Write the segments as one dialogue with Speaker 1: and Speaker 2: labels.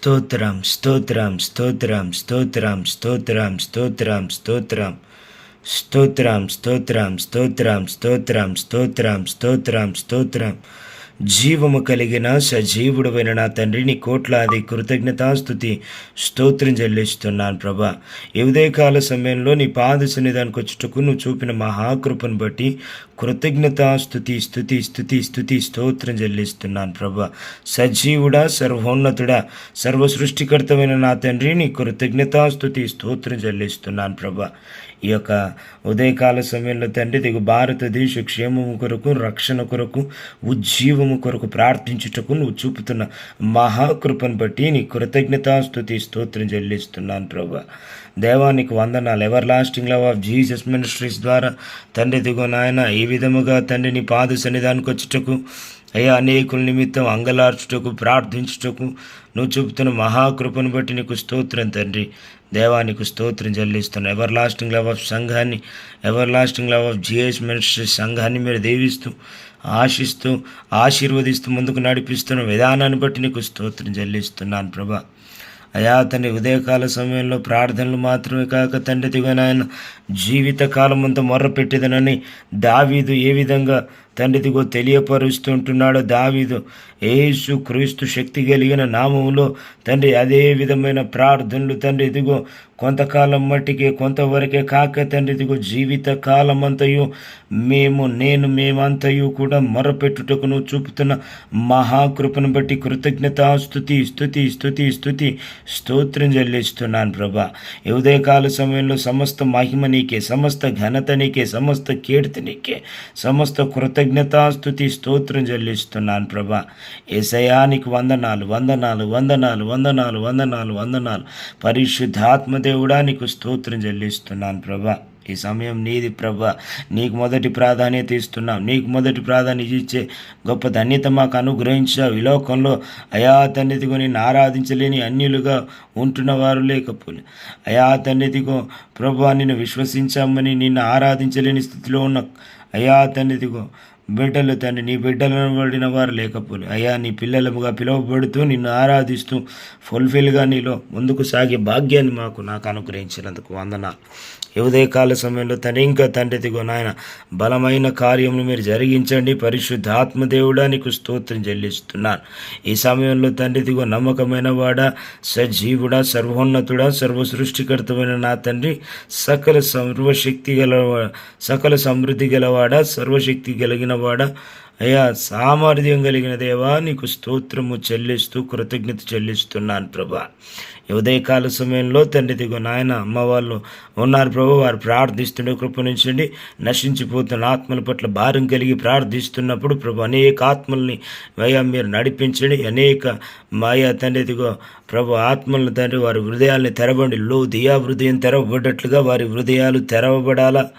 Speaker 1: స్తోత్రం స్తోత్రం స్తోత్రం స్తోత్రం స్తోత్రం స్తోత్రం స్తోత్రం స్తోత్రం స్తోత్రం స్తోత్రం స్తోత్రం స్తోత్రం స్తోత్రం స్తోత్రం జీవము కలిగిన సజీవుడమైన నా తండ్రి నీ కోట్లాది కృతజ్ఞతాస్తుతి స్తోత్రం చెల్లిస్తున్నాను ప్రభా. ఈ ఉదయకాల సమయంలో నీ పాద సన్నిధానికి వచ్చుటకు నువ్వు చూపిన మహాకృపను బట్టి కృతజ్ఞతాస్తుతి స్తుతి స్తుతి స్తుతి స్తోత్రం చెల్లిస్తున్నాను ప్రభా. సజీవుడా, సర్వోన్నతుడా, సర్వ సృష్టికర్తమైన నా తండ్రి నీ కృతజ్ఞతాస్తుతి స్తోత్రం చెల్లిస్తున్నాను ప్రభా. ఈ యొక్క ఉదయకాల సమయంలో తండ్రి దిగు భారతదేశ క్షేమము కొరకు, రక్షణ కొరకు, ఉజ్జీవము కొరకు ప్రార్థించుటకు నువ్వు చూపుతున్న మహాకృపను బట్టి నీ కృతజ్ఞతాస్తుతి స్తోత్రం చెల్లిస్తున్నాను ప్రభా. దేవానికి వందనాలు. Ever lasting love of Jesus ministries ద్వారా తండ్రి దిగు నాయన ఈ విధముగా తండ్రి నీ పాద సన్నిధానికి వచ్చుటకు అయ్యా అనేకుల నిమిత్తం అంగలార్చుటకు ప్రార్థించుటకు నువ్వు చూపుతున్న మహాకృపను బట్టి నీకు స్తోత్రం తండ్రి. దేవానికి స్తోత్రం చెల్లిస్తున్నాను. ఎవర్ లాస్టింగ్ లవ్ ఆఫ్ సంఘాన్ని, ever lasting love of GS ministry సంఘాన్ని మీరు దీవిస్తూ ఆశిస్తూ ఆశీర్వదిస్తూ ముందుకు నడిపిస్తున్న విధానాన్ని బట్టి నీకు స్తోత్రం చెల్లిస్తున్నాను ప్రభా. అయా తండ్రి ఉదయకాల సమయంలో ప్రార్థనలు మాత్రమే కాక తండ్రి దిగనాయన జీవితకాలం అంతా మొర్రపెట్టేదనని దావీదు ఏ విధంగా తండ్రి దిగో తెలియపరుస్తుంటున్నాడో, దావీదు యేసు క్రీస్తు శక్తి కలిగిన నామములో తండ్రి అదే విధమైన ప్రార్థనలు తండ్రి ఇదిగో కొంతకాలం మట్టికే కొంతవరకే కాక తండ్రి ఇదిగో జీవిత కాలం అంతయు మేమంతయు కూడా మొరపెట్టుటకు నువ్వు చూపుతున్న మహాకృపను బట్టి కృతజ్ఞతాస్తుతి స్తుతి స్తుతి స్తుతి స్తోత్రం చెల్లిస్తున్నాను ప్రభా. ఈ ఉదయకాల సమయంలో సమస్త మహిమ నీకే, సమస్త ఘనత నీకే, సమస్త కీర్తి నీకే, సమస్త కృతజ్ఞతాస్తుతి స్తోత్రం చెల్లిస్తున్నాను ప్రభా. యేసయ్యానికి వందనాలు వందనాలు వందనాలు వందనాలు వందనాలు వందనాలు. పరిశుద్ధాత్మదేవుడా నీకు స్తోత్రం చెల్లిస్తున్నాను ప్రభా. ఈ సమయం నీది ప్రభా. నీకు మొదటి ప్రాధాన్యత ఇస్తున్నాం. నీకు మొదటి ప్రాధాన్యత ఇచ్చే గొప్ప ధన్యత మాకు అనుగ్రహించావు. ఈ లోకంలో అయా తండ్రిదిగో నిన్ను ఆరాధించలేని అన్యులుగా ఉంటున్న వారు లేకపోలే. అయా తండ్రిదిగో ప్రభా నిన్ను విశ్వసించామని నిన్ను ఆరాధించలేని స్థితిలో ఉన్న అయా తండ్రిదిగో బిడ్డలు తండ్రి నీ బిడ్డలను పడిన వారు లేకపోలే. అయ్యా నీ పిల్లలుగా పిలువబడుతూ నిన్ను ఆరాధిస్తూ ఫుల్ఫిల్గా నీలో ముందుకు సాగే భాగ్యాన్ని నాకు అనుగ్రహించినందుకు వందనాలు. ఈ ఉదయకాల సమయంలో తండ్రి ఇంకా తండ్రి దిగో నాయన బలమైన కార్యములు మీరు జరిగించండి. పరిశుద్ధాత్మదేవుడా నీకు స్తోత్రం చెల్లిస్తున్నాను. ఈ సమయంలో తండ్రి దిగో నమ్మకమైన వాడా, సజీవుడా, సర్వోన్నతుడా, సర్వ సృష్టికర్తమైన నా తండ్రి సకల సమృద్ధి గలవాడా, సర్వశక్తి కలిగిన వాడా, అయ్యా సామర్థ్యం కలిగిన దేవా నీకు స్తోత్రము చెల్లిస్తూ కృతజ్ఞత చెల్లిస్తున్నాను ప్రభా. ఈ ఉదయకాల సమయంలో తండ్రి దిగో నాయన అమ్మ వాళ్ళు ఉన్నారు ప్రభు. వారు ప్రార్థిస్తుండే కృపణించండి. నశించిపోతున్న ఆత్మల పట్ల భారం కలిగి ప్రార్థిస్తున్నప్పుడు ప్రభు అనేక ఆత్మల్ని అయ్యా మీరు నడిపించండి. అనేక మాయా తండ్రి దిగో ప్రభు ఆత్మలను తండ్రి వారి హృదయాల్ని తెరవండి. దియా హృదయం తెరవబడ్డట్లుగా వారి హృదయాలు తెరవబడాలా.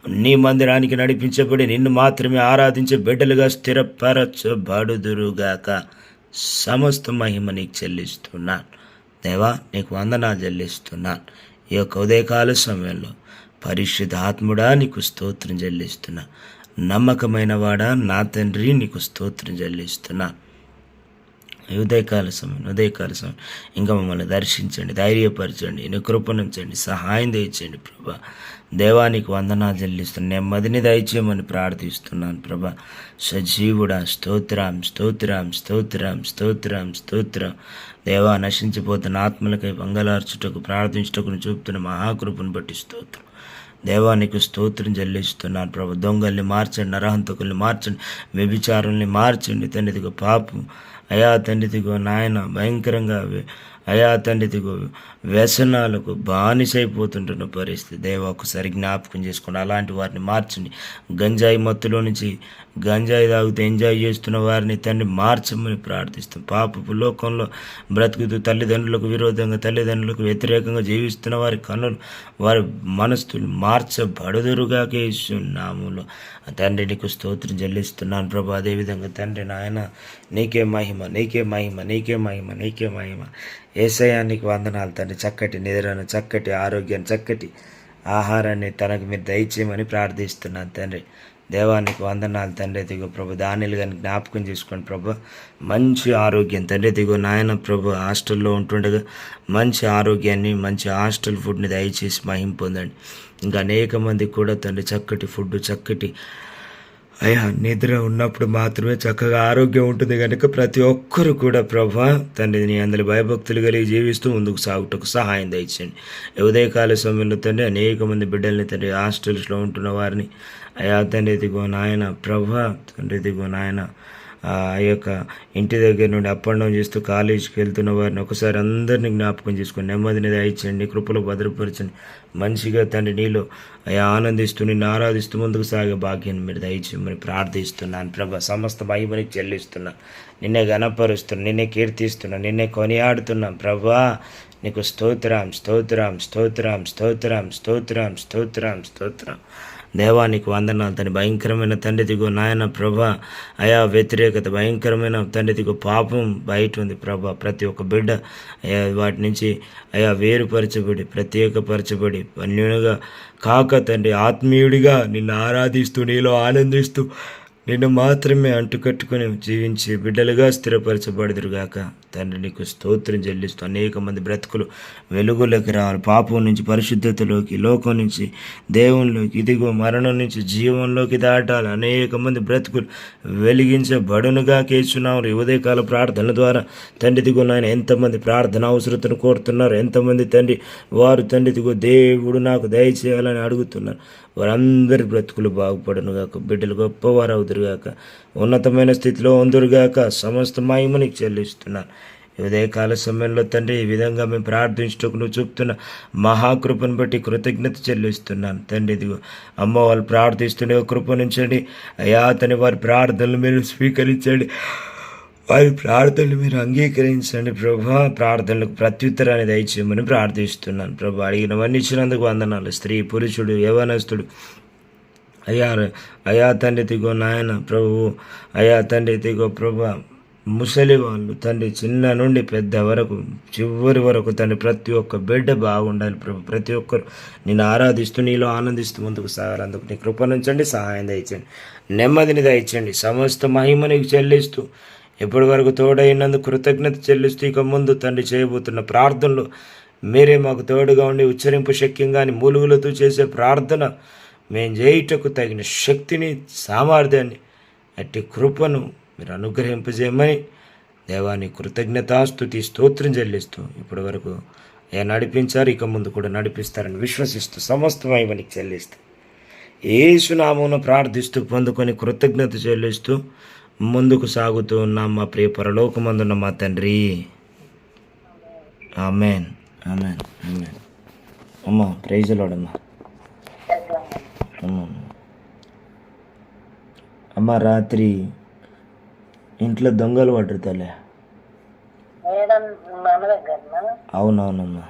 Speaker 1: నీ మందిరానికి నడిపించబడి నిన్ను మాత్రమే ఆరాధించే బిడ్డలుగా స్థిరపరచబడుదురుగాక. సమస్త మహిమ నీకు చెల్లిస్తున్నాను దేవా. నీకు వందనాలు చెల్లిస్తున్నాను. ఈ యొక్క ఉదయకాల సమయంలో పరిశుద్ధాత్ముడా నీకు స్తోత్రం చెల్లిస్తున్నా. నమ్మకమైన వాడా నా తండ్రి నీకు స్తోత్రం చెల్లిస్తున్నా. ఉదయకాల సమయం ఇంకా మమ్మల్ని దర్శించండి, ధైర్యపరచండి, నీ కృపణించండి, సహాయం దయచేయండి ప్రభా. దేవానికి వందనాలు చెల్లిస్తున్నాను. నెమ్మదిని దయచేయమని ప్రార్థిస్తున్నాను ప్రభా. సజీవుడా స్తోత్రం స్తోత్రం స్తోత్రం స్తోత్రం స్తోత్రం. దేవా నశించిపోతున్న ఆత్మలకై వంగలార్చుటకు ప్రార్థించుటకు చూపుతున్న మహాకృపను బట్టి స్తోత్రం. దేవానికి స్తోత్రం చెల్లిస్తున్నాను ప్రభు. దొంగల్ని మార్చండి, నరహంతకుల్ని మార్చండి, వ్యభిచారుల్ని మార్చండి తండ్రిదిగో పాపం అయా తండ్రిదిగో నాయన భయంకరంగా అయా తండ్రిదిగో వ్యసనాలకు బానిసైపోతుంటున్న పరిస్థితి దేవ ఒకసారి జ్ఞాపకం చేసుకోండి. అలాంటి వారిని మార్చండి. గంజాయి మత్తులో నుంచి గంజాయి తాగుతూ ఎంజాయ్ చేస్తున్న వారిని తండ్రి మార్చమని ప్రార్థిస్తాం. పాపపు లోకంలో బ్రతుకుతూ తల్లిదండ్రులకు విరోధంగా, తల్లిదండ్రులకు వ్యతిరేకంగా జీవిస్తున్న వారి కన్నులు, వారి మనస్సులు మార్చబడుదురుగా నామంలో తండ్రి నీకు స్తోత్రం చెల్లిస్తున్నాను ప్రభు. అదేవిధంగా తండ్రి నాయన నీకే మహిమ, నీకే మహిమ, నీకే మహిమ, నీకే మహిమ. యేసయ్యానికి వందనాలు తండ్రి. చక్కటి నిద్రను, చక్కటి ఆరోగ్యాన్ని, చక్కటి ఆహారాన్ని తనకు మీరు దయచేయమని ప్రార్థిస్తున్నాను తండ్రి. దేవానికి వందనాలు తండ్రి. దిగో ప్రభు దానిలు కానీ జ్ఞాపకం చేసుకోండి ప్రభు. మంచి ఆరోగ్యం తండ్రి. దిగో నాయన ప్రభు హాస్టల్లో ఉంటుండగా మంచి ఆరోగ్యాన్ని, మంచి హాస్టల్ ఫుడ్ని దయచేసి మహిం పొందండి. ఇంకా అనేక మందికి కూడా తండ్రి చక్కటి ఫుడ్, చక్కటి అయ్యా నిద్ర ఉన్నప్పుడు మాత్రమే చక్కగా ఆరోగ్యం ఉంటుంది కనుక ప్రతి ఒక్కరు కూడా ప్రభా తండ్రి నీ అందరి భయభక్తులు కలిగి జీవిస్తూ ముందుకు సాగుటకు సహాయం దయచండి. ఉదయకాల సమయంలో తండ్రి అనేక మంది బిడ్డల్ని తండ్రి హాస్టల్స్లో ఉంటున్న వారిని అయా తండ్రి దిగో నాయన ప్రభా తండ్రి దిగో నాయన ఆ యొక్క ఇంటి దగ్గర నుండి అప్ అండ్ డౌన్ చేస్తూ కాలేజీకి వెళ్తున్న వారిని ఒకసారి అందరినీ జ్ఞాపకం చేసుకొని నెమ్మదిని దయచేయండి, కృపలో భద్రపరచండి. మంచిగా తండ్రి నీలో అయ్యా ఆనందిస్తూ నిన్ను ఆరాధిస్తూ ముందుకు సాగే భాగ్యాన్ని మీరు దయచేయమని ప్రార్థిస్తున్నాను ప్రభా. సమస్త మహిమని చెల్లిస్తున్నా, నిన్నే ఘనపరుస్తున్నా, నిన్నే కీర్తిస్తున్నా, నిన్నే కొనియాడుతున్నాం ప్రభా. నీకు స్తోత్రం స్తోత్రం స్తోత్రం స్తోత్రం స్తోత్రం స్తోత్రం స్తోత్రం. దేవానికి వందనాలు తండ్రి. భయంకరమైన తండ్రి దిగో నాయన ప్రభా అయా వ్యతిరేకత, భయంకరమైన తండ్రి దిగో పాపం బయట ఉంది ప్రభా. ప్రతి ఒక్క బిడ్డ అయా వాటి నుంచి అయా వేరుపరచబడి, ప్రత్యేకపరచబడి, అన్యునిగా కాక తండ్రి ఆత్మీయుడిగా నిన్ను ఆరాధిస్తూ నీలో ఆనందిస్తూ నిన్ను మాత్రమే అంటుకట్టుకుని జీవించి బిడ్డలుగా స్థిరపరచబడదురుగాక తండ్రి. నీకు స్తోత్రం చెల్లిస్తూ అనేక మంది బ్రతుకులు వెలుగులోకి రావాలి. పాపం నుంచి పరిశుద్ధతలోకి, లోకం నుంచి దేవునిలోకి, ఇదిగో మరణం నుంచి జీవంలోకి దాటాలి. అనేక మంది బ్రతుకులు వెలిగించబడునుగా కేసున్నారు. ఉదయకాల ప్రార్థన ద్వారా తండ్రి దిగో నాయన ఎంతమంది ప్రార్థన అవసరతను కోరుతున్నారు, ఎంతమంది తండ్రి వారు తండ్రి దిగో దేవుడు నాకు దయచేయాలని అడుగుతున్నారు. వారందరి బ్రతుకులు బాగుపడునుగాక, బిడ్డలు గొప్పవారు అవుదురుగాక, ఉన్నతమైన స్థితిలో ఉందురుగాక. సమస్త మహిమనికి చెల్లిస్తున్నాను. ఉదయకాల సమయంలో తండ్రి ఈ విధంగా మేము ప్రార్థించటకు నువ్వు చూపుతున్న మహాకృపను బట్టి కృతజ్ఞత చెల్లిస్తున్నాను తండ్రి. ఇదిగో అమ్మ వాళ్ళు ప్రార్థిస్తుండే కృపణించండి అయా తని వారి ప్రార్థనలు మీరు స్వీకరించండి, వారి ప్రార్థనలు మీరు అంగీకరించండి ప్రభా. ప్రార్థనలకు ప్రత్యుత్తరాన్ని దయచేయమని ప్రార్థిస్తున్నాను ప్రభా. అడిగినవన్నీ ఇచ్చినందుకు వందనాలు. స్త్రీ, పురుషుడు, యవనస్తుడు అయా తండ్రి దిగో నాయన ప్రభువు, అయా తండ్రి దిగో ప్రభా, ముసలి వాళ్ళు తండ్రి చిన్న నుండి పెద్ద వరకు చివరి వరకు తండ్రి ప్రతి ఒక్క బిడ్డ బాగుండాలి ప్రభు. ప్రతి ఒక్కరు నేను ఆరాధిస్తూ నీలో ఆనందిస్తూ ముందుకు సాగాలి. అందుకు నీ కృపనుంచండి, సహాయం దయచండి, నెమ్మదిని దయచండి. సమస్త మహిమనికి చెల్లిస్తూ ఇప్పటి వరకు తోడైనందుకు కృతజ్ఞత చెల్లిస్తూ ఇక ముందు తండ్రి చేయబోతున్న ప్రార్థనలు మీరే మాకు తోడుగా ఉండి ఉచ్చరింపు శక్యంగాని మూలుగులతో చేసే ప్రార్థన మేము చేయుటకు తగిన శక్తిని, సామర్థ్యాన్ని, అట్టి కృపను మీరు అనుగ్రహింపజేయమని దేవాన్ని కృతజ్ఞతాస్తుతి స్తోత్రం చెల్లిస్తూ ఇప్పటి వరకు నడిపించారు, ఇక ముందు కూడా నడిపిస్తారని విశ్వసిస్తూ సమస్తమైనకి చెల్లిస్తూ యేసునామమున ప్రార్థిస్తూ పొందుకొని కృతజ్ఞత చెల్లిస్తూ ముందుకు సాగుతూ ఉన్నాం మా ప్రియ పరలోకమందున్న మా తండ్రి. Amen amen amen. అమ్మా ప్రైజ్ లార్డ్ అమ్మా. అమ్మ రాత్రి ఇంట్లో దొంగలు పడ్డారు తల్లి. అవునవునమ్మా.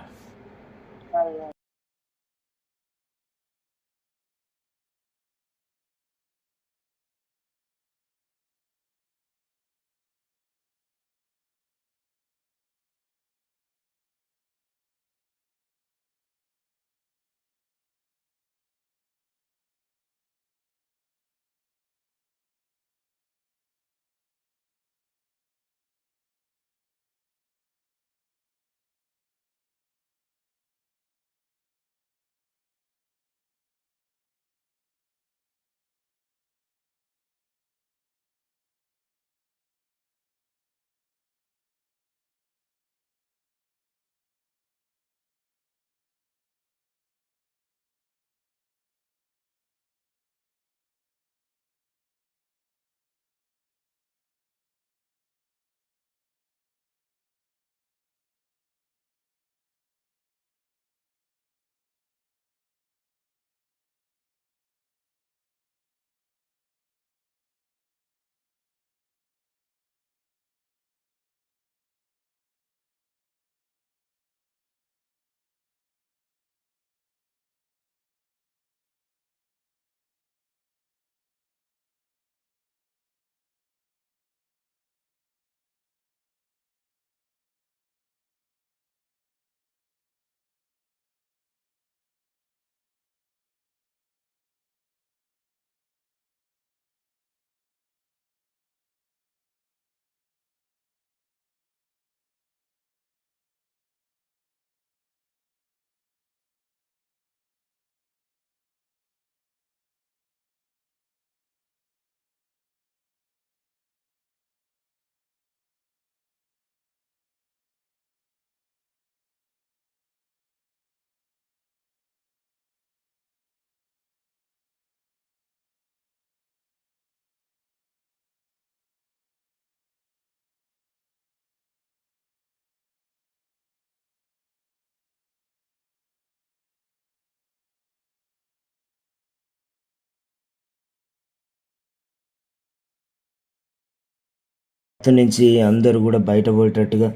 Speaker 1: మత్తు నుంచి అందరూ కూడా బయటపడేటట్టుగా,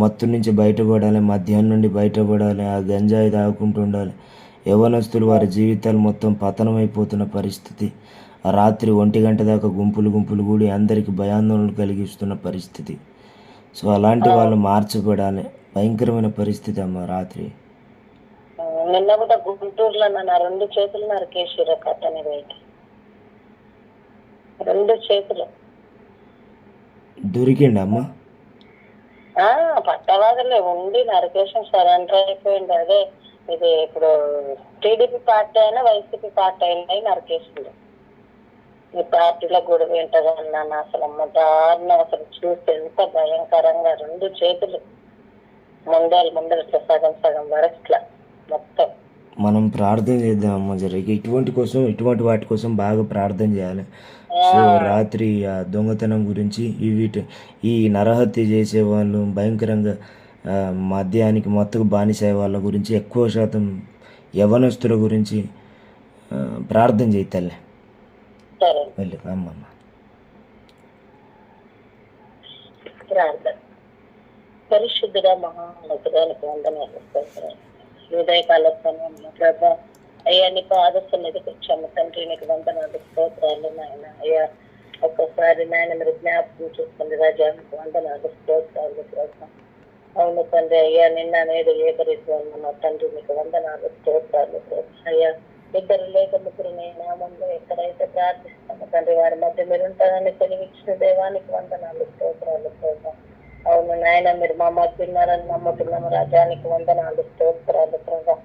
Speaker 1: మత్తు నుంచి బయటపడాలి, మద్యాన్ని నుండి బయటపడాలి, ఆ గంజాయి తాగుకుంటూ ఉండాలి. యవ్వనస్తులు వారి జీవితాలు మొత్తం పతనమైపోతున్న పరిస్థితి. ఆ రాత్రి 1 గంట దాకా గుంపులు గుంపులు కూడి అందరికీ భయాందోళనలు కలిగిస్తున్న పరిస్థితి. సో అలాంటి వాళ్ళు మార్చబడాలి. భయంకరమైన పరిస్థితి అమ్మ రాత్రి.
Speaker 2: నిన్న కూడా గుంటూరులో నా 2 చేతులు నరికేసిరు కట్టని బయట. 2 చేతులు
Speaker 1: దొరికిండి అమ్మ.
Speaker 2: పట్టవాదులే ఉండి నరికేషన్ సరెండర్ అయిపోయింది. అదే ఇది ఇప్పుడు టీడీపీ పార్టీ అయినా వైసీపీ పార్టీ అయినా నరికేసింది. ఈ పార్టీలో గొడవ ఏంటో అన్నాను. అసలు అమ్మ దారుణం. అసలు చూస్తే ఎంత భయంకరంగా 2 చేతులు ముందర సగం సగం వరకు ఇట్లా మొత్తం.
Speaker 1: మనం ప్రార్థన చేద్దాం అమ్మ. జరిగి ఇటువంటి వాటి కోసం బాగా ప్రార్థన చేయాలి. సో రాత్రి ఆ దొంగతనం గురించి ఈ నరహత్య చేసే వాళ్ళు, భయంకరంగా మద్యానికి మత్తుకు బానిసే వాళ్ళ గురించి, ఎక్కువ శాతం యవనస్తుల గురించి ప్రార్థన చేయి తల్లి. వెళ్ళి అమ్మమ్మ
Speaker 2: ప్రార్థన. పరిశుద్ధుడ మహానతుడానికి వందనాలు ఉదయకాల సమయంలో ప్రభా అయ్యా నీ పాదసన్నిధికి వచ్చాము తండ్రి. నీకు వందనాలు స్తోత్రాలు నాయన. అయ్యా ఒక్కసారి నాయన మీరు జ్ఞాపకం చూసుకుంది రాజా. మీకు వందనాలు స్తోత్రాలు ప్రభా. అవును తండ్రి. అయ్యా నిన్న నేడు ఏకరీతిలో తండ్రి మీకు వందనాలు స్తోత్రాలు ప్రభా. అయ్యా 2 లేక 3 నీ నామంలో ఎక్కడైతే ప్రార్థిస్తాము తండ్రి వారి మధ్య మీరు ఉంటారని తెలివిచ్చిన దేవానికి వందనాలు స్తోత్రాలు ప్రభా. అవును నాయన మీరు మా మధ్య ఉన్నారని నమ్ముతున్నాము రాజానికి వందనాలు స్తోత్రాలు ప్రభా.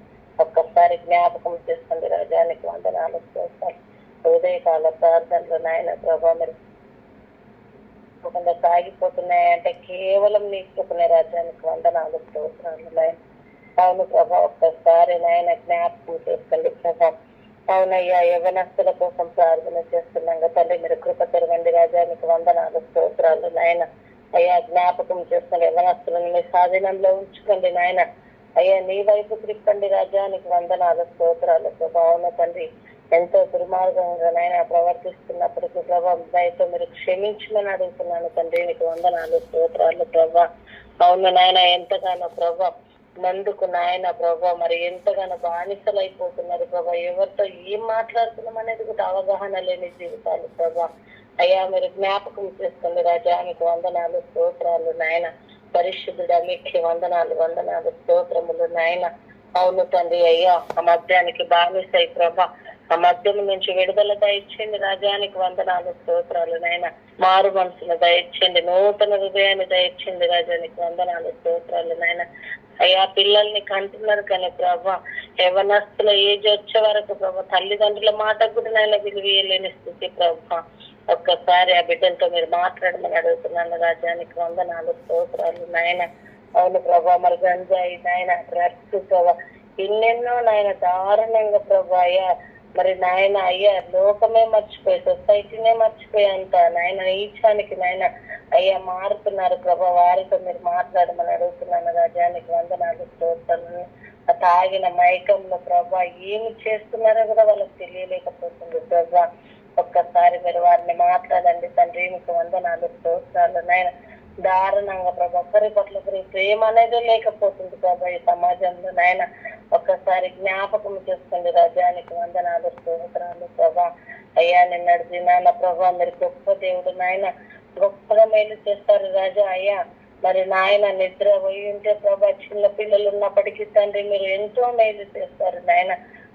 Speaker 2: ఒక్కసారి జ్ఞాపకం చేసుకోండి రాజానికి వందనాలు స్తోత్రాలు. ఉదయకాల ప్రార్థనలు నాయన ప్రభా మీరు సాగిపోతున్నాయంటే కేవలం నీ కృపనే రాజానికి వందనాలు స్తోత్రాలు నాయన. అవును ప్రభా ఒక్కసారి నాయన జ్ఞాపకం చేసుకోండి ప్రభా. అవునయ్యా యవనస్తుల కోసం ప్రార్థన చేస్తున్నాం తండ్రి. మీరు కృప తెరవండి రాజానికి వందనాలు స్తోత్రాలు నాయన. అయ్యా జ్ఞాపకం చేసుకుని యవనస్తులను మీ స్వాధీనంలో ఉంచుకోండి నాయన. అయ్యా నీ వైపు తిప్పండి రాజానికి వందనాలు స్తోత్రాలు ప్రభా. అవును తండ్రి ఎంతో దుర్మార్గంగా నాయన ప్రవర్తిస్తున్నప్పటికీ ప్రభా దయతో మీరు క్షమించమని అడుగుతున్నాను తండ్రి. నీకు వందనాలు స్తోత్రాలు ప్రభా. అవును నాయన ఎంతగానో ప్రభా మందుకు నాయన ప్రభా మరి ఎంతగానో బానిసలు అయిపోతున్నారు ప్రభా. ఎవరితో ఏం మాట్లాడుతున్నాం అనేది కూడా అవగాహన లేని జీవితాలు ప్రభా. అయ్యా మీరు జ్ఞాపకం చేసుకోండి రాజానికి వందనాలు స్తోత్రాలు నాయన. పరిశుద్ధుడా మీకు వందనాలు స్తోత్రములు నాయన. అవును తండ్రి. అయ్యా ఆ మద్యానికి బానిసై ప్రభా ఆ మద్యం నుంచి విడుదల దయచేయండి రాజానికి వందనాలు స్తోత్రాలు నాయన. మారు మనసును దయచేయండి, నూతన హృదయాన్ని దయచేయండి రాజానికి వందనాలు స్తోత్రాలు నాయన. అయ్యా పిల్లల్ని కంటున్నారు కానీ ప్రభా యవనస్తుల ఏజ్ వచ్చే వరకు ప్రభా తల్లిదండ్రుల మాటకు కూడా నాయన విలువేయలేని స్థితి ప్రభా. ఒక్కసారి ఆ బిడ్డలతో మీరు మాట్లాడమని అడుగుతున్నాను రాజానికి వందనాలు స్తోత్రాలు నాయన. అవును ప్రభా మరి గంజాయి నాయన డ్రగ్స్ ప్రభా ఎన్నెన్నో నాయన దారుణంగా ప్రభా. అయ్యా మరి నాయన అయ్యా లోకమే మర్చిపోయి సొసైటీనే మర్చిపోయి అంత నాయన నీచానికి నాయన అయ్యా మారుతున్నారు ప్రభా. వారితో మీరు మాట్లాడమని అడుగుతున్నాను రాజానికి వందనాలు స్తోత్రాలు. తాగిన మైకంలో ప్రభా ఏమి చేస్తున్నారో కూడా వాళ్ళకి తెలియలేకపోతుంది ప్రభా. ఒక్కసారి మీరు వారిని మాట్లాడండి తండ్రి. మీకు వందనాలు స్తోత్రాలు నాయన. దారుణంగా ప్రభా ఒకరి పట్ల ప్రేమ అనేది లేకపోతుంది ప్రభా ఈ సమాజంలో నాయన. ఒక్కసారి జ్ఞాపకం చేసుకోండి రాజానికి వందనాలు స్తోత్రాలు ప్రభా. అయ్యా నిన్నటి దినాన ప్రభా మీరు గొప్ప దేవుడు నాయన. గొప్పగా మేలు చేస్తారు రాజా. అయ్యా మరి నాయన నిద్ర పోయి ఉంటే ప్రభా చిన్న పిల్లలు ఉన్నప్పటికీ తండ్రి మీరు ఎంతో మేలు చేస్తారు నాయన.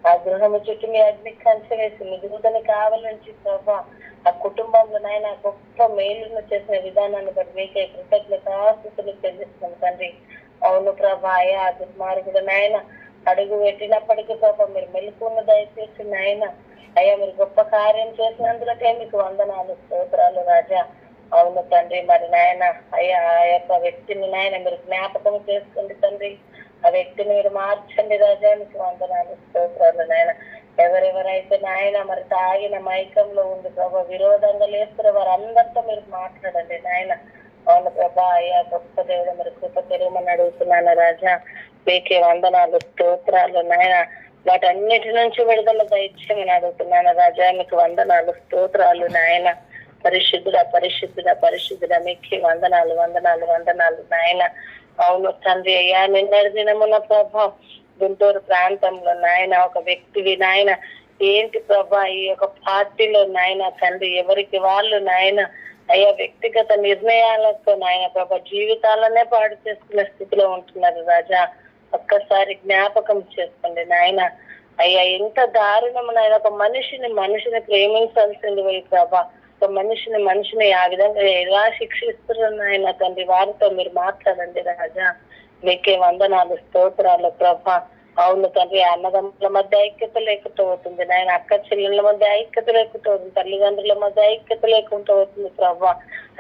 Speaker 2: ఆ గృహము చుట్టూ మీ అగ్ని కంచె వేసి మిగులుదని కావాలని ప్రభా ఆ కుటుంబంలో నాయన గొప్ప మేలును చేసిన విధానాన్ని బట్టి మీకే కృతజ్ఞతాస్తుతులు చెల్లిస్తున్నాం తండ్రి. అవును ప్రభా. అయ్యా దుర్మార్గుడు నాయన అడుగు పెట్టినప్పటికీ ప్రభా మీరు మెలుకున్న దయచేసి నాయన. అయ్యా మీరు గొప్ప కార్యం చేసినందుకే మీకు వందనాలు స్తోత్రాలు రాజా. అవును తండ్రి. మరి నాయన అయ్యా ఆ యొక్క వ్యక్తిని నాయన మీరు జ్ఞాపకం చేసుకోండి తండ్రి. ఆ వ్యక్తిని మీరు మార్చండి రాజా. మీకు వందనాలు స్తోత్రాలు నాయన. ఎవరెవరైతే నాయన మరి తాగిన మైకంలో ఉంది ప్రభా విరోధంగా లేస్తున్న వారందరితో మీరు మాట్లాడండి నాయన. అవును ప్రభా. అయ్యా గొప్ప దేవుడు మీరు కృప తెరవమని అడుగుతున్నాను రాజా. మీకే వందనాలు స్తోత్రాలు నాయన. వాటన్నిటి నుంచి విడుదల దయచేయమని అడుగుతున్నాను రాజా. మీకు వందనాలు స్తోత్రాలు నాయన. పరిశుద్ధుడా పరిశుద్ధుడా పరిశుద్ధుడా మీకే వందనాలు వందనాలు వందనాలు నాయన. అవును తండ్రి అయ్యా, నిన్నటి దినమున ప్రభా గుంటూరు ప్రాంతంలో నాయన ఒక వ్యక్తివి నాయన, ఏంటి ప్రభా ఈ యొక్క పార్టీలో నాయన తండ్రి ఎవరికి వాళ్ళు నాయన అయ్యా వ్యక్తిగత నిర్ణయాలతో నాయన ప్రభా జీవితాలనే పాడు చేసుకునే స్థితిలో ఉంటున్నారు రాజా. ఒక్కసారి జ్ఞాపకం చేసుకోండి నాయన. అయ్యా ఎంత దారుణం నాయన, ఒక మనిషిని ప్రేమించాల్సింది పోయి ప్రభా, ఒక మనిషిని ఆ విధంగా ఎలా శిక్షిస్తున్నారు నాయన తండ్రి. వారితో మీరు మాట్లాడండి రాజా. మీకే వందనాలు స్తోత్రాలు ప్రభా. అవును తండ్రి, అన్నదమ్ముల మధ్య ఐక్యత లేకుండా అవుతుంది నాయన, అక్క చెల్లెళ్ళ మధ్య ఐక్యత లేకుండా అవుతుంది, తల్లిదండ్రుల మధ్య ఐక్యత లేకుండా అవుతుంది ప్రభా.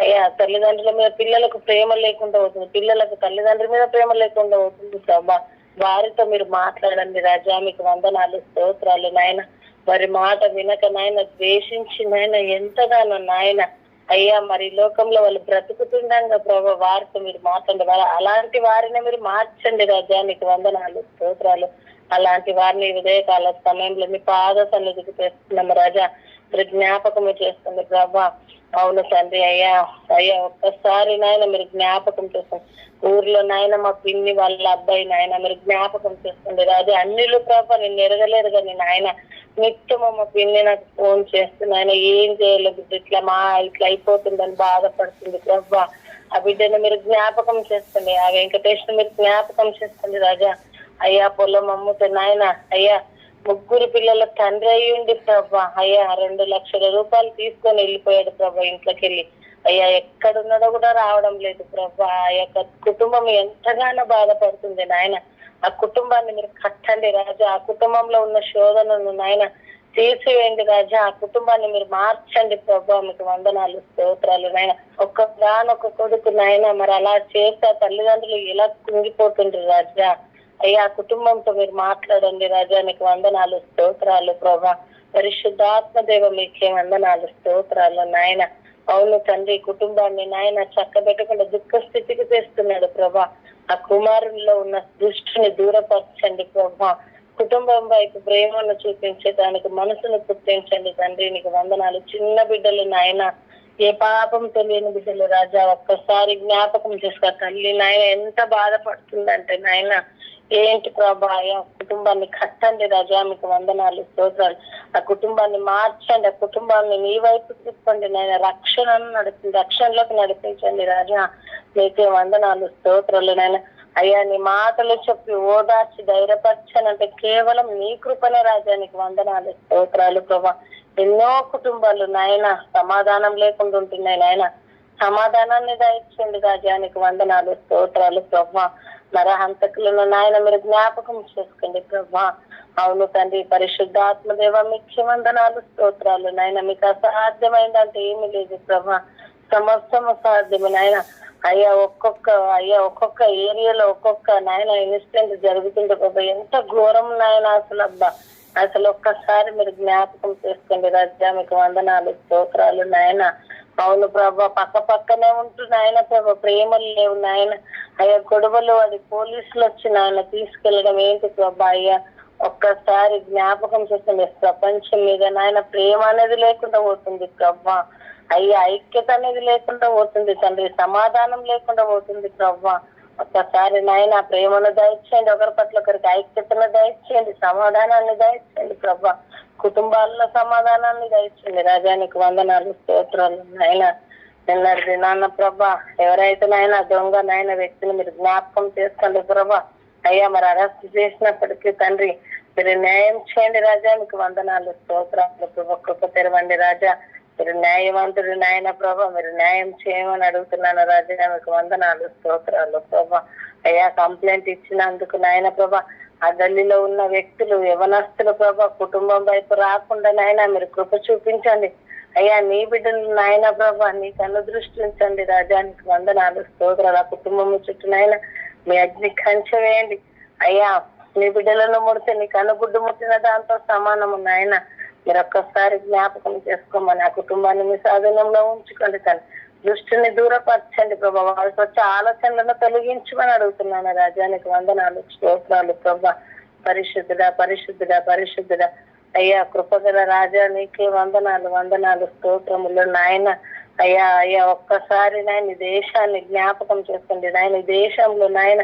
Speaker 2: అయ్యా తల్లిదండ్రుల మీద పిల్లలకు ప్రేమ లేకుండా అవుతుంది, పిల్లలకు తల్లిదండ్రుల మీద ప్రేమ లేకుండా అవుతుంది ప్రభా. వారితో మీరు మాట్లాడండి రాజా. మీకు వందనాలు స్తోత్రాలు నాయన. వారి మాట వినక నాయన ద్వేషించి నాయన ఎంతగానో నాయన అయ్యా మరి లోకంలో వాళ్ళు బ్రతుకుతుండగా ప్రభావ వారితో మీరు మాట్లాడండి. అలాంటి వారిని మీరు మార్చండి రాజా. మీకు వందనాలు స్తోత్రాలు. అలాంటి వారిని ఉదయకాల సమయంలో మీ పాద సన్నిధికి తెస్తున్నాము రాజా. మీరు జ్ఞాపకం చేస్తుంది ప్రభా. అవును తండ్రి అయ్యా ఒక్కసారి నాయన మీరు జ్ఞాపకం చేస్తుంది. ఊర్లో నాయన మా పిన్ని వాళ్ళ అబ్బాయి నాయన మీరు జ్ఞాపకం చేసుకోండి రాజా. అన్నిలు ప్రభా నేను ఎరగలేరు కానీ నాయన నిత్యము మా పిన్ని నాకు ఫోన్ చేస్తుంది ఆయన, ఏం చేయలేదు ఇట్లా అయిపోతుందని బాధపడుతుంది ప్రభా. ఆ బిడ్డను మీరు జ్ఞాపకం చేసుకోండి, ఆ వెంకటేశ్వర మీరు జ్ఞాపకం చేసుకోండి రాజా. అయ్యా పొలం అమ్ముతే నాయన అయ్యా 3 పిల్లల తండ్రి అయ్యుండి ప్రభా అయ్యా 2 లక్షల రూపాయలు తీసుకొని వెళ్ళిపోయాడు ప్రభా ఇంట్లోకి వెళ్ళి. అయ్యా ఎక్కడున్నాడో కూడా రావడం లేదు ప్రభా. ఆ యొక్క కుటుంబం ఎంతగానో బాధపడుతుంది నాయన. ఆ కుటుంబాన్ని మీరు కట్టండి రాజా. ఆ కుటుంబంలో ఉన్న శోధనను నాయన తీసివేయండి రాజా. ఆ కుటుంబాన్ని మీరు మార్చండి ప్రభా. మీకు వందనాలు స్తోత్రాలు నాయన. ఒక్క కొడుకు నాయన మరి అలా చేస్తే తల్లిదండ్రులు ఎలా కుంగిపోతుండ్రు రాజా. అయ్యా ఆ కుటుంబంతో మీరు మాట్లాడండి రాజా. మీకు వందనాలు స్తోత్రాలు ప్రభా. పరిశుద్ధాత్మ దేవ మీకే వందనాలు స్తోత్రాలు నాయన. అవును తండ్రి, కుటుంబాన్ని నాయన చక్కబెట్టకుండా దుఃఖ స్థితికి తెస్తున్నాడు ప్రభా. ఆ కుమారుల్లో ఉన్న దృష్టిని దూరపరచండి ప్రభా. కుటుంబం వైపు ప్రేమను చూపించడానికి మనసును పుట్టించండి తండ్రి. నీకు వందనాలు. చిన్న బిడ్డలు నాయన, ఏ పాపం తెలియని బిడ్డలు రాజా, ఒక్కసారి జ్ఞాపకం చేసుకో తల్లి నాయన ఎంత బాధపడుతుందంటే నాయన. ఏంటి ప్రభా కుటుంబాన్ని కట్టండి రాజా. మీకు వందనాలు స్తోత్రాలు. ఆ కుటుంబాన్ని మార్చండి, ఆ కుటుంబాన్ని నీ వైపు తిప్పండి నాయన. రక్షణలోకి నడిపించండి రాజా. మీకే వందనాలు స్తోత్రాలు నాయన. అయ్యా నీ మాటలు చెప్పి ఓదార్చి ధైర్యపరచానంటే కేవలం నీ కృపనే రాజా. నీకు వందనాలు స్తోత్రాలు ప్రభా. ఎన్నో కుటుంబాలు నాయన సమాధానం లేకుండా ఉంటున్నాయి నాయన. సమాధానాన్ని దయచేయండి రాజా. నీకు వందనాలు స్తోత్రాలు ప్రభా. నరహంతకులను నాయన మీరు జ్ఞాపకం చేసుకోండి ప్రభా. అవును తండ్రి, పరిశుద్ధాత్మ దేవ మీకు వందనాలు స్తోత్రాలు నాయన. మీకు అసాధ్యమైందంటే ఏమీ లేదు ప్రభా. సమస్తము సాధ్యము నాయన. ఒక్కొక్క ఏరియాలో ఒక్కొక్క నాయన ఇన్సిడెంట్ జరుగుతుంది ప్రభా. ఎంత ఘోరం నాయన అసలు ఒక్కసారి మీరు జ్ఞాపకం చేసుకోండి రాజా. మీకు వందనాలు స్తోత్రాలు నాయన. అవును ప్రభా, పక్కనే ఉంటున్నాయన ప్రభా. ప్రేమలు లేవు నాయన. గొడవలు అది పోలీసులు వచ్చి నాయన తీసుకెళ్లడం ఏంటి ప్రభా. ఒక్కసారి జ్ఞాపకం చేస్తుంది. ప్రపంచం మీద నాయన ప్రేమ అనేది లేకుండా పోతుంది ప్రభా. ఐక్యత అనేది లేకుండా పోతుంది తండ్రి. సమాధానం లేకుండా పోతుంది ప్రభా. ఒక్కసారి నాయన ప్రేమను దయచేయండి, ఒకరి పట్ల ఒకరికి ఐక్యతను దయచేయండి, సమాధానాన్ని దయచేయండి ప్రభా. కుటుంబాల్లో సమాధానాన్ని దయచేయండి రాజా. నీకు వందనాలు స్తోత్రాలు నాయన. నిన్నటి నాన్న ప్రభా, ఎవరైతే నాయన దొంగ నాయన వ్యక్తిని మీరు జ్ఞాపకం చేసుకోండి ప్రభా. మరి అరెస్ట్ చేసినప్పటికీ తండ్రి మీరు న్యాయం చేయండి రాజా. మీకు వందనాలు స్తోత్రాలు ప్రభా. కృప తెరవండి రాజా. మీరు న్యాయవంతుడు నాయన ప్రభా. మీరు న్యాయం చేయమని అడుగుతున్నాను రాజా. మీకు వందనాలు స్తోత్రాలు ప్రభా. కంప్లైంట్ ఇచ్చినందుకు నాయన ప్రభా, ఆ గల్లీలో ఉన్న వ్యక్తులు యవనస్తులు ప్రభా కుటుంబం వైపు రాకుండా నాయన మీరు కృప చూపించండి నీ బిడ్డలు నాయన ప్రభా. నీకు అనుదృష్టించండి రాజా. నీకు వందనాలు స్తోత్రాలు. ఆ కుటుంబం చుట్టూ నాయన మీ అగ్ని కంచె వేయండి నీ బిడ్డలను ముడితే నీకు అనుగుడ్డు ముట్టిన దాంతో సమానము నాయన. మీరు ఒక్కసారి జ్ఞాపకం చేసుకోమని ఆ కుటుంబాన్ని మీ సాధనంలో ఉంచుకోండి తను. దృష్టిని దూరపరచండి ప్రభా. వాళ్ళకి వచ్చే ఆలోచనలను తొలగించమని అడుగుతున్నాను రాజా. నీకు వందనాలు స్తోత్రాలు ప్రభా. పరిశుద్ధుడా పరిశుద్ధుడా పరిశుద్ధుడా అయ్యా కృపగల రాజా నీకే వందనాలు వందనాలు స్తోత్రములు నాయన. అయ్యా అయ్యా ఒక్కసారి నాయన ఈ దేశాన్ని జ్ఞాపకం చేసుకోండి నాయన. ఈ దేశంలో నాయన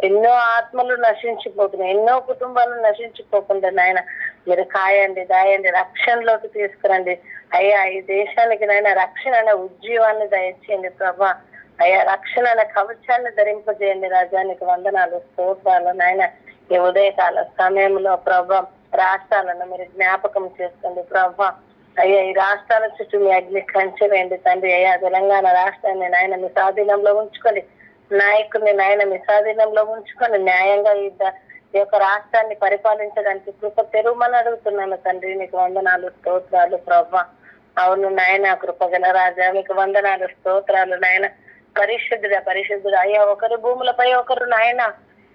Speaker 2: ఎన్నో ఆత్మలు నశించిపోతున్నాయి, ఎన్నో కుటుంబాలు నశించిపోకుండా నాయన మీరు కాయండి దాయండి, రక్షణలోకి తీసుకురండి అయ్యా. ఈ దేశానికి నాయన రక్షణ అనే ఉజ్జీవాన్ని దయచేయండి ప్రభా. అయ్యా రక్షణ అనే కవచాన్ని ధరింపజేయండి రాజానికి వందనాలు స్తోత్రాలు నాయన. ఈ ఉదయకాల సమయంలో ప్రభా రాష్ట్రాలను మీరు జ్ఞాపకం చేసుకోండి ప్రభా. అయ్యా ఈ రాష్ట్రాల చుట్టూ మీ అగ్ని కంచె వేయండి తండ్రి. అయ్యా తెలంగాణ రాష్ట్రాన్ని నాయన మీ స్వాధీనంలో ఉంచుకొని, నాయకుడిని నాయన మీ స్వాధీనంలో ఉంచుకొని న్యాయంగా ఈ యొక్క రాష్ట్రాన్ని పరిపాలించడానికి కృప తెరుమని అడుగుతున్నాను తండ్రి. నీకు వందనాలు స్తోత్రాలు ప్రభా. అవును నాయన కృపగల రాజా మీకు వందనాలు స్తోత్రాలు నాయన. పరిశుద్ధుడా పరిశుద్ధుడా అయ్యా ఒకరి భూములపై ఒకరు నాయన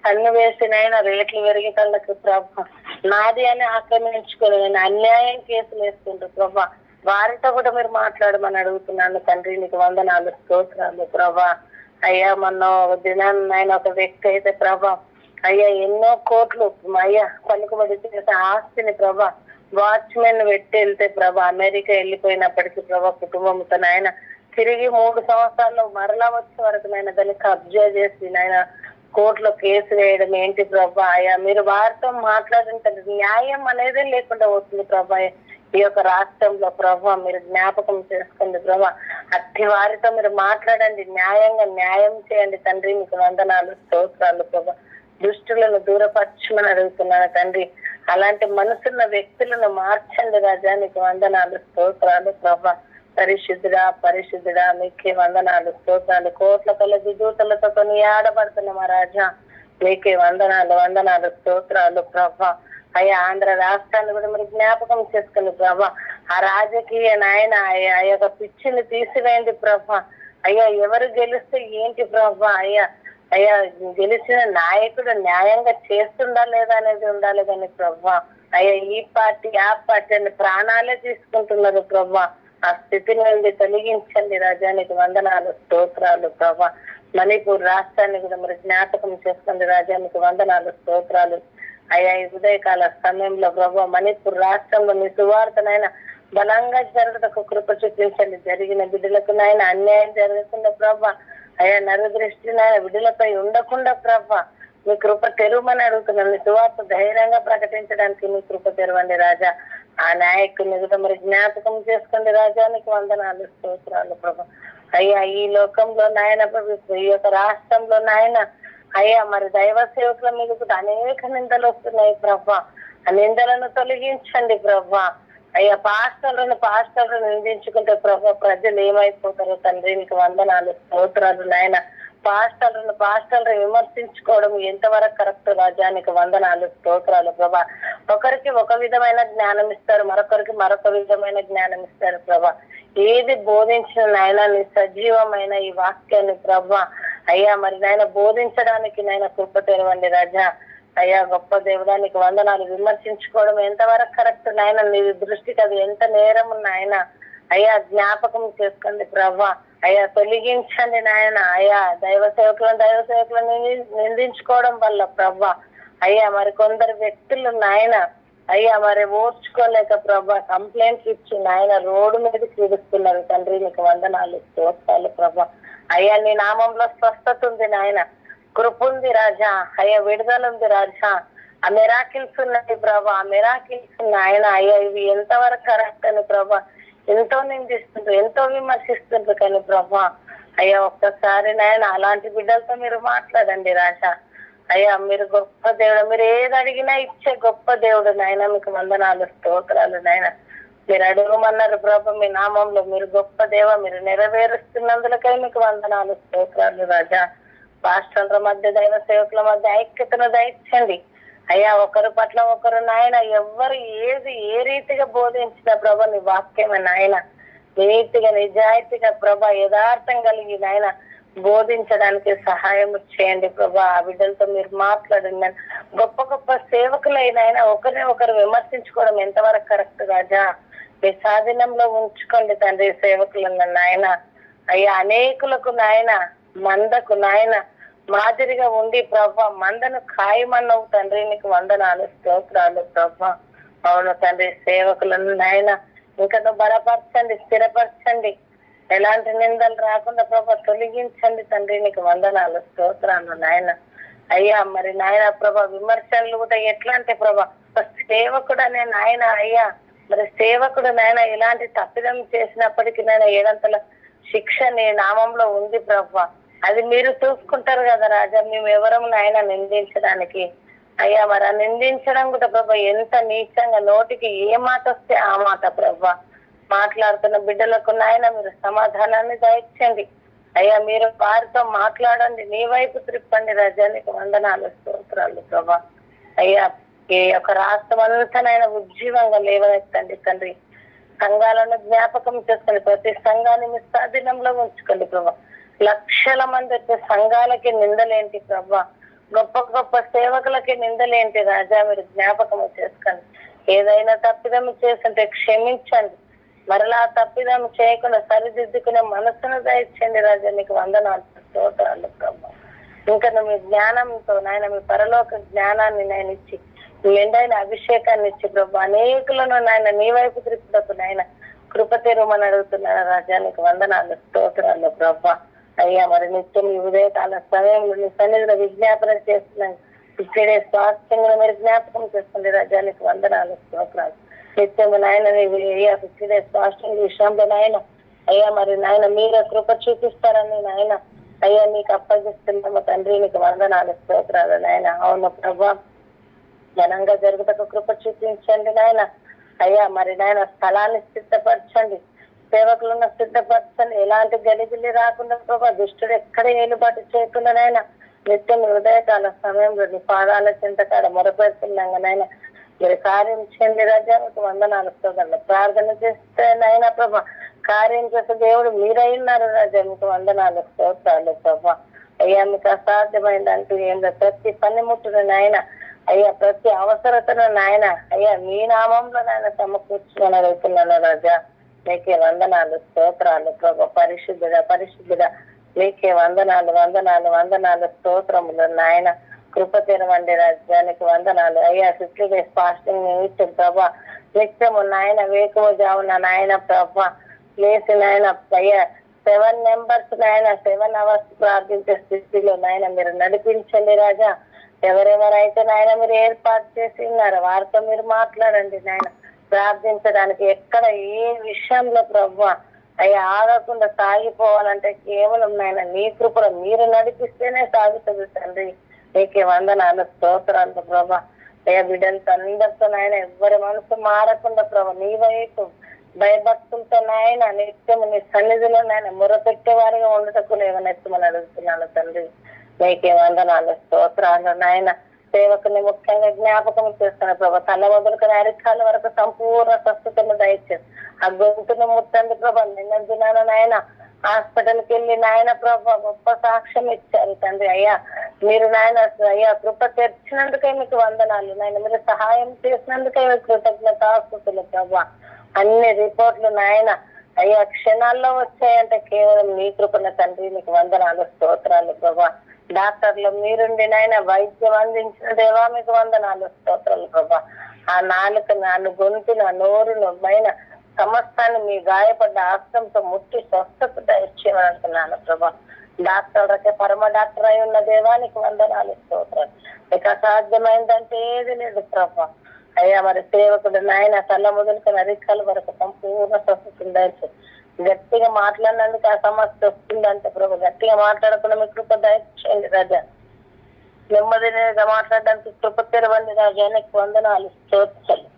Speaker 2: కన్ను వేసి నాయన రేట్లు పెరిగి కళ్ళకి ప్రభా నాది అని ఆక్రమించుకొని నేను అన్యాయం కేసులు వేస్తుంటారు ప్రభా. వారితో కూడా మీరు మాట్లాడమని అడుగుతున్నాను తండ్రి. నీకు వందనాలు స్తోత్రాలు ప్రభా. అయ్యా మొన్న దినాన్ని ఆయన ఒక వ్యక్తి అయితే ప్రభా అయ్యా ఎన్నో కోట్లు అయ్యా పలుకుబడి చేసే ఆస్తిని ప్రభా వాచ్మెన్ పెట్టి వెళ్తే ప్రభా అమెరికా వెళ్ళిపోయినప్పటికీ ప్రభా కుటుంబంతో నాయన తిరిగి 3 సంవత్సరాల్లో మరలా వచ్చే వరకు నాయన దాన్ని కబ్జా చేసి నాయన కోర్టులో కేసు వేయడం ఏంటి ప్రభా. అయ్యా మీరు వారితో మాట్లాడిన న్యాయం అనేదే లేకుండా పోతుంది ప్రభా. ఈ యొక్క రాష్ట్రంలో ప్రభా మీరు జ్ఞాపకం చేసుకోండి ప్రభా. అట్టి వారితో మీరు మాట్లాడండి, న్యాయంగా న్యాయం చేయండి తండ్రి. మీకు వందనాలు స్తోత్రాలు ప్రభా. దుష్టులను దూరపరచమని అడుగుతున్నాను తండ్రి. అలాంటి మనసున్న వ్యక్తులను మార్చండి రాజా. నీకు వందనాలు స్తోత్రాలు ప్రభా. పరిశుద్ధుడా పరిశుద్ధుడా మీకే వందనాలు స్తోత్రాలు. కోట్ల కొలది దూతలతో కొని ఆడబడుతున్న మా రాజా మీకే వందనాలు వందనాలు స్తోత్రాలు ప్రభా. అయ్యా ఆంధ్ర రాష్ట్రాన్ని కూడా మీరు జ్ఞాపకం చేసుకుని ప్రభా. ఆ రాజకీయ నాయన ఆ యొక్క పిచ్చిని తీసివేయండి ప్రభా. అయ్యా ఎవరు గెలిస్తే ఏంటి ప్రభా. అయ్యా అయ్యా గెలిచిన నాయకుడు న్యాయంగా చేస్తుందా లేదా అనేది ఉండాలి కానీ ప్రభా. అయ్యా ఈ పార్టీ ఆ పార్టీ అని ప్రాణాలే తీసుకుంటున్నారు ప్రభా. ఆ స్థితి నుండి తొలగించండి రాజానికి వందనాలు స్తోత్రాలు ప్రభా. మణిపూర్ రాష్ట్రాన్ని కూడా మరి జ్ఞాపకం చేసుకోండి రాజానికి వందనాలు స్తోత్రాలు. అయ్యా ఈ ఉదయకాల సమయంలో ప్రభా మణిపూర్ రాష్ట్రంలో మీ సువార్తనైనా బలంగా జరగటకు కృప చూపించండి. జరిగిన బిడ్డలకు నాయన అన్యాయం జరగకుండా ప్రభా. అయ్యా నరదృష్టి నాయన బిడ్డలపై ఉండకుండా ప్రభా మీ కృప తెరువమని అడుగుతున్నాను. మీ సువార్త ధైర్యంగా ప్రకటించడానికి మీ కృప తెరవండి రాజా. ఆ నాయకుని కూడా మరి జ్ఞాపకం చేసుకోండి రాజానికి వందనాలు స్తోత్రాలు ప్రభా. అయ్యా ఈ లోకంలో నాయన ఈ యొక్క రాష్ట్రంలో నాయన అయ్యా మరి దైవ సేవకుల మీద కూడా అనేక నిందలు వస్తున్నాయి ప్రభా. ఆ నిందలను తొలగించండి ప్రభా. అయ్యా పాస్టర్లను నిందించుకుంటే ప్రభా ప్రజలు ఏమైపోతారో తండ్రి. నీకు వందనాలు స్తోత్రాలు నాయన. పాస్టర్లను విమర్శించుకోవడం ఎంతవరకు కరెక్ట్ రాజానికి వందనాలు స్తోత్రాలు ప్రభా. ఒకరికి ఒక విధమైన జ్ఞానం ఇస్తారు, మరొకరికి మరొక విధమైన జ్ఞానం ఇస్తారు ప్రభా. ఏది బోధించిన నాయన నీ సజీవమైన ఈ వాక్యాన్ని ప్రభా అయ్యా మరి నాయన బోధించడానికి నాయన కృప తెరవండి రాజా. అయ్యా గొప్ప దేవుడానికి వందనాలు. విమర్శించుకోవడం ఎంతవరకు కరెక్ట్ నాయన నీ దృష్టికి అది ఎంత నేరం నాయన. అయ్యా జ్ఞాపకం చేసుకోండి ప్రభా. అయ్యా తొలగించండి నాయన. అయ్యా దైవ సేవకులను నిందించుకోవడం వల్ల ప్రభా అయ్యా మరి కొందరు వ్యక్తులు నాయన అయ్యా మరి ఓర్చుకోలేక ప్రభా కంప్లైంట్స్ ఇచ్చి నాయన రోడ్డు మీదకి ఇడుస్తున్నారు తండ్రి. నీకు వందనాలు స్తోత్రాలు ప్రభా. అయ్యా నీ నామంలో స్వస్థత ఉంది నాయన, కృప ఉంది రాజా. అయ్యా విడుదల ఉంది రాజా. ఆ మిరాకిల్స్ ఉన్నాయి ప్రభా. ఆ మిరాకిల్స్ నాయన అయ్యా ఇవి ఎంతవరకు కరెక్ట్ అని ప్రభా ఎంతో నిందిస్తుంటారు, ఎంతో విమర్శిస్తుంటారు కానీ ప్రభా అయ్యా ఒక్కసారి నాయన అలాంటి బిడ్డలతో మీరు మాట్లాడండి రాజా. అయ్యా మీరు గొప్ప దేవుడు, మీరు ఏది అడిగినా ఇచ్చే గొప్ప దేవుడు నాయన. మీకు వందనాలు స్తోత్రాలు నాయన. మీరు అడుగుమన్నారు ప్రభా మీ నామంలో. మీరు గొప్ప దేవ, మీరు నెరవేరుస్తున్నందులకై మీకు వందనాలు స్తోత్రాలు రాజా. పాస్టర్ల మధ్య దైవ సేవకుల మధ్య ఐక్యతను దయచండి అయ్యా. ఒకరి పట్ల ఒకరు నాయన ఎవరు ఏ రీతిగా బోధించిన ప్రభా నీ వాక్యమే నాయన నీతిగా నిజాయితీగా ప్రభా యథార్థం కలిగి నాయన బోధించడానికి సహాయం చేయండి ప్రభా. ఆ బిడ్డలతో మీరు మాట్లాడండి. గొప్ప గొప్ప సేవకులైన ఒకరిని ఒకరు విమర్శించుకోవడం ఎంతవరకు కరెక్ట్ రాజా. మీ స్వాధీనంలో ఉంచుకోండి తండ్రి సేవకులను నాయన. అయ్యా అనేకులకు నాయన మందకు నాయన మాదిరిగా ఉండి ప్రభా మందను ఖాయమన్నవు తండ్రి. నీకు వందనాలు స్తోత్రాలు ప్రభా. అవును తండ్రి, సేవకులను నాయన ఇంకా నువ్వు బలపరచండి, స్థిరపరచండి. ఎలాంటి నిందలు రాకుండా ప్రభా తొలగించండి తండ్రి. నీకు వందనాలు, స్తోత్రాలు నాయన. అయ్యా మరి నాయన ప్రభా విమర్శలు కూడా ఎట్లా అంటే ప్రభా సేవకుడు అనే నాయన అయ్యా, మరి సేవకుడు నాయన ఇలాంటి తప్పిదం చేసినప్పటికీ నాయన ఏడంతల శిక్ష నీ నామంలో ఉంది ప్రభా. అది మీరు చూసుకుంటారు కదా రాజా. మేము ఎవరం నాయన నిందించడానికి అయ్యా. మరి ఆ నిందించడం కూడా ప్రభా ఎంత నీచంగా, నోటికి ఏ మాట వస్తే ఆ మాట ప్రభా. మాట్లాడుతున్న బిడ్డలకు నాయన మీరు సమాధానాన్ని దయచండి అయ్యా. మీరు వారితో మాట్లాడండి, నీ వైపు త్రిప్పండి రాజా. నీకు వందనాలు, స్తోత్రాలు ప్రభా. అయ్యా ఈ యొక్క రాష్ట్రం అంతానైనా ఉజ్జీవంగా లేవనెత్తండి తండ్రి. సంఘాలను జ్ఞాపకం చేసుకోండి, ప్రతి సంఘాన్ని మీ స్వాధీనంలో ఉంచుకోండి ప్రభా. లక్షల మంది వచ్చే సంఘాలకి నిందలేంటి ప్రభా, గొప్ప గొప్ప సేవకులకి నిందలేంటి రాజా. మీరు జ్ఞాపకం చేసుకోండి. ఏదైనా తప్పిదం చేస్తుంటే క్షమించండి, మరలా తప్పిదం చేయకుండా సరిదిద్దుకునే మనసును దయచండి రాజా. నీకు వందనాలు, స్తోత్రాలు ప్రభా. ఇంకా మీ జ్ఞానంతో నాయన మీ పరలోక జ్ఞానాన్ని నేను ఇచ్చి, మెండైన అభిషేకాన్ని ఇచ్చి ప్రభా అనేకులను నాయన నీ వైపు త్రిప్పుటకు నాయన కృప తెరవమని అడుగుతున్నాను రాజా. నీకు వందనాలు, స్తోత్రాలు ప్రభా. అయ్యా మరి నిత్యం ఈ ఉదయకాల సమయంలో నీ సన్నిధిలో విజ్ఞాపన చేస్తున్నాను. ఇక్కడే స్వాస్థ్యంగా మీరు జ్ఞాపకం చేసుకోండి రాజా. నీకు వందనాలు, స్తోత్రాలు. నిత్యము నాయన అయ్యా ఇక్కడే స్వాస్థ్యం విషయంలో నాయన అయ్యా మరి నాయన మీరే కృప చూపిస్తారని నాయన అయ్యా నీకు అప్పగిస్తున్నాము తండ్రి. నీకు వందనాలు, స్తోత్రాలు నాయన. అవును ప్రభా, ఘనంగా జరుగుటకు కృప చూపించండి నాయన. అయ్యా మరి నాయన స్థలాన్ని సిద్ధపరచండి, సేవకులను సిద్ధపరచండి. ఎలాంటి గలిబిలి రాకుండా ప్రభా, దుష్టుడు ఎక్కడ ఏలుబాటు చేయకుండా నాయన నిత్యం హృదయకాల సమయంలో నీ పాదాల చింతకాడ మొరపెడుతున్నాగా నాయన మీరు కార్యం చేయండి రాజా. మీకు వందనాలు, స్తోత్రాలు. ప్రార్థన చేస్తే నాయన ప్రభా కార్యం చేసే దేవుడు మీరైనారు రాజా. మీకు వందనాలు, స్తోత్రాలు ప్రభా. అయ్యా మీకు అసాధ్యమైందంటూ ఏం ప్రతి పనిముట్టును నాయన అయ్యా, ప్రతి అవసరతను నాయన అయ్యా మీ నామంలో నాయన సమకూర్చుకొని అడుగుతున్నాను రాజా. మీకే వందనాలు, స్తోత్రాలు ప్రభా. పరిశుద్ధుడా పరిశుద్ధుడా మీకే వందనాలు, వందనాలు, వందనాలు, స్తోత్రములు నాయన. కృప తెరవండి రాజ్యానికి వందనాలు అయ్యా. 50 days ఫాస్టింగ్ ఇచ్చిన ప్రభా నిత్యము నాయన వేకువ జావున నాయన ప్రభా లేసి నాయన అయ్యా 7 members నాయన 7 hours ప్రార్థించే స్థితిలో నాయన మీరు నడిపించండి రాజా. ఎవరెవరైతే నాయన మీరు ఏర్పాటు చేసి ఉన్నారు వారితో మీరు మాట్లాడండి నాయన. ప్రార్థించడానికి ఎక్కడ ఏ విషయంలో ప్రభా అయ్యా ఆగకుండా సాగిపోవాలంటే కేవలం నాయన నీ కృపలో మీరు నడిపిస్తేనే సాగుతుంది తండ్రి. నీకే వందనాలు, స్తోత్రాలు ప్రభా. అయ్యా బిడ్డలతో అందరితో నాయన ఎవ్వరి మనసు మారకుండా ప్రభా నీ వైపు భయభక్తులతో నాయన నిత్యం నీ సన్నిధిలో నాయన మొరపెట్టే వారిగా ఉండటకు లేవనెత్తమని అడుగుతున్నాను తండ్రి. నీకే వందనాలు, స్తోత్రాలు నాయన. సేవకుని ముఖ్యంగా జ్ఞాపకం చేస్తాను ప్రభా. తల మొదలుకొని అరికాల వరకు సంపూర్ణ స్వస్థతను దయచేసి ఆ గొంతును ముట్టండి ప్రభా. నిన్న దినాన నాయన హాస్పిటల్కి వెళ్ళి నాయన ప్రభా గొప్ప సాక్ష్యం ఇచ్చారు తండ్రి. అయ్యా మీరు నాయన అయ్యా కృప తెరిచినందుకే మీకు వందనాలు నాయన. మీరు సహాయం చేసినందుకే మీకు కృతజ్ఞతాస్తుతులు ప్రభా. అన్ని రిపోర్ట్లు నాయన అయ్యా క్షణాల్లో వచ్చాయంటే కేవలం నీ కృపణ తండ్రి. నీకు వందనాలు, స్తోత్రాలు ప్రభా. డాక్టర్లు మీరుండి నాయన వైద్యం అందించిన దేవా మీకు వందనాలు, స్తోత్రాలు ప్రభా. ఆ నాలుగు గొంతును ఆ నోరును పైన సమస్తాన్ని మీ గాయపడ్డ ఆస్తంతో ముట్టి స్వస్థత ఇచ్చేయమంటున్నాను ప్రభా. డాక్టర్లకే పరమ డాక్టర్ అయి ఉన్న దేవానికి వందనాలు, స్తోత్రాలు. మీకు అసాధ్యమైందంటే ఏది లేదు ప్రభా. అయ్యా మరి సేవకుడు నాయన తల మొదలుకొని అరికాల వరకు సంపూర్ణ స్వస్థత దయచేసి గట్టిగా మాట్లాడినందుకు ఆ సమస్య వస్తుందంటే ప్రభు గట్టిగా మాట్లాడకుండా మీ కృప దయచేయండి రాజా. నెమ్మదిగా మాట్లాడడానికి కృప తెరవండి రాజా. నీకు వందనాలు, స్తోత్రాలు.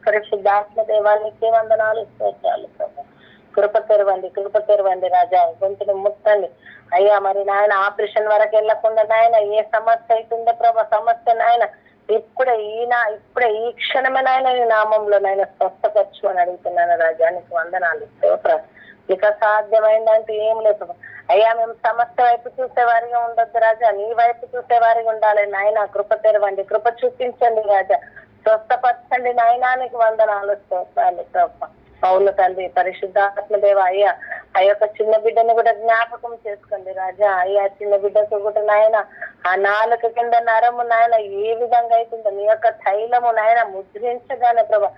Speaker 2: పరిశుద్ధాత్మ దేవానికి వందనాలు, స్తోత్రాలు ప్రభా. కృప తెరవండి రాజా. గొంతుని ముట్టండి అయ్యా. మరి నాయన ఆపరేషన్ వరకు వెళ్లకుండా నాయన ఏ సమస్య అవుతుందో ప్రభా సమస్య నాయన ఇప్పుడే ఈ క్షణమే నాయన ఈ నామంలో నాయన స్వస్థపరచమని అడుగుతున్నాను రాజా. నీకు వందనాలు, స్తోత్రాలు. నీకు అసాధ్యమైందంటే ఏం లేదు అయ్యా. మేము సమస్య వైపు చూసేవారిగా ఉండొద్దు రాజా, నీ వైపు చూసేవారిగా ఉండాలి నాయన. కృప తెరవండి, కృప చూపించండి రాజా. స్వస్థపరచండి నాయనానికి వందనాలు, స్తోత్రాలు ప్రభా. అవును తండ్రి. పరిశుద్ధాత్మ దేవ అయ్యా ఆ యొక్క చిన్న బిడ్డను కూడా జ్ఞాపకం చేసుకోండి రాజా. అయ్యా చిన్న బిడ్డకు కూడా నాయన ఆ నాలుక కింద నరము నాయన ఏ విధంగా అవుతుందో నీ యొక్క తైలము నాయన ముద్రించగానే ప్రభా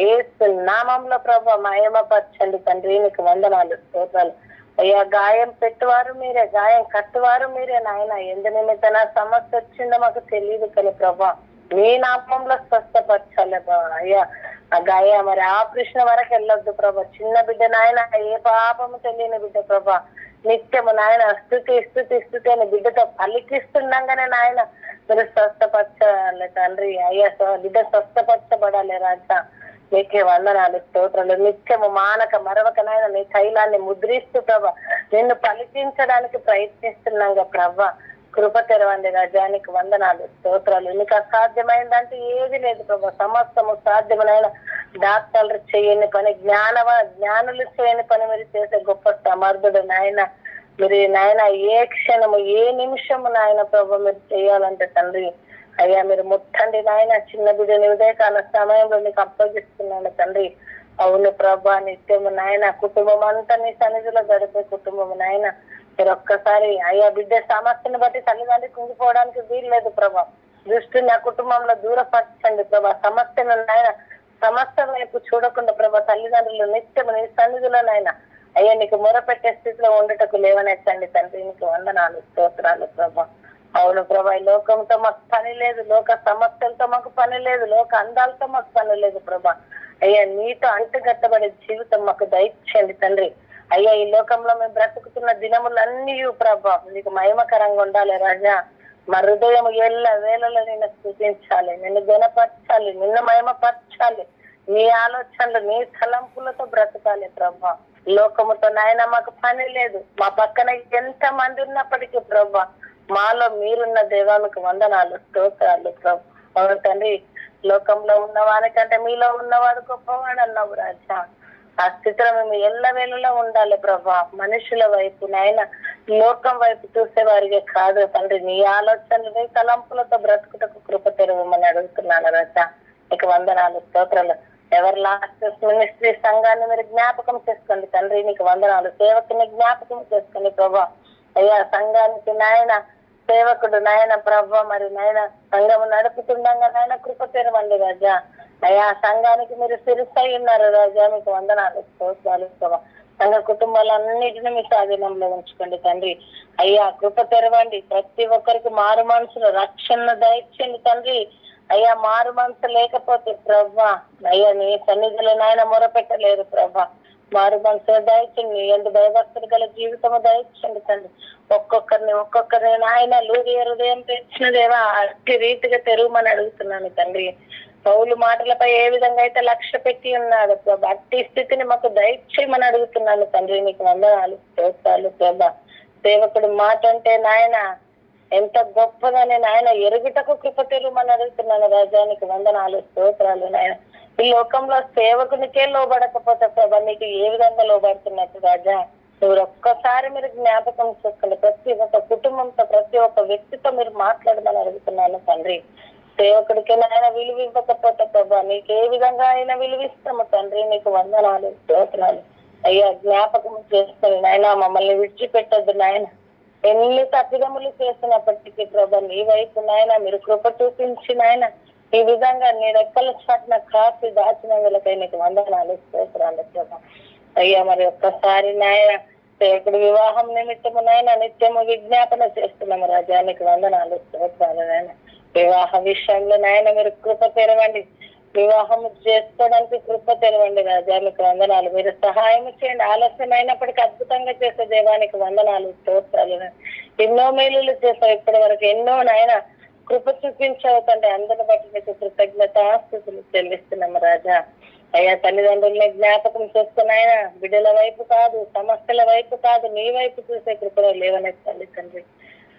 Speaker 2: ఏసు నామంలో ప్రభా మహిమపరచండి తండ్రి. నీకు వందనాలు స్తోత్రాలు. అయ్యా గాయం పెట్టువారు మీరే, గాయం కట్టువారు మీరే నాయన. ఎందు నిమిత్తన సమస్య వచ్చిందో మాకు తెలియదు కానీ ప్రభా మీ నామంలో స్వస్థపరచాలి ప్రభా. అయ్యా ఆ గాయ మరి ఆపరేషన్ వరకు వెళ్ళొద్దు ప్రభా. చిన్న బిడ్డ నాయన ఏ పాపము తెలియని బిడ్డ ప్రభా నిత్యము నాయన స్థుతి అని బిడ్డతో పలికిస్తుండగానే నాయన మీరు స్వస్థపరచాలి తండ్రి. అయ్యా బిడ్డ స్వస్థపరచబడాలి రాజా. మీకే వందనాలు స్తోత్రాలు. నిత్యము మానక మరవక నాయన నీ తైలాన్ని ముద్రిస్తూ ప్రభా నిన్ను పలికించడానికి ప్రయత్నిస్తున్నాగా ప్రభా. కృప తెరవండి రాజానికి వందనాలు స్తోత్రాలు. నీకు అసాధ్యమైందంటే ఏది లేదు ప్రభా. సమస్తము సాధ్యమైన డాక్టర్లు చేయని పని, జ్ఞానులు చేయని పని మీరు చేసే గొప్ప సమర్థుడు నాయన. మీరు నాయన ఏ క్షణము ఏ నిమిషము నాయన ప్రభా మీరు చేయాలంటే తండ్రి అయ్యా మీరు ముట్టండి నాయన. చిన్న బిడ్డని ఉదయకాల సమయంలో నీకు అప్పగిస్తున్నాను తండ్రి. అవును ప్రభా నిత్యము నాయన కుటుంబం అంతా నీ సన్నిధిలో గడిపే కుటుంబం నాయన. మీరు ఒక్కసారి అయ్యా బిడ్డ సమస్యను బట్టి తల్లిదండ్రులు కుంగిపోవడానికి వీలు లేదు ప్రభా. దృష్టిని ఆ కుటుంబంలో దూరపరచండి ప్రభా. సమస్యను నాయన సమస్య వైపు చూడకుండా ప్రభా తల్లిదండ్రులు నిత్యము నీ సన్నిధిలో నాయన అయ్యా నీకు మొరపెట్టే స్థితిలో ఉండటకు లేవనెచ్చండి తండ్రి. నీకు వందనాలు స్తోత్రాలు ప్రభా. అవును ప్రభా ఈ లోకంతో మాకు పని లేదు, లోక సమస్యలతో మాకు పని లేదు, లోక అందాలతో మాకు పని లేదు ప్రభా. అయ్యా నీతో అంటుగట్టబడే జీవితం మాకు దయచేయండి తండ్రి. అయ్యా ఈ లోకంలో మేము బ్రతుకుతున్న దినములన్నీ ప్రభా నీకు మహిమకరంగా ఉండాలి రాజా. మా హృదయం ఎల్ల వేళలో నిన్ను స్తుతించాలి, నిన్ను గుణపరచాలి, నిన్ను మహిమపరచాలి. నీ ఆలోచనలు నీ తలంపులతో బ్రతకాలి ప్రభా. లోకముతో నాయన మాకు పని లేదు. మా పక్కన ఎంత మంది ఉన్నప్పటికీ ప్రభా మాలో మీరున్న దేవానికి వందనాలు స్తోత్రాలు ప్రభు. అవును తండ్రి లోకంలో ఉన్నవానికంటే మీలో ఉన్నవాడు గొప్పవాడు అన్నావు రాజా. ఆ స్థితిలో మేము ఎల్ల వేళలో ఉండాలి ప్రభా. మనుషుల వైపు నాయన లోకం వైపు చూసేవారిగా కాదు తండ్రి. నీ ఆలోచనలు తలంపులతో బ్రతుకుటకు కృప తెరవమని అడుగుతున్నాను రాజా. నీకు వందనాలు స్తోత్రాలు. ఎవరు లాస్ట్ మినిస్ట్రీ సంఘాన్ని మీరు జ్ఞాపకం చేసుకోండి తండ్రి. నీకు వందనాలు. సేవకుని జ్ఞాపకం చేసుకోండి ప్రభా. అయ్యా సంఘానికి నాయన సేవకుడు నాయన ప్రభా మరి నాయన సంఘము నడుపుతుండగా నాయన కృప తెరవండి రాజా. అయ్యా సంఘానికి మీరు సిరిసై ఉన్నారు రాజా. మీకు వందనాలు స్తోత్రాలు ప్రభా. సంఘ కుటుంబాలన్నిటిని మీ స్వాధీనంలో ఉంచుకోండి తండ్రి. అయ్యా కృప తెరవండి. ప్రతి ఒక్కరికి మారు మనసులు రక్షణ దయచేయండి తండ్రి. అయ్యా మారు మనసు లేకపోతే ప్రభా అయ్యా నీ సన్నిధిలో నాయన మొరపెట్టలేరు ప్రభా. మారు మనసు దయచండి. ఎందు భయభక్తులు గల జీవితము దయచండి తండ్రి. ఒక్కొక్కరిని నాయన లూరి హృదయం తెచ్చిన దేవా అట్టి రీతిగా తెరువుమని అడుగుతున్నాను తండ్రి. పౌలు మాటలపై ఏ విధంగా అయితే లక్ష్య పెట్టి ఉన్నాడు ప్రభా అట్టి స్థితిని మాకు దయచేయమని అడుగుతున్నాను తండ్రి. నీకు వందనాలు స్తోత్రాలు ప్రభా. సేవకుడు మాట అంటే నాయన ఎంత గొప్పదని నాయన ఎరుగుటకు కృప తెరుమని అడుగుతున్నాను రాజా. నీకు వందనాలు స్తోత్రాలు నాయన. ఈ లోకంలో సేవకునికే లోబడకపోతే ప్రభా నీకు ఏ విధంగా లోబడుతున్నట్టు రాజా. నువ్వు ఒక్కసారి మీరు జ్ఞాపకం చేసుకోండి. ప్రతి ఒక్క కుటుంబంతో ప్రతి ఒక్క వ్యక్తితో మీరు మాట్లాడమని అడుగుతున్నాను తండ్రి. సేవకుడికి నాయన విలువ ఇవ్వకపోతే ప్రభా నీకు ఏ విధంగా అయినా విలువిస్తాము తండ్రి. నీకు వందనాలు స్తోత్రాలు. అయ్యా జ్ఞాపకం చేసుకుని నాయన మమ్మల్ని విడిచిపెట్టద్దు నాయన. ఎన్ని తప్పిదములు చేసినప్పటికీ ప్రభా నీ వైపు నాయన మీరు కృప చూపించి నాయన ఈ విధంగా నీ రెక్కల చాటున కాచి దాచిన వీళ్ళకై నీకు వందనాలు స్తోత్రాలు ప్రభా. అయ్యా మరి ఒక్కసారి నాయన సేవకుడు వివాహం నిమిత్తము నాయన నిత్యము విజ్ఞాపన చేస్తున్నాము రాజా. నీకు వందనాలు స్తోత్రాలు నాయన. వివాహ విషయంలో నాయన మీరు కృప తెరవండి. వివాహం చేసుకోవడానికి కృప తెరవండి రాజా. మీకు వందనాలు. మీరు సహాయం చేయండి. ఆలస్యమైనప్పటికీ అద్భుతంగా చేసే దేవానికి వందనాలు స్తోత్రాలు. ఎన్నో మేలులు చేసావు ఇప్పటి వరకు. ఎన్నో నాయన కృప చూపించావు తండ్రి. అందరిని బట్టి మీకు కృతజ్ఞతాస్తుతులు చెల్లిస్తున్నాము రాజా. అయ్యా తల్లిదండ్రుల్ని జ్ఞాపకం చేసుకుని ఆయన బిడ్డల వైపు కాదు, సమస్యల వైపు కాదు, నీ వైపు చూసే కృపలో లేవనెత్తండి తండ్రి.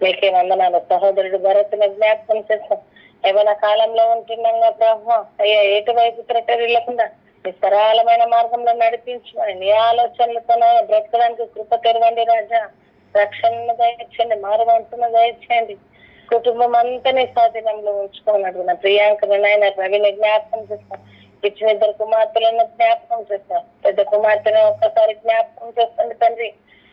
Speaker 2: మీకే వందనాలు. సహోదరుడు భరతుని జ్ఞాపకం చేస్తాం. ఏమైనా కాలంలో ఉంటున్నాగా ప్రభు అయ్యా ఎటువైపు త్రటరిల్లకుండా నీ సరళమైన మార్గంలో నడిపించమని నీ ఆలోచనలతో బ్రతకడానికి కృప తెరవండి రాజా. రక్షణను దయచేయండి, మారు మనసును దయచేయండి. కుటుంబం అంతా నీ స్వాధీనంలో ఉంచుకోమని అడుగున్నా. ప్రియాంక నాయన రవిని జ్ఞాపకం చేస్తాం. ఇచ్చిన ఇద్దరు కుమార్తెలను జ్ఞాపకం చేస్తాం. పెద్ద కుమార్తెను ఒక్కసారి జ్ఞాపకం చేస్తుంది తండ్రి.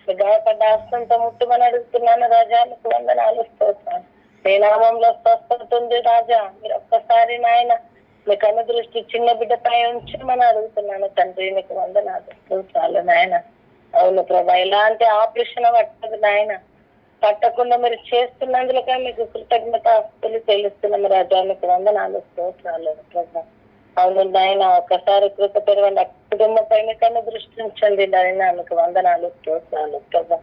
Speaker 2: మీ గాయపడ్డ హస్తంతో ముట్టుమని అడుగుతున్నాను రాజా, మీకు వందనాలు స్తోత్రాలు. మీ నామంలో స్వస్థత ఉంది రాజా. మీరు ఒక్కసారి నాయన మీ కన్ను దృష్టి చిన్న బిడ్డపై ఉంచమని అడుగుతున్నాను తండ్రి, మీకు వందనాలు స్తోత్రాలు నాయన. అవును ప్రభా, ఇలాంటి ఆపరేషన్ పట్టదు నాయన, పట్టకుండా మీరు చేస్తున్నందులకే మీకు కృతజ్ఞత తెలుస్తున్నాము రాజా, మీకు వందనాలు స్తోత్రాలు ప్రభా. అవును నాయన, ఒక్కసారి కృత తెరవండి. కుటుంబంపై కన్నా దృష్టి ఉంచండి నాయన, మీకు వందనాలు స్తోత్రాలు ప్రభా.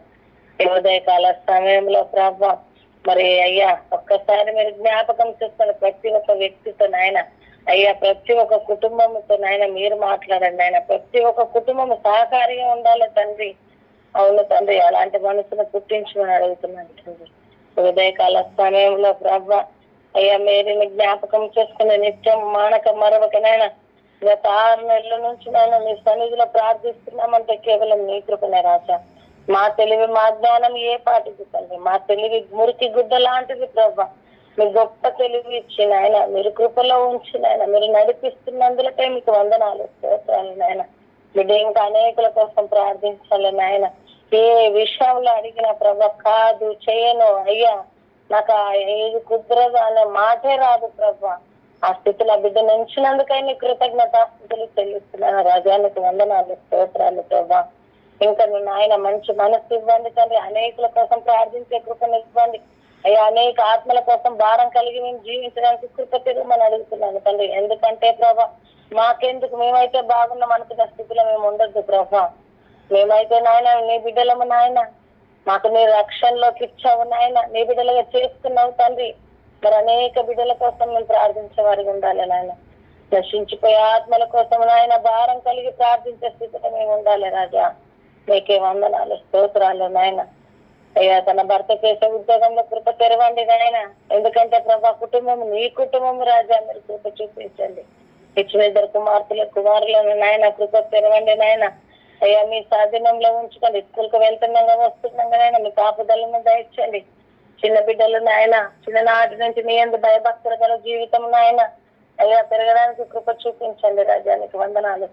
Speaker 2: ఈ ఉదయకాల సమయంలో ప్రభా మరి అయ్యా ఒక్కసారి మీరు జ్ఞాపకం చేస్తున్న ప్రతి ఒక్క వ్యక్తితో నాయన, అయ్యా ప్రతి ఒక్క కుటుంబంతో నాయన మీరు మాట్లాడండి ఆయన. ప్రతి ఒక్క కుటుంబం సహకారిగా ఉండాలి తండ్రి. అవును తండ్రి, అలాంటి మనసును పుట్టించమని అడుగుతున్నాను తండ్రి. ఉదయకాల సమయంలో ప్రభా అయ్యా మేరీని జ్ఞాపకం చేసుకునే నిత్యం మానక మరొకనైనా గత 6 నెలల నుంచి నేను మీ సన్నిధిలో ప్రార్థిస్తున్నామంటే కేవలం నీ కృపనే రాజా. మా తెలివి మా జ్ఞానం ఏ పాటిది తండ్రి, మా తెలివి మురికి గుడ్డ లాంటిది ప్రభా. మీ గొప్ప తెలివి ఇచ్చి నాయన మీరు కృపలో ఉంచి నాయన మీరు నడిపిస్తున్నందులకే మీకు వందనాలు స్తోత్రాలు నాయన. బిడ్డ ఇంకా అనేకుల కోసం ప్రార్థించాలి నాయన. ఏ విషయంలో అడిగిన ప్రభా కాదు చేయను అయ్యా నాకు ఏది కుదరదు అనే మాటే రాదు ప్రభా. ఆ స్థితిలో బిడ్డ నుంచినందుకైనా కృతజ్ఞత స్థితులు చెల్లిస్తున్నాను రాజానికి వందనాలు స్తోత్రాలు ప్రభా. ఇంకా నేను ఆయన మంచి మనసు ఇవ్వండి తండ్రి. అనేకుల కోసం ప్రార్థించే కృపను ఇవ్వండి అయ్యా. అనేక ఆత్మల కోసం భారం కలిగి మేము జీవించడానికి కృప తిరుగుమని అడుగుతున్నాను తండ్రి. ఎందుకంటే ప్రభా మాకెందుకు, మేమైతే బాగున్నాం అనుకున్న స్థితిలో మేము ఉండొద్దు ప్రభా. మేమైతే నాయన నీ బిడ్డలము నాయన, మాకు నీ రక్షణలోకి ఇచ్చావు నాయన, నీ బిడ్డలుగా చేసుకున్నావు తండ్రి. మరి అనేక బిడ్డల కోసం మేము ప్రార్థించే వారికి ఉండాలి నాయన. నశించిపోయే ఆత్మల కోసం నాయన భారం కలిగి ప్రార్థించే స్థితిలో మేము ఉండాలి రాజా. మీకే వందనాలు స్తోత్రాలు నాయన. అయ్యా తన భర్త చేసే ఉద్యోగంలో కృప తెరవండి నాయన. ఎందుకంటే ప్రభా కుటుంబం నీ కుటుంబం రాజా, మీరు కృప చూపించండి. ఇచ్చిన ఇద్దరు కుమారులను నాయన కృప తెరవండి నాయన. అయ్యా మీ స్వాధీనంలో ఉంచుకోండి. స్కూల్కి వెళ్తున్నాగా వస్తున్నాగా నాయన మీ కాపుదలను దయచండి. చిన్న బిడ్డలు నాయన చిన్ననాటి నుంచి మీ యందు భయభక్తులు గల జీవితం నాయన అయ్యా పెరగడానికి కృప చూపించండి రాజానికి వందనాలు.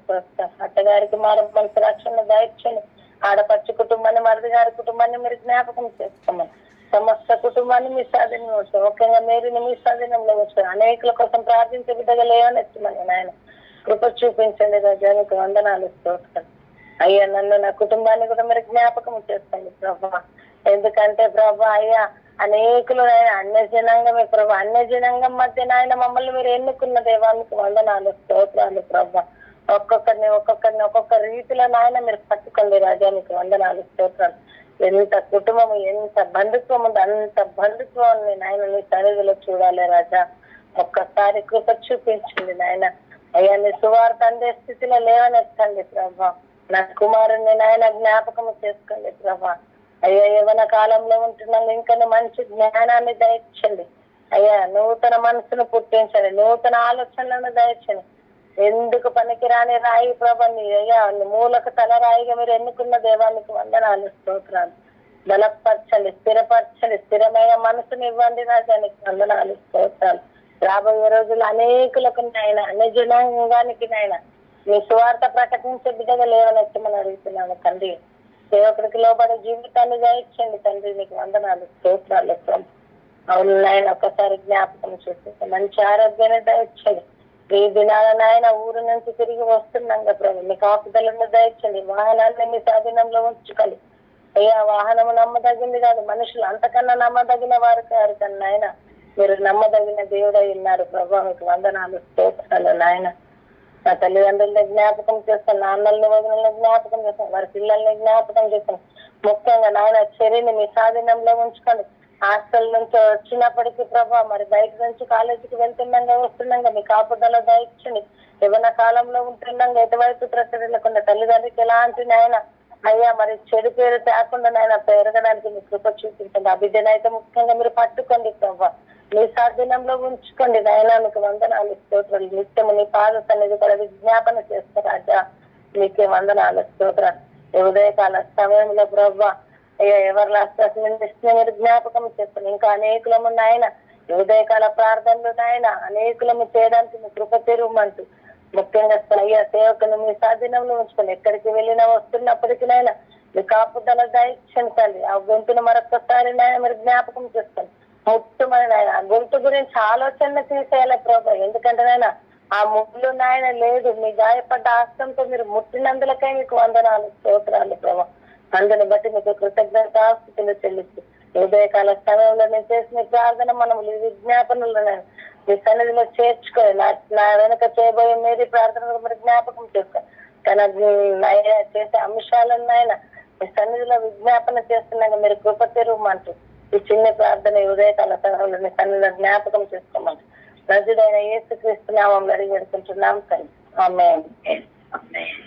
Speaker 2: అత్తగారికి మార మనసు రక్షణ దయచండి. ఆడపచ్చి కుటుంబాన్ని, మరిది గారి కుటుంబాన్ని మీరు జ్ఞాపకం చేసుకోమని, సమస్త కుటుంబాన్ని మీ స్వాధీనంలో వచ్చారు. ముఖ్యంగా మేరీని మీ స్వాధీనంలో వచ్చారు. అనేకుల కోసం ప్రార్థించే బిడ్డగా లేవనెత్తమని నాయన కృప చూపించండి రాజానికి వందనాలు స్తోత్రాలు. అయ్యా నన్ను నా కుటుంబాన్ని కూడా మీరు జ్ఞాపకం చేసుకోండి ప్రభా. ఎందుకంటే ప్రభా అయ్యా అనేకులు నాయన అన్య జనాంగమే ప్రభా. అన్య జనాంగం మధ్య నాయన మమ్మల్ని మీరు ఎన్నుకున్న దేవానికి వందనాలు స్తోత్రాలు ప్రభా. ఒక్కొక్కరిని ఒక్కొక్క రీతిలో నాయన మీరు పట్టుకోండి రాజానికి వందనాలు స్తోత్రాలు. ఎంత కుటుంబం ఎంత బంధుత్వం ఉంది, అంత బంధుత్వాన్ని నాయన నీ సన్నిధిలో చూడాలి రాజా. ఒక్కసారి కృప చూపించండి నాయన. అయ్యా నీ సువార్త అందే స్థితిలో లేవనెత్తండి ప్రభా. నా కుమారుని నాయన జ్ఞాపకం చేసుకోండి ప్రభా. అయ్యా యవ్వన కాలంలో ఉంటున్నాను, ఇంకా మంచి జ్ఞానాన్ని దయచండి అయ్యా. నూతన మనసును పుట్టించండి, నూతన ఆలోచనలను దయచండి. ఎందుకు పనికిరాని రాయి ప్రభని అయ్యా మూలకు తల రాయిగా మీరు ఎన్నుకున్న దేవానికి వందనాలు స్తోత్రాలు. బలపరచండి, స్థిరపరచండి, స్థిరమైన మనసుని ఇవ్వండి రాజానికి వందనాలు స్తోత్రాలు. రాబోయే రోజులు అనేకులకు నాయన అన్ని జనాంగానికి నాయన మీ సువార్త ప్రకటించే బిడ్డగా లేవనెత్తమని అడుగుతున్నాను తండ్రి. సేవకుడికి లోబడే జీవితాన్ని దయచండి తండ్రి, మీకు వందనాలు స్తోత్రాలు. అవును నాయన ఒక్కసారి జ్ఞాపకం చేసి మంచి ఆరోగ్యాన్ని దయచండి. ఈ దినాల నాయన ఊరు నుంచి తిరిగి వస్తున్నాం కదా ప్రభు, మీ కాపుదలను దయచండి. వాహనాన్ని మీ స్వాధీనంలో ఉంచుకోండి అయ్యా. వాహనము నమ్మదగింది కాదు, మనుషులు అంతకన్నా నమ్మదగిన వారు కాదు కానీ నాయన మీరు నమ్మదగిన దేవుడై ఉన్నారు ప్రభు, మీకు వందనాలు స్తోత్రాలు నాయన. నా తల్లిదండ్రులని జ్ఞాపకం చేస్తాను, నాన్నల్ని వదినల్ని జ్ఞాపకం చేస్తాను, వారి పిల్లల్ని జ్ఞాపకం చేస్తాను. ముఖ్యంగా నాయన చర్యని మీ స్వాధీనంలో ఉంచుకోండి. హాస్టల్ నుంచి వచ్చినప్పటికీ ప్రభా మరి బయట నుంచి కాలేజీకి వెళ్తుండగా వస్తుండగా మీ కాపుదల దయచండి. యవ్వన కాలంలో ఉంటుండగా ఎటువైపు ప్రసరించకుండా తల్లిదండ్రికి ఎలాంటి నాయన అయ్యా మరి చెడు పేరు తేకుండా నాయన పెరగడానికి మీ కృప చూపించండి. ఆ బిడ్డనైతే ముఖ్యంగా మీరు పట్టుకోండి ప్రభా, మీ స్వాధీనంలో ఉంచుకోండి నాయన, మీకు వందనాలు స్తోత్రాలు. నిత్యము నీ పాద సన్నిధి కూడా విజ్ఞాపన చేస్తారాజా, మీకే వందనాలు స్తోత్రాలు. ఉదయకాల సమయంలో ప్రభా అయ్యా ఎవరి మీరు జ్ఞాపకం చేస్తాను. ఇంకా అనేకులము నాయన ఉదయకాల ప్రార్థనలు నాయన అనేకులము చేయడానికి మీ కృప తెరువమంటూ ముఖ్యంగా అయ్యా సేవకుని మీ స్వాధీనంలో ఉంచుకోండి. ఎక్కడికి వెళ్ళినా వస్తున్నప్పటికీ నాయన మీ కాపుదల దయక్షించండి. ఆ గొంతును మరొకసారి నాయన మీరు జ్ఞాపకం చేసుకోండి. ముట్టుమని నాయన ఆ గొంతు గురించి ఆలోచన తీసేయాలి ప్రభా. ఎందుకంటే నాయన ఆ ముళ్ళు నాయన లేదు, మీ గాయపడ్డ ఆస్తంతో మీరు ముట్టినందులకై మీకు వందనాలు స్తోత్రాలు ప్రభా. అందుని బట్టి మీకు కృతజ్ఞతాస్తుతులు చెల్లిస్తూ ఉదయకాల సమయంలో నేను చేసిన ప్రార్థన మనం విజ్ఞాపనలు మీ సన్నిధిలో చేర్చుకొని నా వెనక చేయబోయే మీది ప్రార్థన మరి జ్ఞాపకం చేసుకోండి. తన చేసే అంశాలను ఆయన మీ సన్నిధిలో విజ్ఞాపన చేస్తున్నాక మీరు కృప తెరవమంటూ ఈ చిన్న ప్రార్థన ఉదయకాల సమయంలో మీ సన్నిధిలో జ్ఞాపకం చేసుకోమంటూ రజుడైన యేసుక్రీస్తు నామములో అడిగి పెడుకుంటున్నాం తండ్రి. ఆమేన్. ఆమేన్.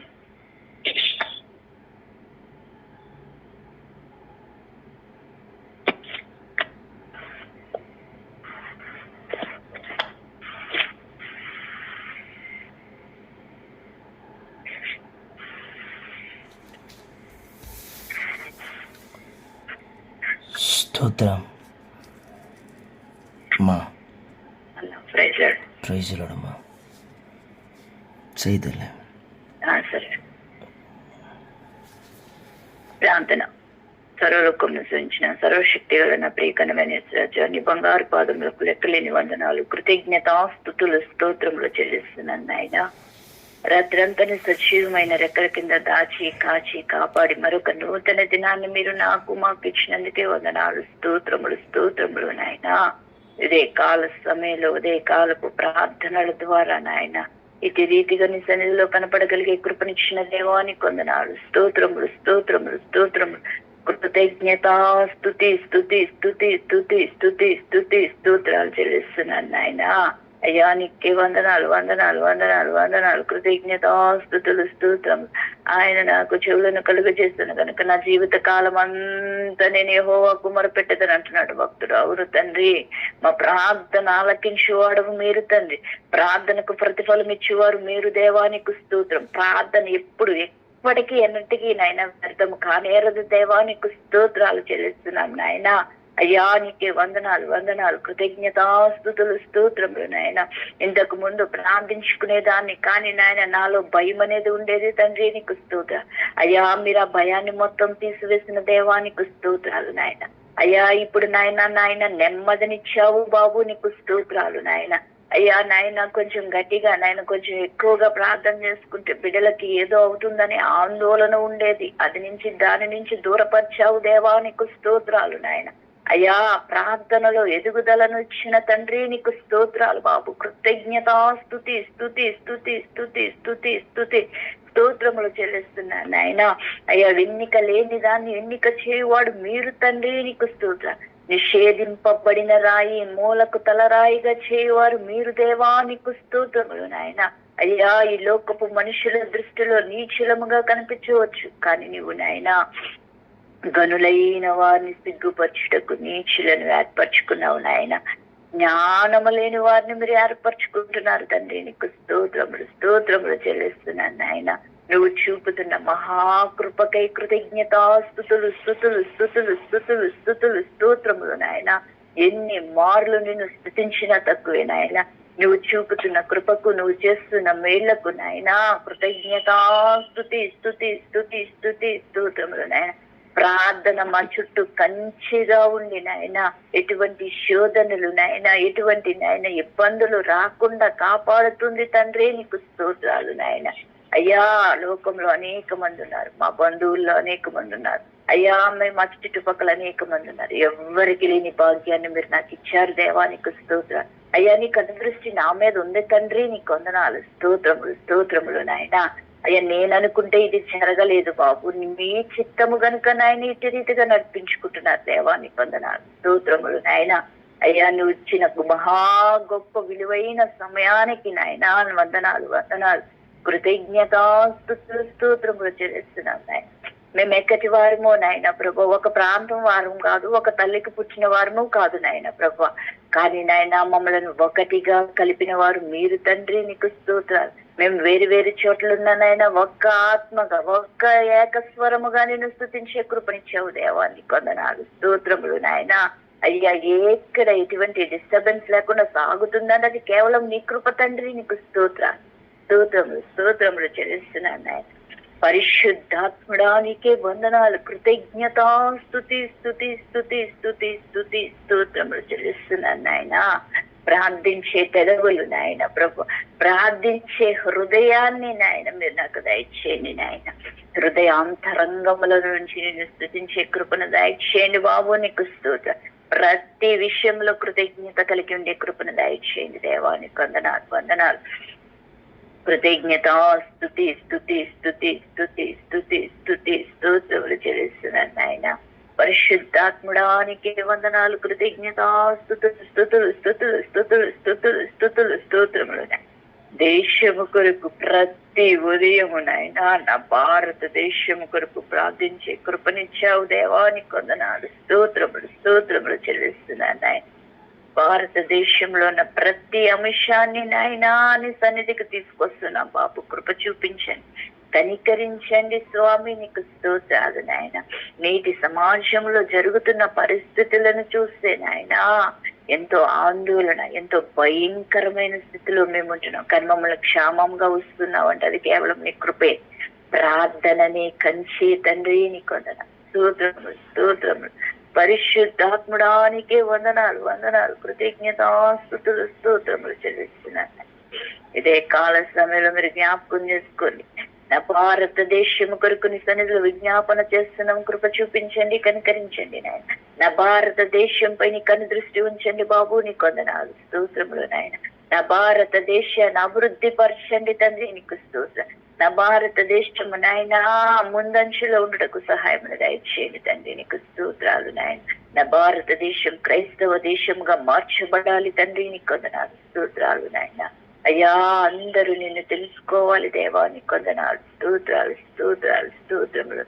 Speaker 1: స్తోత్రం అమ్మా. ప్రైజ్ లార్డ్ అమ్మా. చేయదలే
Speaker 3: సరే. ప్రార్థన. సర్వలోకంను సృజించిన సర్వశక్తి గల నా ప్రియకరమైన యేసు, నీ బంగారు పాదములకు లెక్కలేని వందనాలు, కృతజ్ఞతాస్తుతులు, స్తోత్రములు చెల్లిస్తున్నాను నాయన. రాత్రంతని సజీవమైన రెక్కల కింద దాచి కాచి కాపాడి మరొక నూతన దినాన్ని మీరు మాకు ఇచ్చినందుకే వందనాలు, స్తోత్రములు స్తోత్రములు నాయన. ఇదే కాల సమయంలో ఉదయ కాలపు ప్రార్థనల ద్వారా నాయన ఇటు రీతిగా నీ సన్నిధిలో కనపడగలిగే కృపనిచ్చిన దేవానికి వందనాలు, స్తోత్రములు స్తోత్రములు స్తోత్రములు. కృతజ్ఞత స్తుతి స్తుతి స్తుతి స్తుతి స్తుతి స్తుతి స్తోత్రాలు చెల్లిస్తున్నాను నాయన. అయ్యా నీకే వందనాలు వందనాలు వందనాలు వందనాలు, కృతజ్ఞత స్తుతులు స్తోత్రం. ఆయన నాకు చెవులను కలుగజేస్తాను కనుక నా జీవిత కాలం అంతా నేను యెహోవాకు మొరపెట్టదని అంటున్నాడు భక్తుడు. అవును తండ్రి, మా ప్రార్థన ఆలకించేవాడు మీరు తండ్రి, ప్రార్థనకు ప్రతిఫలం ఇచ్చేవారు మీరు, దేవానికి స్తోత్రం. ప్రార్థన ఎప్పటికీ ఎన్నటికీ నాయన వ్యర్థము కానేరదు, దేవానికి స్తోత్రాలు చెల్లిస్తున్నాం నాయన. అయ్యా నీకే వందనాలు వందనాలు, కృతజ్ఞతాస్తుతులు స్తోత్రములు నాయన. ఇంతకు ముందు ప్రార్థించుకునేదాన్ని కానీ నాయన నాలో భయం అనేది ఉండేది తండ్రి, నీకు స్తోత్రాలు. అయ్యా మీరు ఆ భయాన్ని మొత్తం తీసివేసిన దేవానికి స్తోత్రాలు నాయన. అయ్యా ఇప్పుడు నాయన నెమ్మదినిచ్చావు బాబు, నీకు స్తోత్రాలు నాయన. అయ్యా నాయన కొంచెం గట్టిగా నాయన కొంచెం ఎక్కువగా ప్రార్థన చేసుకుంటే బిడ్డలకి ఏదో అవుతుందని ఆందోళన ఉండేది, దాని నుంచి దూరపరిచావు దేవా, నీకు స్తోత్రాలు నాయన. అయ్యా ప్రార్థనలో ఎదుగుదలను ఇచ్చిన తండ్రి, నీకు స్తోత్రాలు బాబు. కృతజ్ఞతా స్తుతి స్తుతి స్తుతి స్తుతి స్తుతి స్తుతి స్తోత్రములు చెల్లిస్తున్నాను నాయన. అయ్యా ఎన్నిక లేని దాన్ని ఎన్నిక చేయువాడు మీరు తండ్రి, నీకు స్తోత్రాలు. నిషేధింపబడిన రాయి మూలకు తలరాయిగా చేయువారు మీరు దేవా, నీకు స్తోత్రములు నాయన. అయ్యా ఈ లోకపు మనుషుల దృష్టిలో నీచలముగా కనిపించవచ్చు, కానీ నీవు నాయన గనులైన వారిని సిగ్గుపరచుటకు నీచులను ఏర్పరచుకున్నావు నాయన. జ్ఞానము లేని వారిని మీరు ఏర్పరచుకుంటున్నారు తండ్రి, నీకు స్తోత్రములు స్తోత్రములు చెల్లిస్తున్నాను నాయన. నువ్వు చూపుతున్న మహాకృపకై కృతజ్ఞతాస్తుతులు స్తుతులు స్తుతులు స్తుతులు స్తుతులు స్తోత్రములు నాయన. ఎన్ని మార్లు నిన్ను స్తుతించినా తక్కువే నాయన. నువ్వు చూపుతున్న కృపకు, నువ్వు చేస్తున్న మేళ్లకు నాయన కృతజ్ఞతాస్తుతి స్తుతి స్తుతి స్తుతి స్తోత్రములు నాయన. ప్రార్థన మా చుట్టూ కంచిగా ఉండి నాయన ఎటువంటి శోధనలు నాయన ఎటువంటి నాయన ఇబ్బందులు రాకుండా కాపాడుతుంది తండ్రి, నీకు స్తోత్రాలు నాయన. అయ్యా లోకంలో అనేక మంది ఉన్నారు, మా బంధువుల్లో అనేక మంది ఉన్నారు అయ్యా, మా చుట్టుపక్కల అనేక మంది ఉన్నారు. ఎవరికి లేని భాగ్యాన్ని మీరు నాకు ఇచ్చారు దేవా, నీకు స్తోత్రాలు. అయ్యా నీ కనుదృష్టి నా మీద ఉంది తండ్రి, నీకు వందనాలు స్తోత్రములు స్తోత్రములు నాయన. అయ్యా నేను అనుకుంటే ఇది జరగలేదు బాబు, మీ చిత్తము గనుక నాయన ఇటు రీతిగా నడిపించుకుంటున్నారు దేవా, నీకు వందనాలు స్తోత్రములు నాయన. అయ్యా నువ్వు ఇచ్చిన మహా గొప్ప విలువైన సమయానికి నాయన వందనాలు వందనాలు, కృతజ్ఞతా స్తోత్రములు చెల్లిస్తున్నాం నాయన. మేము ఎక్కటి వారమో నాయన ప్రభు, ఒక ప్రాంతం వారం కాదు, ఒక తల్లికి పుట్టిన వారము కాదు నాయన ప్రభు, కానీ నాయన మమ్మల్ని ఒకటిగా కలిపిన వారు మీరు తండ్రి, నీకు స్తోత్రాలు. మేము వేరు వేరు చోట్లున్నా నాయన ఒక్క ఆత్మగా ఒక్క ఏకస్వరముగా నేను స్తుతించే కృపనిచ్చావు దేవా, నీకు వందనాలు స్తోత్రములు నాయన. అయ్యా ఎక్కడ ఎటువంటి డిస్టర్బెన్స్ లేకుండా సాగుతుందని అది కేవలం నీ కృప తండ్రి, నీకు స్తోత్రాలు. స్తోత్రములు స్తోత్రములు చెల్లిస్తున్నాను నాయన. పరిశుద్ధాత్ముడానికే వందనాలు, కృతజ్ఞత, స్తుతి స్తుతి స్తుతి స్తుతి స్తుతి స్తోత్రములు చెల్లిస్తున్నాను నాయన. ప్రార్థించే పెదవులు నాయన ప్రభు, ప్రార్థించే హృదయాన్ని నాయన మీరు నాకు దయచేయండి నాయన. హృదయాంతరంగముల నుంచి నేను స్తుతించే కృపను దయచేయండి బాబు, నీకు స్తోత్రం. ప్రతి విషయంలో కృతజ్ఞత కలిగి ఉండే కృపను దయచేయండి దేవా, నీకు వందనాలు వందనాలు. కృతజ్ఞత, స్తుతి స్తుతి స్తుతి స్తుతి స్తుతి స్తుతి స్తోత్రములు చెల్లిస్తున్నాను నాయన. పరిశుద్ధాత్ముడానికి వందనాలు, కృతజ్ఞత, స్తుతులు స్తుతులు స్తుతులు స్తుతులు స్తుతులు స్తుతులు స్తోత్రములు. దేశము కొరకు ప్రతి ఉదయము నాయన నా భారతదేశము కొరకు ప్రార్థించే కృపనిచ్చావు దేవానికి వందనాలు, స్తోత్రములు స్తోత్రములు చెల్లిస్తున్నాను నాయన. భారతదేశంలో ఉన్న ప్రతి అంశాన్ని నాయనా నీ సన్నిధికి తీసుకొస్తున్నాం బాబు, కృప చూపించండి, కనికరించండి స్వామి, నీకు స్తోత్రాలు నాయన. నేటి సమాజంలో జరుగుతున్న పరిస్థితులను చూస్తే నాయనా ఎంతో ఆందోళన, ఎంతో భయంకరమైన స్థితిలో మేము ఉంటున్నాం. కానీ మమ్మల్ని క్షేమంగా వస్తున్నావు అంటే అది కేవలం నీ కృపే. ప్రార్థనని కంచి తండ్రి నీకు వందనాలు, స్తోత్రములు స్తోత్రములు. పరిశుద్ధాత్ముడానికే వందనాలు వందనాలు, కృతజ్ఞత, స్తుతులు స్తోత్రములు చెల్లిస్తున్నాను. ఇదే కాల సమయంలో మీరు జ్ఞాపకం చేసుకోండి. నా భారతదేశం కొరకు నీ సన్నిధిలో విజ్ఞాపన చేస్తున్నాం, కృప చూపించండి, కనికరించండి నాయన. నా భారతదేశం పై నీ కను దృష్టి ఉంచండి బాబు, నీకు వందనాలు, స్తోత్రములు నాయన. నా భారతదేశాన్ని అభివృద్ధి పరచండి తండ్రి, నీకు స్తోత్రం. నా భారతదేశము నాయన ముందంచులో ఉండటకు సహాయం దయచేయండి తండ్రి, నీకు స్తోత్రాలు నాయన. నా భారతదేశం క్రైస్తవ దేశంగా మార్చబడాలి తండ్రి, నీకు వందనాలు, స్తోత్రాలు నాయన. అయ్యా అందరూ నిన్ను తెలుసుకోవాలి దేవా, నీకు వందనాలు, స్తోత్రాలు స్తోత్రాలు స్తోత్రములు.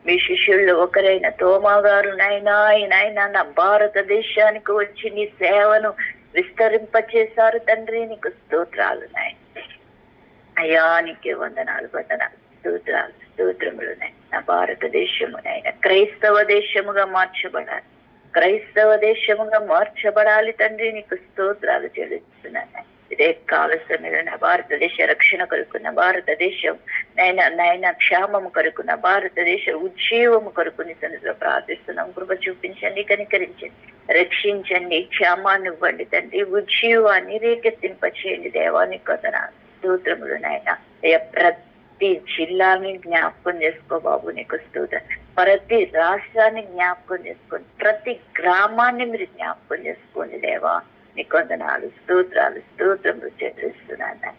Speaker 3: మీ శిష్యుల్లో ఒకరైన తోమా గారు నాయనా నా భారతదేశానికి వచ్చి నీ సేవను విస్తరింపచేశారు తండ్రి, నీకు స్తోత్రాలు నాయన. అయ్యా నీకే వందనాలు వందనాలు, స్తోత్రాలు స్తోత్రములు నాయన. నా భారతదేశము నాయన క్రైస్తవ దేశముగా మార్చబడాలి, క్రైస్తవ దేశముగా మార్చబడాలి తండ్రి, నీకు స్తోత్రాలు చెల్లిస్తున్నాను. ఇదే కాల సమయంలో నా భారతదేశ రక్షణ కొరకు, నా భారతదేశం నాయన క్షేమము కొరకు, నా భారతదేశ ఉజ్జీవము కొరకు నీ సన్నిధిలో ప్రార్థిస్తున్నాం. కృప చూపించండి, కనికరించండి, రక్షించండి, క్షేమాన్ని ఇవ్వండి తండ్రి, ఉజ్జీవాన్ని రేకెత్తింపచేయండి దేవానికి వందనాలు, స్తోత్రములు నాయన. ప్రతి జిల్లాని జ్ఞాపకం చేసుకో బాబు, నీకు స్తోత్రం. ప్రతి రాష్ట్రాన్ని జ్ఞాపకం చేసుకోండి, ప్రతి గ్రామాన్ని మీరు జ్ఞాపకం చేసుకోండి దేవా, నీకు వందనాలు, స్తోత్రాలు స్తోత్రములు చెల్లిస్తున్నాను.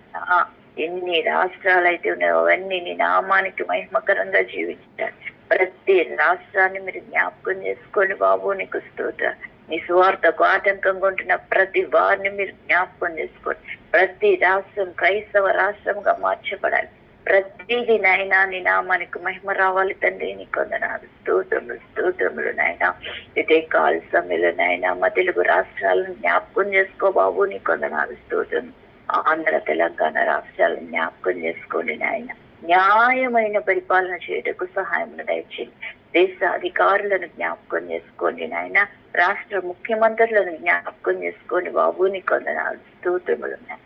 Speaker 3: ఎన్ని రాష్ట్రాలు అయితే ఉన్నాయో అవన్నీ నీ నామానికి మహిమకరంగా జీవించాలి. ప్రతి రాష్ట్రాన్ని మీరు జ్ఞాపకం చేసుకోండి బాబు, నీకు స్తోత్రం. నీ సువార్తకు ఆటంకంగా ఉంటున్న ప్రతి వారిని మీరు జ్ఞాపకం చేసుకోండి. ప్రతి రాష్ట్రం క్రైస్తవ రాష్ట్రంగా మార్చబడాలి. ప్రతిదీ నాయన నీ నామానికి మహిమ రావాలి తండ్రి, నీకు వందనాలు, స్తోత్రములు స్తోత్రములు నాయన. ఇదే కాల సమయంలో నాయన మా తెలుగు రాష్ట్రాలను జ్ఞాపకం చేసుకో బాబు, నీకు వందనాలు, స్తోత్రం. ఆంధ్ర తెలంగాణ రాష్ట్రాలను జ్ఞాపకం చేసుకోండి నాయన. న్యాయమైన పరిపాలన చేయటకు సహాయం దయచేయండి. దేశ అధికారులను జ్ఞాపకం చేసుకోండి నాయన. రాష్ట్ర ముఖ్యమంత్రులను జ్ఞాపకం చేసుకోండి బాబు, నీకు వందనాలు, స్తోత్రములు నాయన.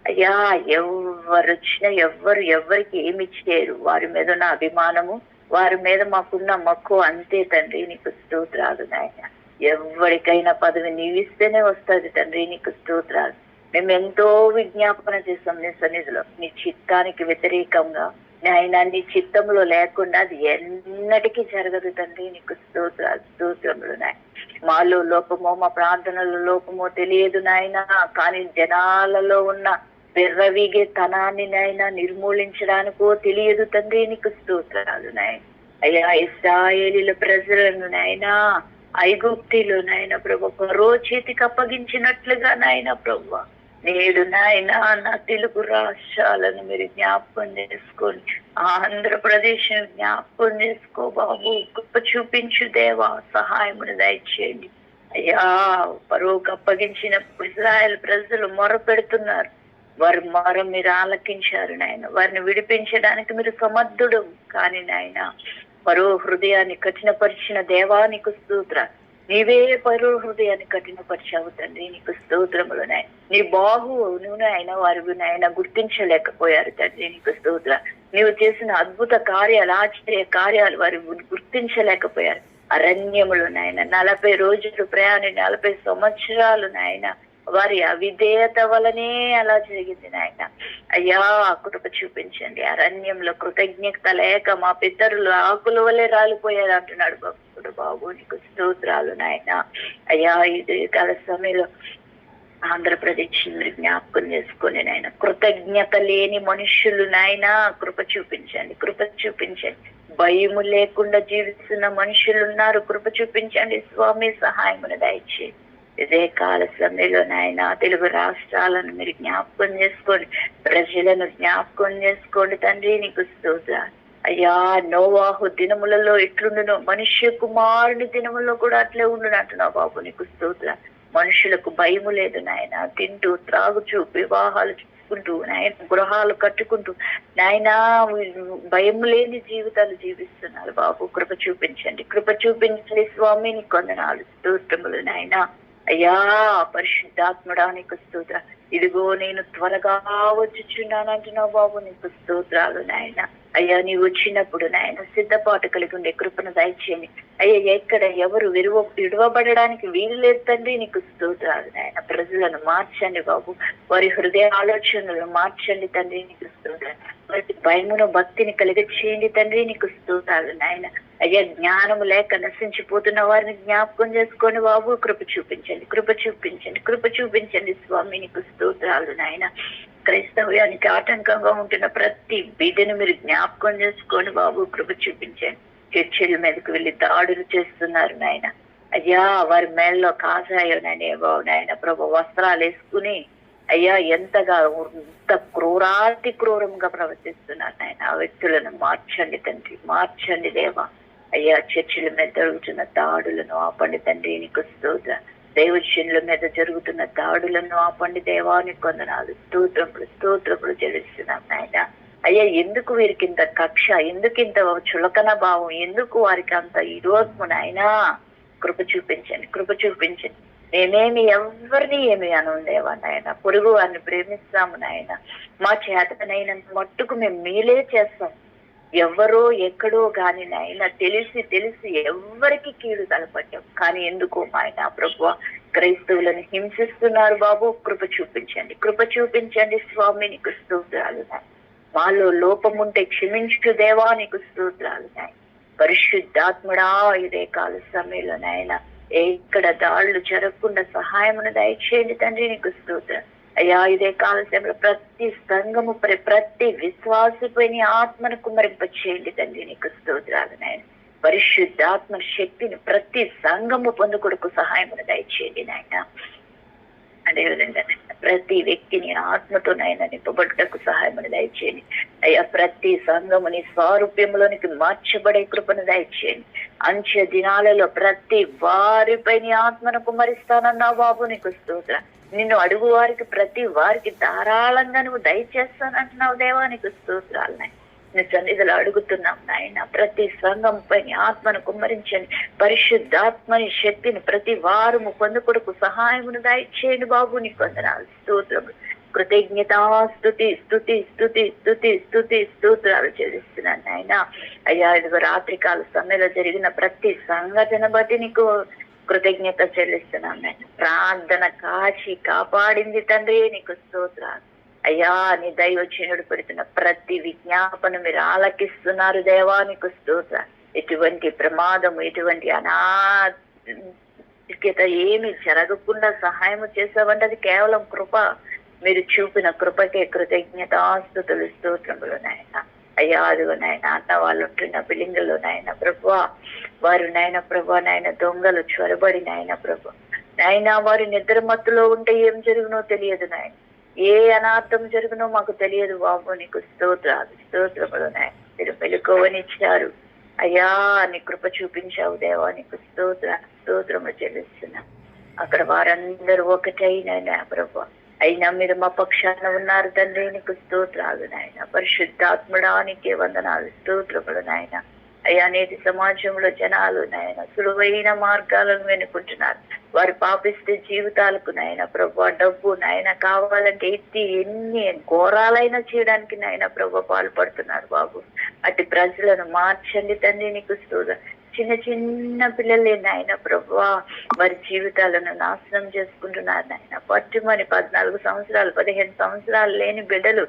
Speaker 3: అయ్యా ఎవరు వచ్చినా ఎవరికి ఏమి ఇచ్చేరు, వారి మీద ఉన్న అభిమానము, వారి మీద మాకున్న మక్కువ అంతే తండ్రి, నీకు స్తోత్రాలు నాయన. ఎవరికైనా పదవి నీవిస్తేనే వస్తుంది తండ్రి, నీకు స్తోత్రాలు. మేము ఎంతో విజ్ఞాపన చేస్తాం నీ సన్నిధిలో, నీ చిత్తానికి వ్యతిరేకంగా నాయన, నీ చిత్తంలో లేకుండా అది ఎన్నటికీ జరగదు తండ్రి, నీకు స్తోత్రాలు స్తోత్రములు నాయన. మాలో లోపమో మా ప్రార్థనలో లోపమో తెలియదు నాయన, కానీ జనాలలో ఉన్న విర్రవీగే తనాన్ని నాయన నిర్మూలించడానికో తెలియదు తండ్రి, నీకు స్తోత్రాలు నాయన. అయ్యా ఇశ్రాయేలీల ప్రజలను నాయన ఐగుప్తిలో నాయన ప్రభు ఫరో చేతికి అప్పగించినట్లుగా నాయన ప్రభు నేడు నాయన నా తెలుగు రాష్ట్రాలను మీరు జ్ఞాపకం చేసుకోండి, ఆంధ్రప్రదేశ్ జ్ఞాపకం చేసుకో బాబు, గొప్ప చూపించు దేవా, సహాయమును దయచేయండి. అయ్యా ఫరోకు అప్పగించిన ఇశ్రాయేల్ ప్రజలు మొర పెడుతున్నారు, వారి మొర మీరు ఆలకించారు నాయన. వారిని విడిపించడానికి మీరు సమర్థుడు. కానీ నాయన ఫరో హృదయాన్ని కఠినపరిచిన దేవానికి స్తోత్ర, నీవే పరు హృదయాన్ని కఠినపరిచావు తండ్రి, నీకు స్తోత్రములు నాయన. నీ బాహువును నాయన వారు నాయన గుర్తించలేకపోయారు తండ్రి, నీకు స్తోత్ర. నీవు చేసిన అద్భుత కార్యాలు, ఆశ్చర్య కార్యాలు వారు గుర్తించలేకపోయారు. అరణ్యములు నాయన 40 రోజులు ప్రయాణం, 40 సంవత్సరాలు నాయన వారి అవిధేయత వలనే అలా జరిగింది నాయన. అయ్యా కృప చూపించండి. అరణ్యంలో కృతజ్ఞత లేక మా పితరులు ఆకుల వల్లే రాలిపోయారు అంటున్నాడు భక్తుడు. బాబు నీకు స్తోత్రాలు నాయన. అయ్యా ఇది కాల సమయంలో ఆంధ్రప్రదేశ్ మీరు జ్ఞాపకం చేసుకొని నాయన, కృతజ్ఞత లేని మనుషులు నాయన కృప చూపించండి, కృప చూపించండి. భయము లేకుండా జీవిస్తున్న మనుషులు ఉన్నారు, కృప చూపించండి స్వామి, సహాయమును దయచేయండి. ఇదే కాల సమయంలో నాయన తెలుగు రాష్ట్రాలను మీరు జ్ఞాపకం చేసుకోండి, ప్రజలను జ్ఞాపకం చేసుకోండి తండ్రి, నీకు స్తోత్రాలు. అయ్యా నోవాహు దినములలో ఎట్లుండునో మనుష్య కుమారుని దినములలో కూడా అట్లే ఉండును అంటున్నావు బాబు, నీకు స్తోత్రాలు. మనుషులకు భయము లేదు నాయన, తింటూ త్రాగుచూ వివాహాలు చేసుకుంటూ నాయన గృహాలు కట్టుకుంటూ నాయన భయం లేని జీవితాలు జీవిస్తున్నారు బాబు, కృప చూపించండి, కృప చూపించండి స్వామి, నీకు వందనాలు స్తోత్రములు నాయన. అయ్యా పరిశుద్ధాత్ముడా నీకు స్తోత్ర. ఇదిగో నేను త్వరగా వచ్చుచున్నాను అంటున్నావు బాబు, నీకు స్తోత్రాలు నాయన. అయ్యా నీవు వచ్చినప్పుడు నాయన సిద్ధపాటు కలిగి ఉండే కృపను దయచేయండి. అయ్యా ఎక్కడ ఎవరు విడవబడడానికి వీలు లేదు తండ్రి, నీకు స్తోత్రాలు నాయన. ప్రజలను మార్చండి బాబు, వారి హృదయ ఆలోచనలను మార్చండి తండ్రి, నీకు స్తోత్రాలు. వారికి భయమును భక్తిని కలిగ చేయండి తండ్రి, నీకు స్తోత్రాలు నాయన. అయ్యా జ్ఞానము లేక నశించిపోతున్న వారిని జ్ఞాపకం చేసుకొని బాబు, కృప చూపించండి, కృప చూపించండి, కృప చూపించండి స్వామి, నీకు స్తోత్రాలు నాయన. క్రైస్తవ్యానికి ఆటంకంగా ఉంటున్న ప్రతి బిడ్డను మీరు జ్ఞాపకం చేసుకోండి బాబు, కృప చూపించండి. చర్చిల మీదకు వెళ్ళి దాడులు చేస్తున్నారు నాయన. అయ్యా వారి మేళ్ళలో కాషాయం నాయన ప్రభు వస్త్రాలు వేసుకుని అయ్యా ఎంత క్రూరాతి క్రూరంగా ప్రవర్తిస్తున్నారు నాయన. ఆ వ్యక్తులను మార్చండి తండ్రి, మార్చండి దేవా. అయ్యా చర్చిల మీద జరుగుతున్న దాడులను ఆపండి తండ్రి, నీకు స్తోత్రం. దైవజనుల మీద జరుగుతున్న దాడులను ఆపండి దేవానికి వందనాలు, స్తోత్రములు చెల్లిస్తున్నాం నాయన. అయ్యా ఎందుకు వీరికి ఇంత కక్ష, ఎందుకు ఇంత చులకన భావం, ఎందుకు వారికి అంత ఈరోజు నాయనా, కృప చూపించండి, కృప చూపించండి. మేమేమి ఎవరిని ఏమి అనుండేవా నాయన, పొరుగు వారిని ప్రేమిస్తాము నాయన. మా చేతనైనంత మట్టుకు మేము మీలే చేస్తాం. ఎవరో ఎక్కడో గాని నాయన తెలిసి ఎవరికి కీడు తలపట్టాం. కానీ ఎందుకు ఆయన ప్రభువా క్రైస్తవులను హింసిస్తున్నారు బాబు, కృప చూపించండి, కృప చూపించండి స్వామి, నీకు స్తోత్రాలు నాయన. మాలో లోపముంటే క్షమించు దేవా, నీకు స్తోత్రాలు నాయన. పరిశుద్ధాత్ముడా ఇదే కాల సమయంలో నాయన ఎక్కడ దాడులు జరగకుండా సహాయమును దయచేయండి తండ్రి, నీకు స్తోత్రం. అయ్యా ఇదే కాల సమయంలో ప్రతి సంఘము ప్రతి విశ్వాసపోయిన ఆత్మను కుమ్మరింప చేయండి తండ్రి, నీకు స్తోత్రాలు నాయన. పరిశుద్ధాత్మ శక్తిని ప్రతి సంఘము పొందుకొడుకు సహాయమును దయచేయండి నాయన. అదేవిధంగా ప్రతి వ్యక్తిని ఆత్మతో నాయన నింపబడుటకు సహాయమును దయచేయండి. అయ్యా ప్రతి సంఘముని స్వారూప్యంలోనికి మార్చబడే కృపను దయచేయండి. అంచె దినాలలో ప్రతి వారిపై నీ ఆత్మను కుమ్మరిస్తానన్నావు బాబు, నీకు స్తోత్రం. నిన్ను అడుగు వారికి ప్రతి వారికి ధారాళంగా నువ్వు దయచేస్తానంటున్నావు దేవా, నీకు స్తోత్రాలు నాయన. నీ సన్నిధిలో అడుగుతున్నాం నాయన. ప్రతి సంఘం పైన ఆత్మను కుమ్మరించండి, పరిశుద్ధాత్మని శక్తిని ప్రతి వారము పొందుకొడుకు సహాయమును దయచేయండి బాబు, నీకు వందనాలు స్తోత్రములు. కృతజ్ఞత స్తుతి స్తుతి స్తుతి స్తుతి స్తుతి స్తోత్రాలు చెల్లిస్తున్నాను నాయన. అయ్యా ఇదిగో రాత్రికాల సమయంలో జరిగిన ప్రతి సంఘటన బట్టి నీకు కృతజ్ఞత చెల్లిస్తున్నాను నాయన. ప్రార్థన కాచి కాపాడింది తండ్రి, నీకు స్తోత్రాలు. అయ్యా నీ దైవజనుడు పెడుతున్న ప్రతి విజ్ఞాపన మీరు ఆలకిస్తున్నారు దేవా, నీకు స్తోత్రం. ఎటువంటి ప్రమాదము ఎటువంటి అనాథ్యత ఏమి జరగకుండా సహాయం చేసావంటే అది కేవలం కృప. మీరు చూపిన కృపకే కృతజ్ఞతాస్తుతులు స్తోత్రములు నాయన. అయ్యా అదిగో నాయన అన్న వాళ్ళు ఉంటున్న బిల్డింగుల్లో నాయన ప్రభువా వారు నాయన ప్రభు నాయన దొంగలు చొరబడి నాయన ప్రభు నాయన వారి నిద్ర మత్తులో ఉంటే ఏం జరుగునో తెలియదు నాయన, ఏ అనార్థం జరుగునో మాకు తెలియదు బాబు, నీకు స్తోత్రాలు స్తోత్రములు నాయన. మీరు మెలుకోవనిచ్చారు అయ్యా, నీ కృప చూపించావు దేవా, నీకు స్తోత్రము చెల్లిస్తున్నా. అక్కడ వారందరూ ఒకటైనా ప్రభు అయినా మీరు మా పక్షాన ఉన్నారు తండ్రి, నీకు స్తోత్రాలు నాయన. పరిశుద్ధాత్ముడా నీకే వందనాలు స్తోత్రములు నాయన. అయ్యా నేటి సమాజంలో జనాలు నాయన సులువైన మార్గాలను వెనుకుంటున్నారు. వారు పాపిస్తే జీవితాలకు నాయన ప్రభు డబ్బు నాయన కావాలంటే ఎన్ని ఘోరాలైనా చేయడానికి నాయన ప్రభు పాల్పడుతున్నారు బాబు. అటు ప్రజలను మార్చండి తండ్రి, నీకు స్తోత్రం. చిన్న చిన్న పిల్లలే నాయన ప్రభువా వారి జీవితాలను నాశనం చేసుకుంటున్నారు నాయన. పట్టుమని 14 సంవత్సరాలు 15 సంవత్సరాలు లేని బిడ్డలు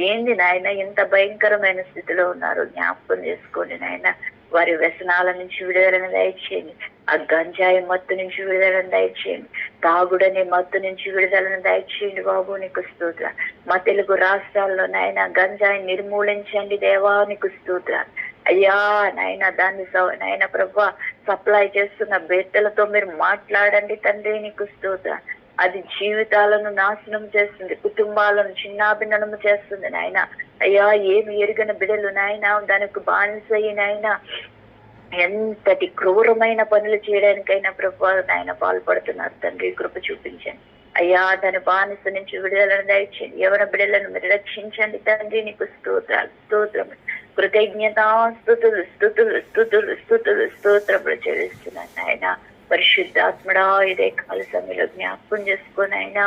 Speaker 3: ఏంది నాయన ఇంత భయంకరమైన స్థితిలో ఉన్నారు. జ్ఞాపకం చేసుకోండి నాయన. వారి వ్యసనాల నుంచి విడుదలను దయచేయండి. ఆ గంజాయి మత్తు నుంచి విడుదలను దయచేయండి. తాగుడనే మత్తు నుంచి విడుదలను దయచేయండి బాబు, నీకు స్తోత్రం. మా తెలుగు రాష్ట్రాల్లో నాయన గంజాయి నిర్మూలించండి దేవా, నీకు స్తోత్రం. అయ్యా నాయన దాన్ని నాయన ప్రభా సప్లై చేస్తున్న బెత్తలతో మీరు మాట్లాడండి తండ్రి, నీకు స్తోత్రం. అది జీవితాలను నాశనం చేస్తుంది, కుటుంబాలను చిన్నాభిన్నము చేస్తుంది నాయన. అయ్యా ఏమి ఎరుగని బిడ్డలు నాయన దానికి బానిసయ్యి నాయన ఎంతటి క్రూరమైన పనులు చేయడానికైనా ప్రభు నాయన పాల్పడుతున్నారు తండ్రి, కృప చూపించండి అయ్యా. దాని బానిస నుంచి విడుదలను దయచేయండి. ఎవరి బిడ్డలను మీరు రక్షించండి తండ్రి, నీకు స్తోత్రాలు స్తోత్రము కృతజ్ఞత స్తుతులు స్తుతులు స్తుతులు స్తుతులు స్తోత్రములు చెల్లిస్తున్నాను ఆయన. పరిశుద్ధాత్మడా ఇదే కాల సమయంలో జ్ఞాపకం చేసుకొని అయినా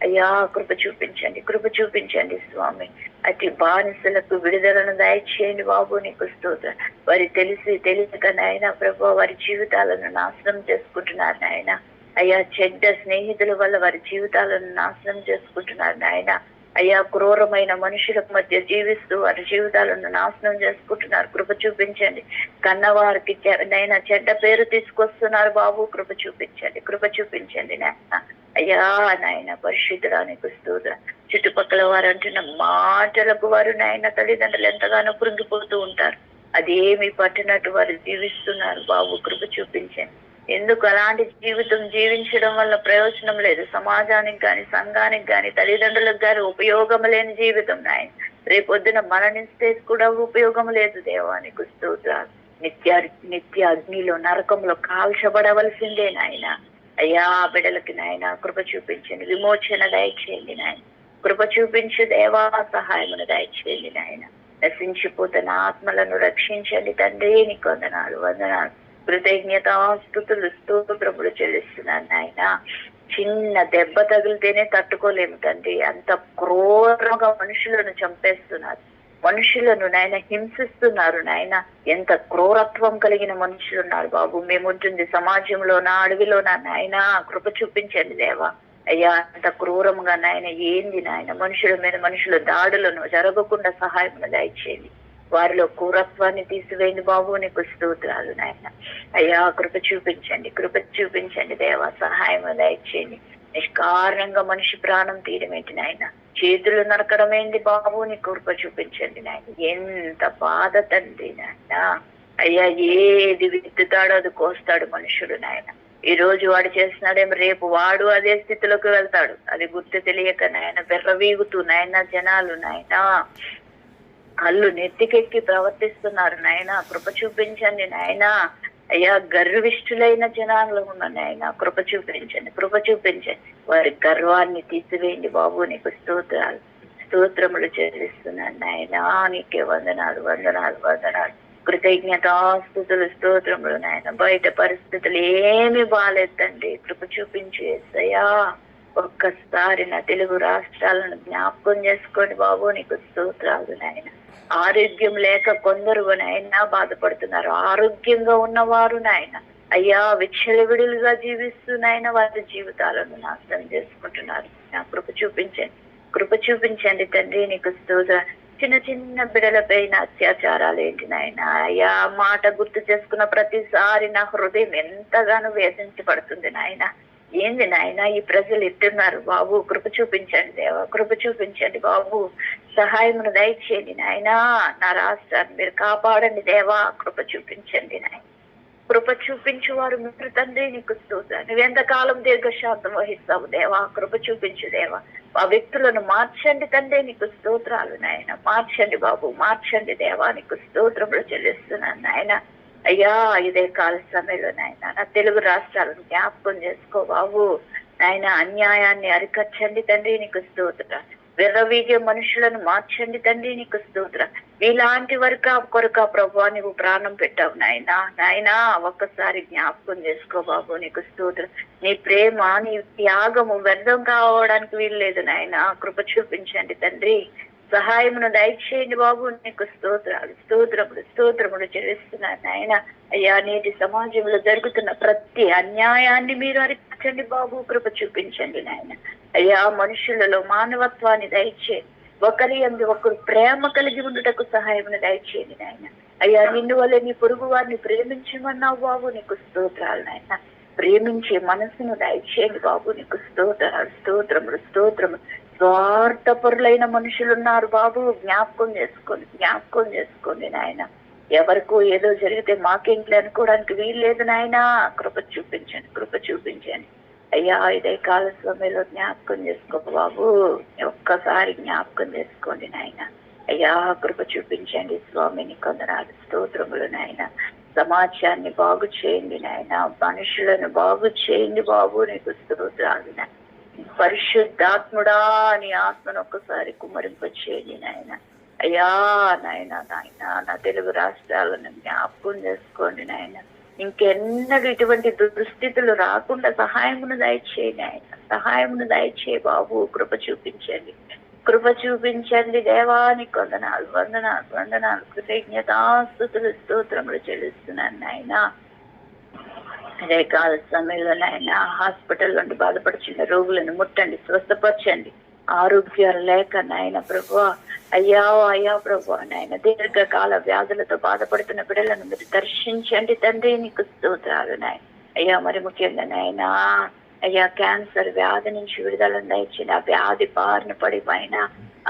Speaker 3: అయ్యా కృప చూపించండి, కృప చూపించండి స్వామి. అతి బానిసలకు విడుదలను దయచేయండి బాబు, నీకు స్తోత్రం. వారి తెలిసి తెలియక నాయన ప్రభు వారి జీవితాలను నాశనం చేసుకుంటున్నారు నాయన. అయ్యా చెడ్డ స్నేహితుల వల్ల వారి జీవితాలను నాశనం చేసుకుంటున్నారు నాయన. అయ్యా క్రూరమైన మనుషుల మధ్య జీవిస్తూ వారి జీవితాలను నాశనం చేసుకుంటున్నారు, కృప చూపించండి. కన్నవారికి నైనా చెడ్డ పేరు తీసుకొస్తున్నారు బాబు, కృప చూపించండి, కృప చూపించండి నాయన. అయ్యా నాయన పరిశుద్ధురానికి స్తోత్రం. చుట్టుపక్కల వారు అంటున్న మాటలకు వారు నాయన తల్లిదండ్రులు ఎంతగానో కృంగిపోతూ ఉంటారు. అదేమి పట్టినట్టు వారు జీవిస్తున్నారు బాబు, కృప చూపించండి. ఎందుకు అలాంటి జీవితం జీవించడం వల్ల ప్రయోజనం లేదు. సమాజానికి గాని సంఘానికి గాని తల్లిదండ్రులకు గాని ఉపయోగం లేని జీవితం నాయన. రేపొద్దున మరణిస్తే కూడా ఉపయోగం లేదు దేవానికి స్తోత్రాలు. నిత్య అగ్నిలో నరకంలో కాల్చబడవలసిందే నాయన. అయ్యా బిడ్డలకి నాయన కృప చూపించండి, విమోచన దయచేయండి నాయన. కృప చూపించు దేవా, సహాయమును దయచేయండి నాయన. నశించిపోతున్న ఆత్మలను రక్షించండి తండ్రి, నీకు వందనాలు వందనాలు. కృతజ్ఞత స్తుతులు స్తోత్రములు చెల్లిస్తున్నాను నాయన. చిన్న దెబ్బ తగిలితేనే తట్టుకోలేము తండ్రి, అంత క్రూరంగా మనుషులను చంపేస్తున్నారు, మనుషులను నాయన హింసిస్తున్నారు నాయన. ఎంత క్రూరత్వం కలిగిన మనుషులు ఉన్నారు బాబు. మేముంటుంది సమాజంలోనా అడవిలోనా నాయన, కృప చూపించండి దేవా. అయ్యా అంత క్రూరంగా నాయన ఏంది నాయన, మనుషుల మీద మనుషుల దాడులను జరగకుండా సహాయం దయచేయండి. వారిలో క్రూరత్వాన్ని తీసివేయండి బాబు, నీకు స్తోత్రాలు నాయన. అయ్యా కృప చూపించండి, కృప చూపించండి దేవా, సహాయం దయచేయండి. నిష్కారణంగా మనిషి ప్రాణం తీయడం ఏంటి నాయన, చేతులు నరకడం ఏంటి బాబు, నీ కృప చూపించండి నాయన. ఎంత బాధ తండ్రి నాయన. అయ్యా ఏది విత్తుతాడో అది కోస్తాడు మనుషుడు నాయన. ఈ రోజు వాడు చేస్తున్నాడేమో రేపు వాడు అదే స్థితిలోకి వెళ్తాడు. అది గుర్తు తెలియక నాయన బెర్రవీగుతూ నాయన జనాలు నాయన కళ్ళు నెత్తికెక్కి ప్రవర్తిస్తున్నారు నాయన, కృప చూపించండి నాయన. అయ్యా గర్విష్ఠులైన జనాలు ఉన్న నాయన, కృప చూపించండి, కృప చూపించండి. వారి గర్వాన్ని తీసివేయండి బాబు, నీకు స్తోత్రాలు స్తోత్రములు చెల్లిస్తున్నాను నాయన. నీకే వందనాలు వందనాలు వందనాలు. కృతజ్ఞతాస్తుతులు స్తోత్రములు నాయన. బయట పరిస్థితులు ఏమి బాగాలేదండి, కృప చూపించి యేసయ్యా. ఒక్కసారి నా తెలుగు రాష్ట్రాలను జ్ఞాపకం చేసుకోండి బాబు, నీకు స్తోత్రాలు నాయన. ఆరోగ్యం లేక కొందరు నాయన బాధపడుతున్నారు, ఆరోగ్యంగా ఉన్నవారు నాయన అయ్యా విచ్చలవిడులుగా జీవిస్తూ నాయన వారి జీవితాలను నాశనం చేసుకుంటున్నారు. నా కృప చూపించండి, కృప చూపించండి తండ్రి, నీకు స్తోత్రం. చిన్న చిన్న బిడ్డలపైన అత్యాచారాలు ఏంటి నాయన. అయ్యా మాట గుర్తు చేసుకున్న ప్రతిసారి నా హృదయం ఎంతగానో వేధించబడుతుంది నాయన. ఏంది నాయన ఈ ప్రజలు ఎట్టున్నారు బాబు, కృప చూపించండి దేవా, కృప చూపించండి బాబు, సహాయమును దయచేయండి నాయన. నా రాష్ట్రాన్ని మీరు కాపాడండి దేవా, కృప చూపించండి నాయన. కృప చూపించు వారు మీరు తండ్రి, నీకు స్తోత్రం. నువ్వెంతకాలం దీర్ఘశాంతం వహిస్తావు దేవా, కృప చూపించు దేవా. ఆ వ్యక్తులను మార్చండి తండ్రి, నీకు స్తోత్రాలు నాయన. మార్చండి బాబు, మార్చండి దేవా, నీకు స్తోత్రములు చెల్లిస్తున్నాను నాయన. అయ్యా ఇదే కాల సమయంలో నాయన నా తెలుగు రాష్ట్రాలను జ్ఞాపకం చేసుకో బాబు నాయన. అన్యాయాన్ని అరికట్టండి తండ్రి, నీకు స్తోత్రం. విర్రవీగే మనుషులను మార్చండి తండ్రి, నీకు స్తోత్రం. ఇలాంటి కొరక ప్రభా నువ్వు ప్రాణం పెట్టావు నాయనా ఒక్కసారి జ్ఞాపకం చేసుకో బాబు, నీకు స్తోత్రం. నీ ప్రేమ, నీ త్యాగము వ్యర్థం కావడానికి వీల్లేదు నాయనా. కృప చూపించండి తండ్రి, సహాయమును దయచేయండి బాబు, నీకు స్తోత్రములు చెల్లిస్తున్నాను నాయన. అయ్యా, నేటి సమాజంలో జరుగుతున్న ప్రతి అన్యాయాన్ని మీరు అరికట్టండి బాబు, కృప చూపించండి నాయన. అయ్యా, మనుషులలో మానవత్వాన్ని దయచేయండి, ఒకరి యందు ఒకరు ప్రేమ కలిగి ఉండుటకు సహాయమును దయచేయండి నాయన. అయ్యా, నిన్ను వల్ల నీ పొరుగు వారిని ప్రేమించమన్నావు బాబు, నీకు స్తోత్రాలు నాయన. ప్రేమించే మనసును దయచేయండి బాబు, నీకు స్తోత్రములు. స్వార్థపరులైన మనుషులు ఉన్నారు బాబు, జ్ఞాపకం చేసుకోండి నాయన. ఎవరికో ఏదో జరిగితే మాకేంటి అనుకోవడానికి వీల్లేదు నాయన. కృప చూపించండి అయ్యా. ఇదే కాల సమయంలో జ్ఞాపకం చేసుకో బాబు, ఒక్కసారి జ్ఞాపకం చేసుకోండి నాయన. అయ్యా, కృప చూపించండి స్వామి, నీ కొందనాలు స్తోత్రములు నాయన. సమాజాన్ని బాగు చేయండి నాయన, మనుషులను బాగు చేయండి బాబు, నీకు స్తోత్రాలు నాయన. పరిశుద్ధాత్ముడా, నీ ఆత్మను ఒక్కసారి కుమ్మరింపచేయండి నాయన. అయ్యా నాయన నా తెలుగు రాష్ట్రాలను జ్ఞాపకం చేసుకోండి నాయన. ఇంకెన్నడూ ఇటువంటి దుస్థితులు రాకుండా సహాయమును దయచేయి బాబు, కృప చూపించండి దేవానికి వందనాలు కృతజ్ఞతాస్తుతులు స్తోత్రములు చెల్లిస్తున్నాను నాయన. అదే కాల సమయంలో నాయన హాస్పిటల్ నుండి బాధపడుచున్న రోగులను ముట్టండి, స్వస్థపరచండి. ఆరోగ్యాలు లేక నాయన ప్రభువా, అయ్యా ప్రభువా నాయన, దీర్ఘకాల వ్యాధులతో బాధపడుతున్న బిడ్డలను మీరు దర్శించండి తండ్రి, నీకు స్తోత్రాలు నాయన. అయ్యా, మరి ముఖ్యంగా నాయన అయ్యా, క్యాన్సర్ వ్యాధి నుంచి విడుదలను దయచేయండి. ఆ వ్యాధి బారిన పడి పైన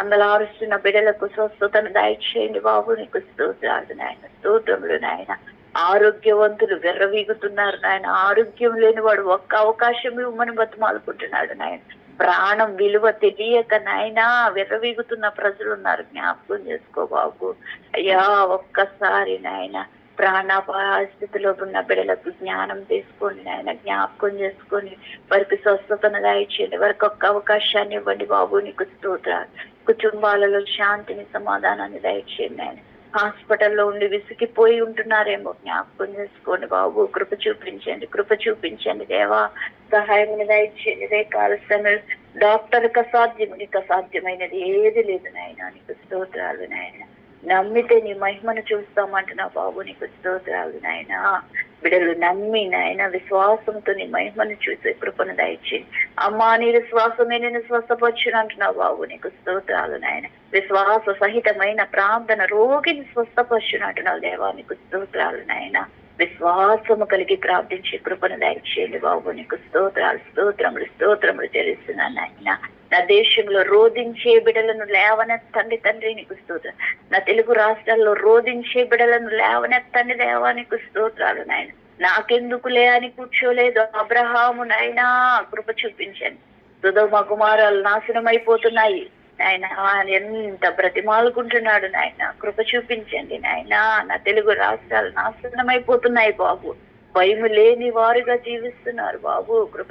Speaker 3: అంగలారుస్తున్న బిడ్డలకు స్వస్థతను దయచేయండి బాబు, నీకు స్తోత్రాలు నాయన. స్తోత్రములు నాయన. ఆరోగ్యవంతులు విర్రవీగుతున్నారు నాయన. ఆరోగ్యం లేని వాడు ఒక్క అవకాశం ఇవ్వమని బతిమాలుకుంటున్నాడు నాయన. ప్రాణం విలువ తెలియక నాయన విర్రవీగుతున్న ప్రజలు ఉన్నారు, జ్ఞాపకం చేసుకో బాబు. అయ్యా, ఒక్కసారి నాయన ప్రాణాపాయ స్థితిలో ఉన్న బిడ్డలకు జ్ఞానం తీసుకోండి నాయన, జ్ఞాపకం చేసుకొని వారికి స్వస్థతను దయచేయండి. వారికి ఒక్క అవకాశాన్ని ఇవ్వండి బాబు, నీకు స్తోత్రాలు. కుటుంబాలలో శాంతిని, సమాధానాన్ని దయచేయండి నాయన. హాస్పిటల్లో ఉండి విసిగిపోయి ఉంటున్నారేమో, జ్ఞాపకం చేసుకోండి బాబు, కృప చూపించండి దేవా, సహాయం దయచేయండి. ఇదే కాల సమయం డాక్టర్కి అసాధ్యం, నీకు అసాధ్యమైనది ఏది లేదు నాయన, నీకు స్తోత్రాలు నాయన. నమ్మితే నీ మహిమను చూస్తామంటున్నావు బాబు, నీకు స్తోత్రాలు నాయన. బిడ్డలు నమ్మి నాయన విశ్వాసంతో నీ మహిమను చూసే కృపను దయచేయండి. అమ్మా, నీ విశ్వాసమే నేను స్వస్థపరచును అంటున్నావు బాబు, నీకు స్తోత్రాలు నాయన. విశ్వాస సహితమైన ప్రార్థన రోగిని స్వస్థపరచును అంటున్నావు దేవా, నీకు స్తోత్రాలు నాయన. విశ్వాసము కలిగి ప్రార్థించే కృపను దయచేయండి బాబు, నీకు స్తోత్రములు చెల్లిస్తున్నాను నాయన. నా దేశంలో రోధించే బిడ్డలను లేవనెత్తండి తండ్రి, నీకు స్తోత్రం. నా తెలుగు రాష్ట్రాల్లో రోధించే బిడ్డలను లేవనెత్తండి దేవా, నీకు స్తోత్రాలు నాయన. నాకెందుకులే అని కూర్చోలేదు అబ్రహాము నాయనా, కృప చూపించండి. సొదొమ కుమారాలు నాశనం అయిపోతున్నాయి నాయన, ఎంత బ్రతిమాలుకుంటున్నాడు నాయన, కృప చూపించండి నాయన. నా తెలుగు రాష్ట్రాలు నాశనం అయిపోతున్నాయి బాబు, భయము లేని వారుగా జీవిస్తున్నారు బాబు, కృప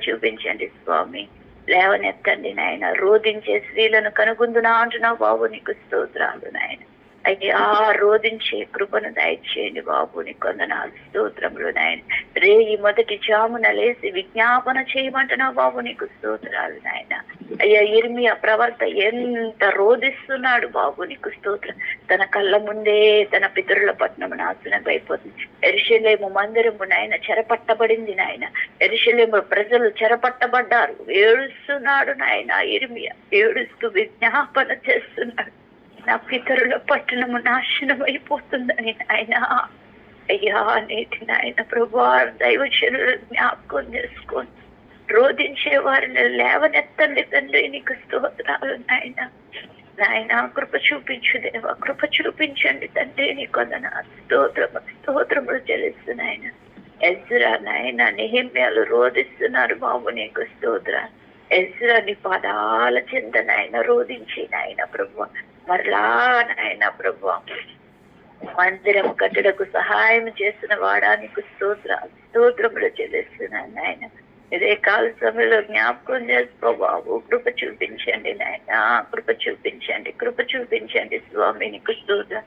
Speaker 3: చూపించండి స్వామి. లేవనెత్తండి నాయన. రోధించే స్త్రీలను కనుగొందునా అంటున్నావు బాబు, నీకు స్తోత్రాలు నాయన. అయ్యా, రోధించే కృపను దయచేయండి బాబు, నీకు వందనాలు స్తోత్రములు నాయన. రేయి మొదటి జామున లేసి విజ్ఞాపన చేయమంటున్నావు బాబు, నీకు స్తోత్రాలు నాయన. అయ్యా, ఇర్మియా ప్రవర్త ఎంత రోధిస్తున్నాడు బాబు, నీకు స్తోత్రం. తన కళ్ళ ముందే తన పితరుల పట్టణము నాశనం అయిపోతుంది. యెరూషలేము మందిరము నాయన చెరపట్టబడింది నాయన. యెరూషలేము ప్రజలు చెరపట్టబడ్డారు. ఏడుస్తున్నాడు నాయన ఇర్మియా, ఏడుస్తూ విజ్ఞాపన చేస్తున్నాడు, నా పితరుల పట్టణము నాశనం అయిపోతుందని నాయన. అయ్యా, నేటి నాయన ప్రభా, దైవజనులు జ్ఞాపకం చేసుకొని రోధించే వారిని లేవనెత్తండి తండ్రి, నీకు స్తోత్రాలు నాయన. కృప చూపించు దేవా, కృప చూపించండి తండ్రి, నీకు స్తోత్రములు చెల్లిస్తున్నాయన. ఎజ్రా నాయన, నెహెమ్యాలు రోధిస్తున్నారు బాబు, నీకు స్తోత్రాలు. ఎజ్రా నీ పాదాల చెంత నాయన రోధించి నాయన ప్రభు, మరలా నాయన ప్రభు మందిరం కట్టుటకు సహాయం చేసిన వాడా, నీకు స్తోత్రములు చెల్లిస్తున్నాను నాయన. ఇదే కాల సమయంలో జ్ఞాపకం చేసుకో బాబు. కృప చూపించండి నాయన, కృప చూపించండి, కృప చూపించండి స్వామి. నీకు స్తోత్రం.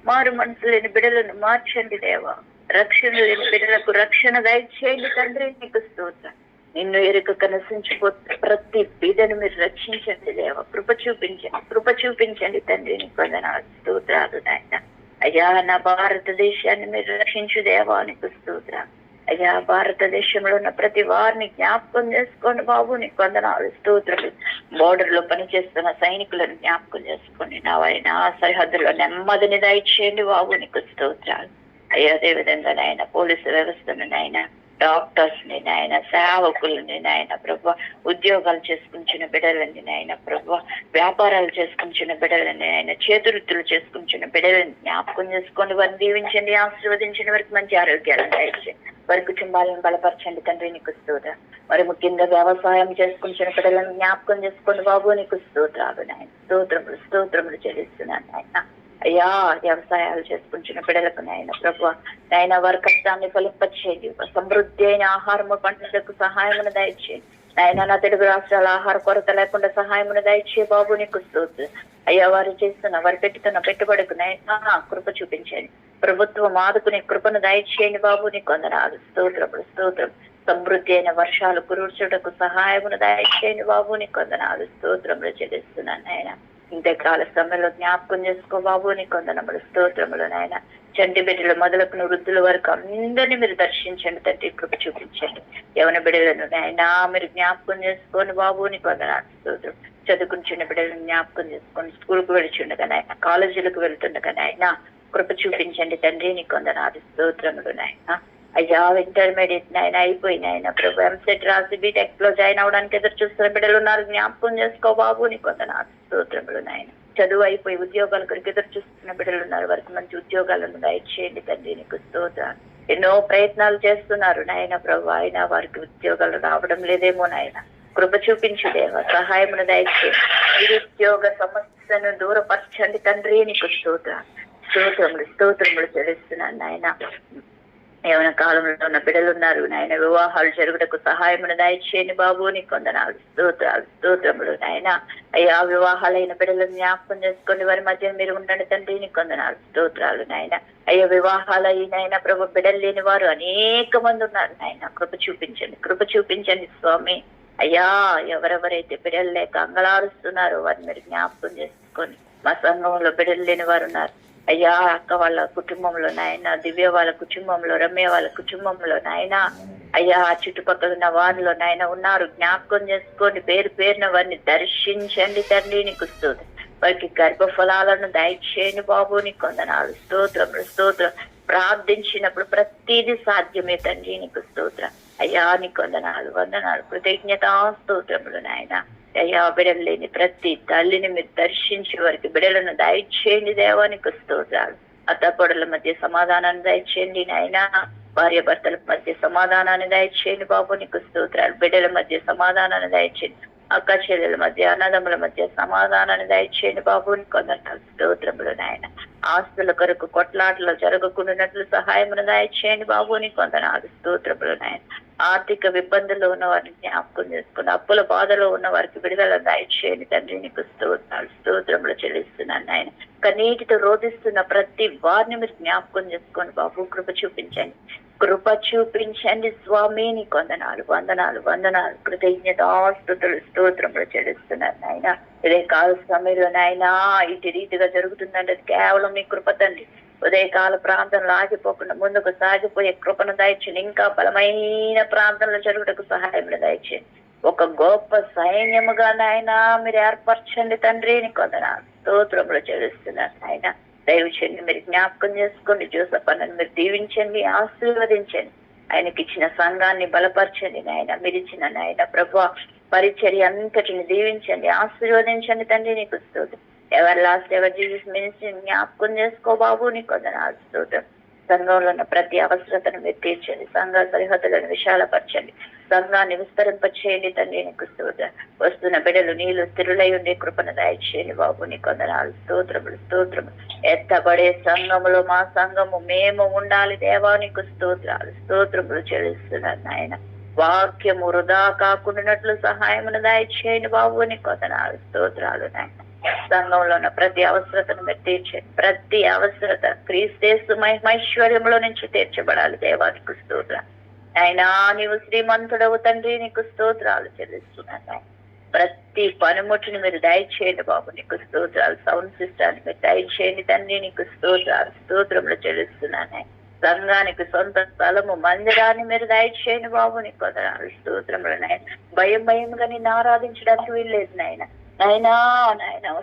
Speaker 3: మారు మనసు లేని బిడ్డలను మార్చండి దేవా. రక్షణ లేని బిడ్డలకు రక్షణ దయచేయండి తండ్రి. నీకు స్తోత్రం. నిన్ను ఎరుక నశించిపోతున్న ప్రతి బిడ్డను మీరు రక్షించండి దేవా. కృప చూపించండి, కృప చూపించండి తండ్రి. నీకు వందనాలు, స్తోత్రాలు నాయన. అయ్యా నా భారతదేశాన్ని మీరు రక్షించు దేవా. నీకు స్తోత్రం. అయ్యా భారతదేశంలో ఉన్న ప్రతి వారిని జ్ఞాపకం చేసుకోండి బాబు. నీకు వందనాలు, స్తోత్రాలు. బోర్డర్ లో పనిచేస్తున్న సైనికులను జ్ఞాపకం చేసుకోండి నాయన. సరిహద్దులో నెమ్మదిని దయచేయండి బాబు. నీకు స్తోత్రాలు. అయ్యా అదే విధంగా నాయన పోలీసు వ్యవస్థను నాయన, డాక్టర్స్ ని నాయన, సేవకులని నాయన ప్రభు, ఉద్యోగాలు చేసుకుంటున్న బిడ్డలని నాయన ప్రభు, వ్యాపారాలు చేసుకుంటున్న బిడ్డలని నాయన, చేతువృత్తులు చేసుకుంటున్న బిడ్డలని జ్ఞాపకం చేసుకోండి. వారిని దీవించండి, ఆశీర్వదించండి. వారికి మంచి ఆరోగ్యాలను దయచేయండి. వారి కుటుంబాలను బలపరచండి తండ్రి. నీకు స్తోత్రం. మరి ముఖ్యంగా వ్యవసాయం చేసుకుంటున్న బిడ్డలను జ్ఞాపకం చేసుకోండి బాబు. నీకు స్తోత్రాలు నాయన. స్తోత్రములు, స్తోత్రములు చెల్లిస్తున్నాను నాయన. అయ్యా వ్యవసాయాలు చేసుకుంటున్న బిడ్డలకు నాయన ప్రభు, నాయన వారి కష్టాన్ని ఫలింపచేయండి. సమృద్ధి అయిన ఆహారము పంటలకు సహాయమును దయచేయండి నాయన. నా తెలుగు రాష్ట్రాల ఆహార కొరత లేకుండా సహాయమును దయచేయ బాబు. నీకు స్తోత్రం. అయ్యా వారు చేస్తున్న, వారు పెట్టుతున్న పెట్టుబడికి నాయన కృప చూపించండి. ప్రభుత్వం ఆదుకునే కృపను దయచేయండి బాబు. నీకు వందనాలు, స్తోత్రములు, స్తోత్రం. సమృద్ధి అయిన వర్షాలు కురుచుటకు సహాయమును దయచేయండి బాబు. నీకు వందనాలు, స్తోత్రములు చెల్లిస్తున్నాను నాయన. ఇంతకాల సమయంలో జ్ఞాపకం చేసుకో బాబు. నీకు వందనములు, స్తోత్రములు నాయన. చంటి బిడ్డలు మొదలుకున్న వృద్ధుల వరకు అందరినీ మీరు దర్శించండి తండ్రి. కృప చూపించండి. యవన బిడ్డలను నాయన మీరు జ్ఞాపకం చేసుకోండి బాబు. నీకు వందనాలు, స్తోత్రం. చదువుకుని బిడ్డలను జ్ఞాపకం చేసుకోండి. స్కూల్కు వెళ్తుండగా నాయన, కాలేజీలకు వెళ్తుండగా నాయన కృప చూపించండి తండ్రి. నీకు వందనాలు, స్తోత్రములు నాయన. అయ్యా ఇంటర్మీడియట్ నాయన అయిపోయిన ఆయన ప్రభు, ఎంసెట్ రాసి బీటెక్ లో జాయిన్ అవడానికి ఎదురు చూస్తున్న బిడ్డలు ఉన్నారు. జ్ఞాపకం చేసుకో బాబు. నీకు వందనాలు, స్తోత్రములు నాయన. చదువు అయిపోయి ఉద్యోగాల కొరకు ఎదురు చూస్తున్న బిడ్డలు ఉన్నారు. వారికి మంచి ఉద్యోగాలను దయచేయండి తండ్రి. నీకు స్తోత్రాలు. ఎన్నో ప్రయత్నాలు చేస్తున్నారు నాయన ప్రభు, అయినా వారికి ఉద్యోగాలు రావడం లేదేమో నాయన. కృప చూపించు దేవ, సహాయమును దయచేయండి. నిరుద్యోగ సమస్యను దూరపరచండి తండ్రి. నీకు స్తోత్రాలు, స్తోత్రములు, స్తోత్రములు చెల్లిస్తున్నాను నాయన. యవన కాలంలో ఉన్న బిడ్డలు ఉన్నారు నాయన, వివాహాలు జరుగుటకు సహాయమును దయచేయండి బాబు. నీకు వందనాలు, స్తోత్రాలు, స్తోత్రములు నాయన. అయ్యా వివాహాలైన బిడ్డలను జ్ఞాపకం చేసుకోండి. వారి మధ్య మీరు ఉండండి తండ్రి. నీకు వందనాలు, స్తోత్రాలు నాయన. అయ్యా వివాహాలు అయినాయన ప్రభు, బిడ్డలు లేని వారు అనేక మంది ఉన్నారు నాయన. కృప చూపించండి, కృప చూపించండి స్వామి. అయ్యా ఎవరెవరైతే బిడ్డలు లేక అంగలారుస్తున్నారో వారిని మీరు జ్ఞాపకం చేసుకోండి. మా సంఘంలో బిడ్డలు లేని వారు ఉన్నారు అయ్యా. అక్క వాళ్ళ కుటుంబంలో నాయన, దివ్య వాళ్ళ కుటుంబంలో, రమ్య వాళ్ళ కుటుంబంలో నాయన, అయ్యా చుట్టుపక్కల ఉన్న వారిలో నాయన ఉన్నారు. జ్ఞాపకం చేసుకోండి. పేరు పేరున వారిని దర్శించండి తండ్రి. నీకు స్తోత్రం. వారికి గర్భఫలాలను దయచేయండి బాబు. నీకు వందనాలు, స్తోత్రములు, స్తోత్రం. ప్రార్థించినప్పుడు ప్రతిదీ సాధ్యమే తండ్రి. నీకు స్తోత్రం. అయ్యా నీకు వందనాలు, వందనాలు, కృతజ్ఞతా స్తోత్రములు నాయన. అయ్యా బిడ్డలు లేని ప్రతి తల్లిని మీరు దర్శించి వారికి బిడ్డలను దయచేయండి దేవా. నీకు స్తోత్రాలు. అత్తపొడల మధ్య సమాధానాన్ని దయచేయండి నాయన. భార్య భర్తల మధ్య సమాధానాన్ని దయచేయండి బాబు. నీకు స్తోత్రాలు. బిడ్డల మధ్య సమాధానాన్ని దయచేయండి. అక్క చెల్లెల మధ్య, అన్నదమ్ముల మధ్య సమాధానాన్ని దయచేయండి బాబు. నీకు వందనాలు, స్తోత్రములు నాయన. ఆస్తుల కొరకు కొట్లాటలు జరగకుండానట్లు సహాయమును దయచేయండి బాబు. నీకు వందనాలు, స్తోత్రములు నాయన. ఆర్థిక ఇబ్బందుల్లో ఉన్న వారిని జ్ఞాపకం చేసుకుని, అప్పుల బాధలో ఉన్న వారికి విడుదల దయచేయండి తండ్రి. నీకు స్తోత్రాలు, స్తోత్రములు చెల్లిస్తున్నాను ఆయన. కన్నీటితో రోధిస్తున్న ప్రతి వారిని మీరు జ్ఞాపకం చేసుకోండి బాబు. కృప చూపించండి, కృప చూపించండి స్వామి. నీకు వందనాలు, వందనాలు, వందనాలు, కృతజ్ఞతాస్తుతులు, స్తోత్రములు చెల్లిస్తున్నాను నాయన. ఇదే కాల సమయంలో నాయన ఇటు రీతిగా జరుగుతుందంటే అది కేవలం మీ కృప తండ్రి. ఉదయకాల ప్రాంతంలో ఆగిపోకుండా ముందుకు సాగిపోయే కృపను దయచేయండి. ఇంకా బలమైన ప్రాంతంలో జరుగుటకు సహాయం దయచేయండి. ఒక గొప్ప సైన్యముగా నాయన మీరు ఏర్పరచండి తండ్రి. నీకు వందనాలు, స్తోత్రములు చెల్లిస్తున్నారు నాయన. దయచేయండి, మీరు జ్ఞాపకం చేసుకోండి. జోసఫ్ అన్నను మీరు దీవించండి, ఆశీర్వదించండి. ఆయనకి ఇచ్చిన సంఘాన్ని బలపరచండి నాయన. మీరు ఇచ్చిన నాయన ప్రభు పరిచర్య అంతటిని దీవించండి, ఆశీర్వదించండి తండ్రి. నీకు స్తోత్రం. ఎవరి లాస్ట్ ఎవర్ జీసస్ మినిస్ట్రీ జ్ఞాపకం చేసుకో బాబు. నీకు వందనాలు, స్తోత్రం. సంఘంలో ఉన్న ప్రతి అవసరతను మీరు తీర్చండి. సంఘ సరిహద్దులను విశాలపరచండి. సంఘాన్ని విస్తరింపచేయండి తండ్రి. నీకు స్తోత్రం. వస్తున్న బిడ్డలు నీళ్లు స్థిరులై ఉండే కృపను దయచేయండి బాబు. నీకు వందనాలు, స్తోత్రములు, స్తోత్రములు. ఎత్తబడే సంఘములో మా సంఘము మేము ఉండాలి దేవా. నీకు స్తోత్రాలు, స్తోత్రములు చెల్లిస్తున్నారు నాయన. వాక్యము వృధా కాకుండానట్లు సహాయమును దయచేయండి బాబు. నీకు వందనాలు స్తోత్రాలు నాయన. సంఘంలో ఉన్న ప్రతి అవసరతను మీరు తీర్చండి. ప్రతి అవసరత క్రీస్తు మహిమైశ్వర్యంలో నుంచి తీర్చబడాలి దేవానికి స్తోత్రం. అయినా నీవు శ్రీమంతుడవు తండ్రి, నీకు స్తోత్రాలు చెల్లిస్తున్నాను. ప్రతి పనిముట్టుని మీరు దయచేయండి బాబు, నీకు స్తోత్రాలు. సౌండ్ సిస్టాన్ని మీరు దయచేయండి తండ్రి, నీకు స్తోత్రాలు స్తోత్రములు చెల్లిస్తున్నాను. సంఘానికి సొంత స్థలము మందిరాన్ని మీరు దయచేయండి బాబు, నీకు వందనాలు స్తోత్రములు నాయన. భయంగా నిన్ను ఆరాధించడానికి వీల్లేదు నాయన. నాయన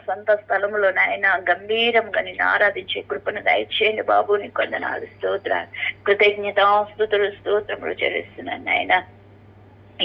Speaker 3: సొంత స్థలములో నాయన గంభీరంగా నిన్ను ఆరాధించే కృపను దయచేయండి బాబు, నీకు వందనాలు స్తోత్రాలు. కృతజ్ఞతాస్తుతులు స్తోత్రములు చెల్లిస్తున్నాను నాయన.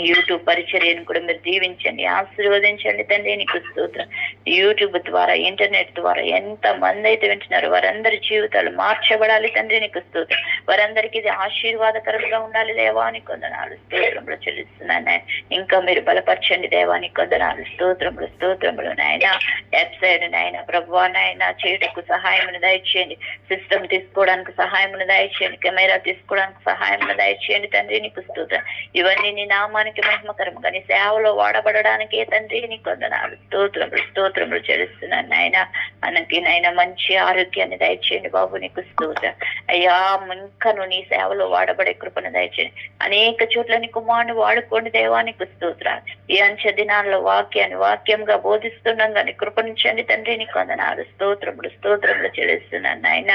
Speaker 3: యూట్యూబ్ పరిచర్యను కూడా మీరు దీవించండి, ఆశీర్వదించండి తండ్రి, నీకు స్తోత్రం. యూట్యూబ్ ద్వారా ఇంటర్నెట్ ద్వారా ఎంత మంది అయితే వింటున్నారు వారందరి జీవితాలు మార్చబడాలి తండ్రి, నీకు స్తోత్రం. వారందరికీ ఇది ఆశీర్వాదకరంగా ఉండాలి దేవానికి వందనాలు స్తోత్రములు చెల్లిస్తున్నాను. ఇంకా మీరు బలపరచండి దేవానికి వందనాలు స్తోత్రములు స్తోత్రములు నాయన. వెబ్సైట్ నాయన ప్రభువా నాయన చేయటకు సహాయమును దయచేయండి. సిస్టమ్ తీసుకోవడానికి సహాయమును దయచేయండి. కెమెరా తీసుకోవడానికి సహాయమును దయచేయండి తండ్రి, నీకు స్తోత్రం. ఇవన్నీ నీ నామానికి మహిమకరంగా నీ సేవలో వాడబడడానికి తండ్రి, నీకు వందనాలు స్తోత్రములు స్తోత్రములు చెల్లిస్తున్నాను నాయన. మనకి నాయన మంచి ఆరోగ్యాన్ని దయచేయండి బాబు, నీకు స్తోత్రం. అయ్యా ఇంకను నీ సేవలో వాడబడే కృపను దయచేయండి. అనేక చోట్ల నీ కుమారుని వాడుకోండి దేవానికి స్తోత్రాలు. ఈ అంచె దినాల్లో వాక్యంగా బోధిస్తుండగా నీ కృపనించండి తండ్రి, నీకు వందనాలు స్తోత్రములు స్తోత్రములు చెల్లిస్తున్నాను నాయన.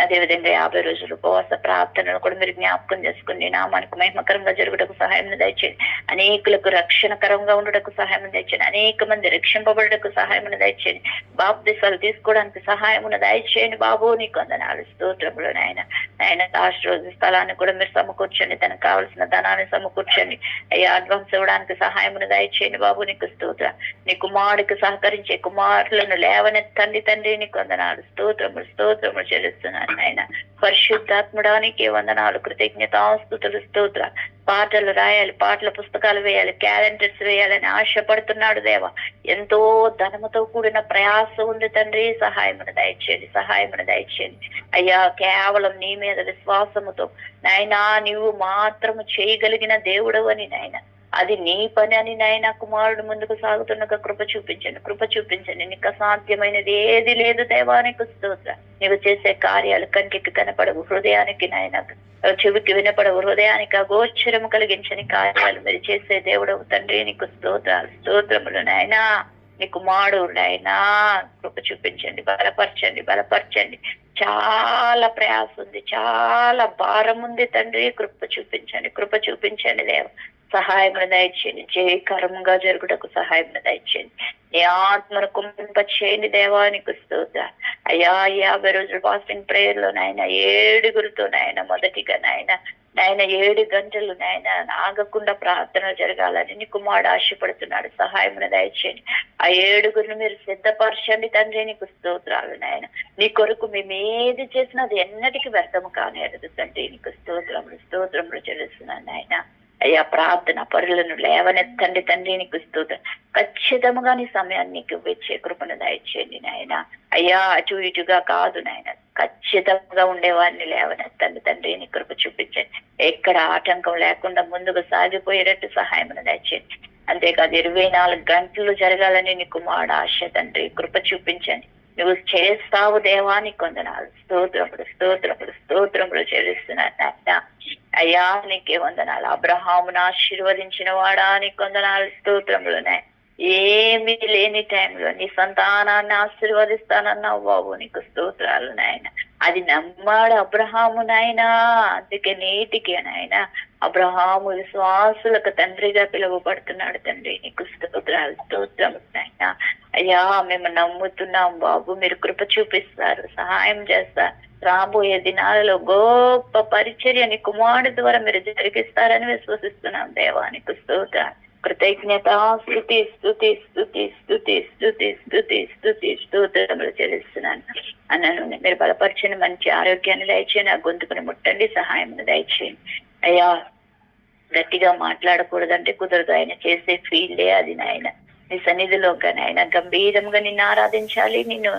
Speaker 3: అదేవిధంగా 50 రోజులు ఉపవాస ప్రార్థనలు కూడా మీరు జ్ఞాపకం చేసుకుని నామానికి మహిమకరంగా జరుగుటకు సహాయం దయచేయండి. అనేకులకు రక్షణకరంగా ఉండటకు సహాయం దయచేయండి. అనేక మంది రక్షింపబడటకు సహాయం దయచేయండి. బాప్తిసాలు తీసుకోవడానికి సహాయం దయచేయండి బాబు, నీకు వందనాలు స్తోత్రములు నాయన. లాస్ట్ రోజు స్థలాన్ని కూడా మీరు సమకూర్చండి, తనకు కావలసిన ధనాన్ని సమకూర్చండి. అయ్యా అడ్వాన్స్ ఇవ్వడానికి సహాయం దయచేయండి బాబు, నీకు స్తోత్రం. నీ కుమారుడికి సహకరించే కుమారులను లేవనెత్తండి తండ్రి, నీకు వందనాలు స్తోత్రములు స్తోత్రములు చెల్లిస్తున్నాను నాయన. పరిశుద్ధాత్ముడానికి వందనాలు, కృతజ్ఞతాస్తుతులు స్తోత్ర. పాటలు రాయాలి, పాటల పుస్తకాలు వేయాలి, క్యాలెండర్స్ వేయాలని ఆశపడుతున్నాడు దేవా. ఎంతో ధనముతో కూడిన ప్రయాస ఉంది తండ్రి, సహాయమును దయచేయండి అయ్యా. కేవలం నీ మీద విశ్వాసముతో నాయనా నీవు మాత్రము చేయగలిగిన దేవుడు అని నాయన, అది నీ పని అని నాయన కుమారుడు ముందుకు సాగుతున్నగా కృప చూపించండి. నీకు అసాధ్యమైనది ఏది లేదు దేవానికి స్తోత్ర. నీవు చేసే కార్యాలు కంటికి కనపడవు, హృదయానికి నాయన చెవికి వినపడవు, హృదయానికి అగోచరము కలిగించని కార్యాలు మీరు చేసే దేవుడవు తండ్రి, నీకు స్తోత్రములు నాయనా. నీ కుమారుడు నాయనా కృప చూపించండి, బలపరచండి. చాలా ప్రయాస ఉంది, చాలా భారం ఉంది తండ్రి, కృప చూపించండి దేవ. సహాయమును దయచేయండి, జయకరంగా జరుగుటకు సహాయమును దయచేయండి. నీ ఆత్మను కుంపింప చేయండి దేవానికి స్తోత్ర. అయ్యా 50 రోజులు ఫాస్టింగ్ ప్రేయర్ లో నాయన 7 నాయన మొదటిగా నాయన 7 గంటలు నాయన ఆగకుండా ప్రార్థన జరగాలని నీ కుమారుడు ఆశపడుతున్నాడు, సహాయమును దయచేయండి. ఆ 7 మీరు సిద్ధపరచండి తండ్రి, నీకు స్తోత్రాలు నాయన. నీ కొరకు మేము ఏది చేసినా అది ఎన్నటికి వ్యర్థము కానేరదు తండ్రి, నీకు స్తోత్రములు చెల్లిస్తున్నాను నాయన. అయ్యా ప్రార్థన పరులను లేవనెత్తండి తండ్రి, నీకు స్తోత్రం. ఖచ్చితంగా నీ సమయాన్ని నీకు ఇచ్చే కృపను దయచేయండి నాయన. అయ్యా అటు ఇటుగా కాదు నాయన, ఖచ్చితంగా ఉండేవారిని లేవనెత్తండి తండ్రి, నీ కృప చూపించండి. ఎక్కడ ఆటంకం లేకుండా ముందుకు సాగిపోయేటట్టు సహాయమును దయచేయండి. అంతేకాదు 24 గంటలు జరగాలని నీ కుమారుడు ఆశ తండ్రి, కృప చూపించండి. నువ్వు చేస్తావు దేవానికి వందనాలు, స్తోత్రములు చెల్లిస్తున్నాను నాయన. అయ్యా నీకే వందనాలు. అబ్రహామును ఆశీర్వదించిన వాడా నీకు వందనాలు, స్తోత్రములు నాయన. ఏమీ లేని టైంలో నీ సంతానాన్ని ఆశీర్వదిస్తానన్నావు బాబు, నీకు స్తోత్రాలు నాయన. అది నమ్మాడు అబ్రహాము నాయన, అందుకే నేటికే నాయన అబ్రహాము విశ్వాసులకు తండ్రిగా పిలువబడుతున్నాడు తండ్రి, నీకు స్తోత్రములు నాయన. అయ్యా మేము నమ్ముతున్నాం బాబు, మీరు కృప చూపిస్తారు, సహాయం చేస్తారు. రాబోయే దినాలలో గొప్ప పరిచర్య నీ కుమారుడు ద్వారా మీరు జరిగిస్తారని విశ్వసిస్తున్నాం దేవానికి స్తోత్ర. కృతజ్ఞత స్తోత్రములు చెల్లిస్తున్నాను అన్నాను. మీరు బలపరచని మంచి ఆరోగ్యాన్ని దయచేయండి, ఆ గొంతుకుని ముట్టండి, సహాయం దయచేయండి. అయ్యా గట్టిగా మాట్లాడకూడదంటే కుదరదు, ఆయన చేసే ఫీల్డే అది నాయన. నీ సన్నిధిలోగా నాయన గంభీరంగా నిన్ను ఆరాధించాలి, నిన్ను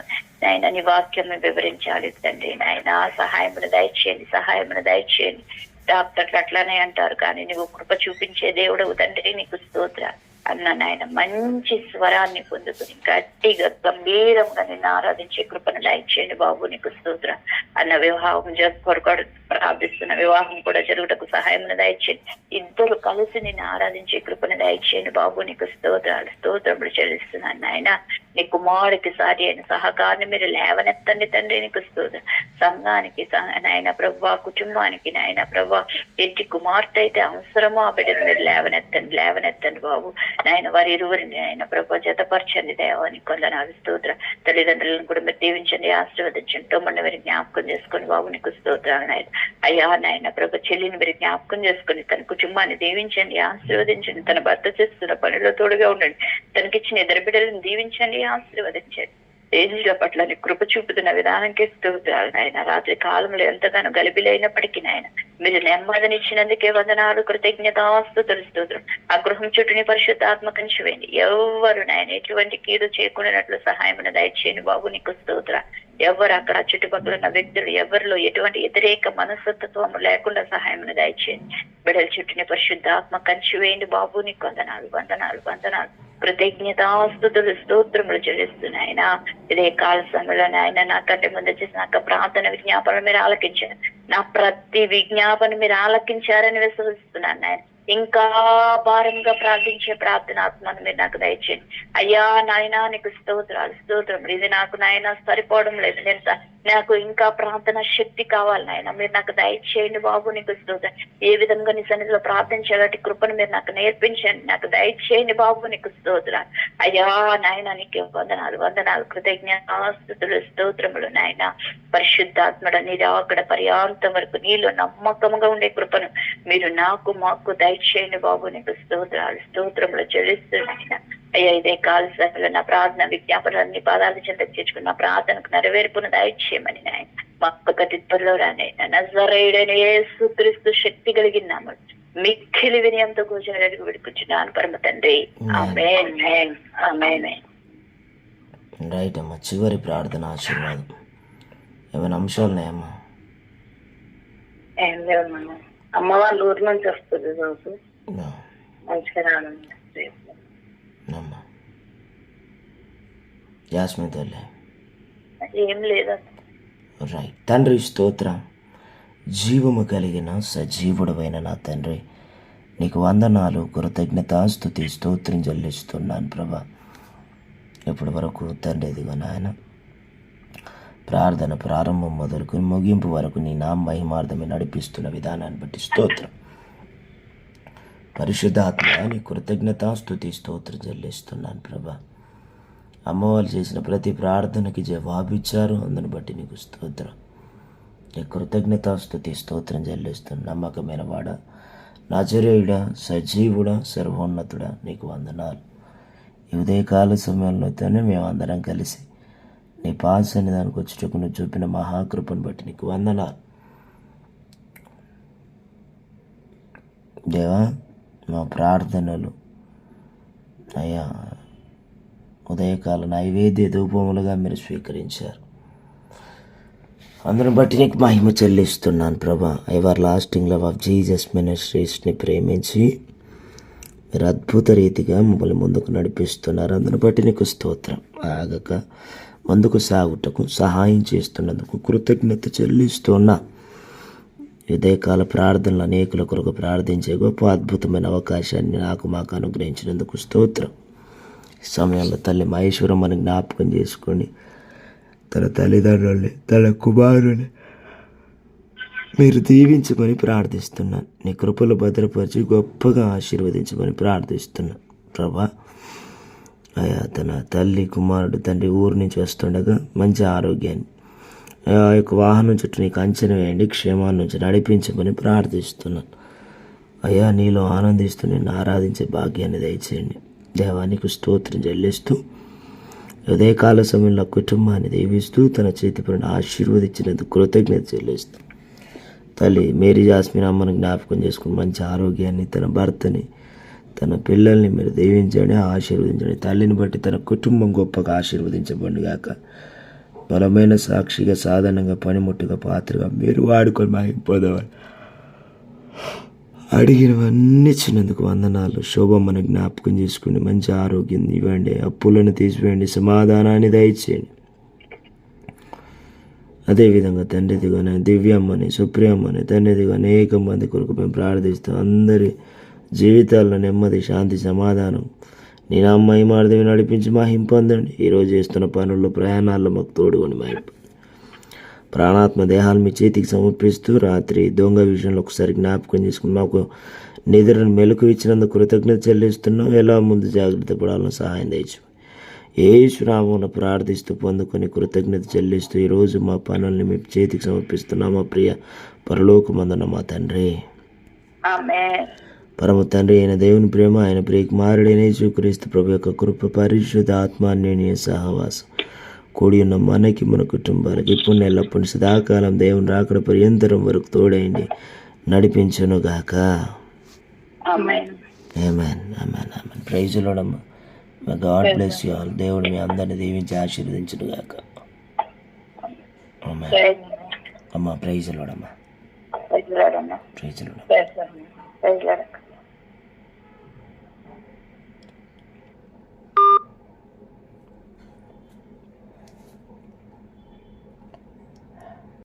Speaker 3: నాయన నీ వాక్యం వివరించాలి తండ్రి నాయన. సహాయమును దయచేయండి. డాక్టర్లు అట్లానే అంటారు, కానీ నువ్వు కృప చూపించే దేవుడవు తండ్రి, నీకు స్తోత్ర అన్న నాయన. మంచి స్వరాన్ని పొందుకుని గట్టిగా గంభీరంగా నిన్ను ఆరాధించే కృపను దయచేయండి బాబు, నీకు స్తోత్ర అన్న. వివాహం కొరకడు ప్రార్థిస్తున్న వివాహం కూడా జరుగుటకు సహాయం దయచేయండి. ఇద్దరు కలిసి నిన్ను ఆరాధించే కృపను దయచేయండి బాబు, నీకు స్తోత్రములు చెల్లిస్తున్నాను నాయన. నీ కుమారుడికి సారి అయిన సహకారాన్ని మీరు లేవనెత్తండి తండ్రి, నీకు స్తోత్రం. సంఘానికి నాయన ప్రభా, కుటుంబానికి నాయన ప్రభా, ఎట్టి కుమార్తె అయితే అవసరమో ఆ బిడ్డను మీరు లేవనెత్తండి బాబు నాయన. వారి ఇరువురిని ఆయన ప్రభా జతపరచండి దేవానికి కొందనాలు స్తోత్ర. తల్లిదండ్రులను కూడా మీరు దీవించండి, ఆశీర్వదించండి. తమ్ముడిని మీరు జ్ఞాపకం చేసుకుని బాబు, నీకు స్తోత్రాలు నాయన. అయ్యా నాయన ప్రభా, చెల్లిని మీరు జ్ఞాపకం చేసుకుని తన కుటుంబాన్ని దీవించండి, ఆశీర్వదించండి. తన భర్త చేస్తున్న పనిలో తోడుగా ఉండండి. తనకిచ్చిన ఇద్దరు బిడ్డలను దీవించండి, ఆశీర్వదించండి. ఏజీల పట్ల నీ కృప చూపుతున్న విధానంకే స్తోత్రాలు నాయన. రాత్రి కాలంలో ఎంతగానో గలిబిలైనప్పటికీ నాయన మీరు నెమ్మదినిచ్చినందుకే వందనాలు, కృతజ్ఞతాస్తుతులు స్తోత్రం. ఆ గృహం చుట్టూని పరిశుద్ధాత్మ కంచివేయండి. ఎవరు నాయన ఎటువంటి కీడు చేయకుండానట్లు సహాయం దయచేయండి బాబు, నీకు స్తోత్ర. ఎవరు అక్కడ చుట్టుపక్కల ఉన్న వ్యక్తులు ఎవరిలో ఎటువంటి వ్యతిరేక మనస్తత్వం లేకుండా సహాయం దయచేయండి. బిడ్డల చుట్టూని పరిశుద్ధాత్మ కంచివేయండి బాబు, నీకు వందనాలు. కృతజ్ఞతాస్తుతులు స్తోత్రములు చెల్లిస్తున్నాయన. ఇదే కాల సమయంలో నాయన నాకంటే ముందు చేసిన నాకు ప్రార్థన విజ్ఞాపన మీరు ఆలకించారు. నా ప్రతి విజ్ఞాపన మీరు ఆలకించారని విశ్వసిస్తున్నాను నాయన. ఇంకా భారంగా ప్రార్థించే ప్రార్థనాత్మను మీరు నాకు దయచేయండి అయ్యా నాయన. నీకు స్తోత్రం. ఇది నాకు నాయన సరిపోవడం లేదు, నాకు ఇంకా ప్రార్థన శక్తి కావాలి నాయన. మీరు నాకు దయచేయండి బాబు, నీకు స్తోత్రం. ఏ విధంగా నీ సన్నిధిలో ప్రార్థించాలంటే కృపను మీరు నాకు నేర్పించండి, నాకు దయచేయండి బాబు, నీకు స్తోత్రం. అయ్యా నాయన నీకు వందనాలు కృతజ్ఞతాస్తుతులు స్తోత్రములు నాయన. పరిశుద్ధాత్మడ నీరు అక్కడ పర్యాంతం వరకు నీలో నమ్మకంగా ఉండే కృపను మీరు మాకు దయచేయండి బాబు, నీకు స్తోత్రములు చెల్లిస్తున్నాయన. అయ్యా ఇదే కాల సమయంలో నా ప్రార్థన విజ్ఞాపనలన్నీ పాదాలు చెంతకు చేర్చుకున్న ప్రార్థనకు నెరవేర్పును దయచేయమని నాయన. మా త్వరలో రానైనా నజరేయుడైన యేసుక్రీస్తు శక్తి కలిగినాము మిక్కిలి వినయంతో కూర్చొని విడుకుంటున్నాను పరమ తండ్రి, ఆమేన్.
Speaker 1: రైట్ అమ్మా, చివరి ప్రార్థన ఆశీర్వాదం. ఏమైనా అంశాలు ఉన్నాయమ్మా?
Speaker 2: ఏం లేవమ్మా. అమ్మ వాళ్ళ ఊరు నుంచి వస్తుంది రోజు మంచిగా రానుంది.
Speaker 1: జాస్మిన్ తల్లి
Speaker 2: ఏం లేదా?
Speaker 1: రైట్. తండ్రి స్తోత్రం. జీవము కలిగిన సజీవుడమైన నా తండ్రి, నీకు వందనాలు, కృతజ్ఞతాస్తుతి స్తోత్రం చెల్లిస్తున్నాను ప్రభా. ఇప్పటి వరకు తండ్రి ఇదిగో నాయన ప్రార్థన ప్రారంభం మొదలుకొని ముగింపు వరకు నీ నా మహిమార్థమే నడిపిస్తున్న విధానాన్ని బట్టి స్తోత్రం. పరిశుద్ధాత్మ నీ కృతజ్ఞతాస్తుతి స్తోత్రం చెల్లిస్తున్నాను ప్రభా. అమ్మవాళ్ళు చేసిన ప్రతి ప్రార్థనకి జవాబిచ్చారు, అందుని బట్టి నీకు స్తోత్రం. నీ కృతజ్ఞతాస్తుతి స్తోత్రం చెల్లిస్తున్న నమ్మకమైన వాడ, నజరేయుడా, సజీవుడా, సర్వోన్నతుడా, నీకు వందనాలు. ఈ ఉదయకాల సమయంలోతోనే మేమందరం కలిసి నీ సన్నిధానికి వచ్చేటప్పుడు నువ్వు చూపిన మహాకృపను బట్టి నీకు వందనాలు దేవా. మా ప్రార్థనలు అయ్యా ఉదయకాల నైవేద్య ధూపములుగా మీరు స్వీకరించారు, అందుని బట్టి నీకు మహిమ చెల్లిస్తున్నాను ప్రభా. Ever lasting love of Jesus మినిస్ట్రీస్ని ప్రేమించి మీరు అద్భుత రీతిగా మమ్మల్ని ముందుకు నడిపిస్తున్నారు, అందుని బట్టి నీకు స్తోత్రం. ఆగక ముందుకు సాగుటకు సహాయం చేస్తున్నందుకు కృతజ్ఞత చెల్లిస్తున్నా. ఉదయకాల ప్రార్థనలు అనేకుల కొరకు ప్రార్థించే గొప్ప అద్భుతమైన అవకాశాన్ని మాకు అనుగ్రహించినందుకు స్తోత్రం. సమయంలో తల్లి మహేశ్వరమ్మని జ్ఞాపకం చేసుకొని తన తల్లిదండ్రుల్ని తన కుమారుని మీరు దీవించమని ప్రార్థిస్తున్నాను. నీ కృపలు భద్రపరిచి గొప్పగా ఆశీర్వదించమని ప్రార్థిస్తున్నాను ప్రభా. అయా తన తల్లి కుమారుడు తండ్రి ఊరు నుంచి వస్తుండగా మంచి ఆరోగ్యాన్ని ఆ యొక్క వాహనం చుట్టూ నీకు అంచనా వేయండి, క్షేమాన్ని నుంచి నడిపించమని ప్రార్థిస్తున్నాను. అయ్యా నీలో ఆనందిస్తూ నిన్ను ఆరాధించే భాగ్యాన్ని దయచేయండి దేవానికి స్తోత్రం చెల్లిస్తూ ఉదయకాల సమయంలో కుటుంబాన్ని దీవిస్తూ తన చేతి పనిని ఆశీర్వదించినందుకు కృతజ్ఞత చెల్లిస్తూ తల్లి మేరీ జాస్మిన్ అమ్మను జ్ఞాపకం చేసుకుని మంచి ఆరోగ్యాన్ని, తన భర్తని, తన పిల్లల్ని మీరు దీవించండి, ఆశీర్వదించండి. తల్లిని బట్టి తన కుటుంబం గొప్పగా ఆశీర్వదించబడి గాక. బలమైన సాక్షిగా, సాధారణంగా, పనిముట్టుగా, పాత్రగా మీరు వాడుకొని మహింపొందవాలి. అడిగినవన్నీ ఇచ్చినందుకు వందనాలు. శోభమ్మని జ్ఞాపకం చేసుకుని మంచి ఆరోగ్యం ఇవ్వండి, అప్పులను తీసివేయండి, సమాధానాన్ని దయచేయండి. అదేవిధంగా తండ్రి దిగున దివ్యమ్మని, సుప్రియమ్మని తండ్రి దిగు అనేక మంది కొరకు మేము ప్రార్థిస్తాం. అందరి జీవితాల్లో నెమ్మది, శాంతి, సమాధానం నీ నా మహిమార్థమే నడిపించి మహిం పొందండి. ఈరోజు చేస్తున్న పనుల్లో, ప్రయాణాల్లో మాకు తోడుకొని మహిం ప్రాణాత్మ దేహాలు మీ చేతికి సమర్పిస్తూ రాత్రి దొంగ విషయంలో ఒకసారి జ్ఞాపకం చేసుకుని మాకు నిద్రను మెలకు ఇచ్చినందుకు కృతజ్ఞత చెల్లిస్తున్నాం. ఎలా ముందు జాగ్రత్త పడాలని సహాయం దయచు. యేసునామమున ప్రార్థిస్తూ పొందుకొని కృతజ్ఞత చెల్లిస్తూ ఈరోజు మా పనుల్ని మీ చేతికి సమర్పిస్తున్నాం. మా ప్రియ పరలోకమందున మా తండ్రి,
Speaker 3: ఆమేన్.
Speaker 1: పరమ తండ్రి అయిన దేవుని ప్రేమ, ఆయన ప్రియ కుమారుడైన యేసుక్రీస్తు ప్రభు యొక్క కృప, పరిశుద్ధ ఆత్మాన్యోన్య సహవాసం కూడి ఉన్న మనకి, మన కుటుంబాలకి ఇప్పుడు ఎల్లప్పుడు సదాకాలం దేవుని రాకడ పర్యంతరం వరకు తోడైంది నడిపించును గాక.
Speaker 3: Amen.
Speaker 1: Amen, amen, amen. Praise the Lord అమ్మ. May God bless you all. దేవుడు మీ అందరిని దీవించి ఆశీర్వదించును గాక. ఆమేన్. అమ్మ ప్రైజ్ ది లార్డ్ అమ్మ.
Speaker 3: ప్రైజ్ ది లార్డ్ అన్న.
Speaker 1: Praise the Lord.
Speaker 3: Praise the lord.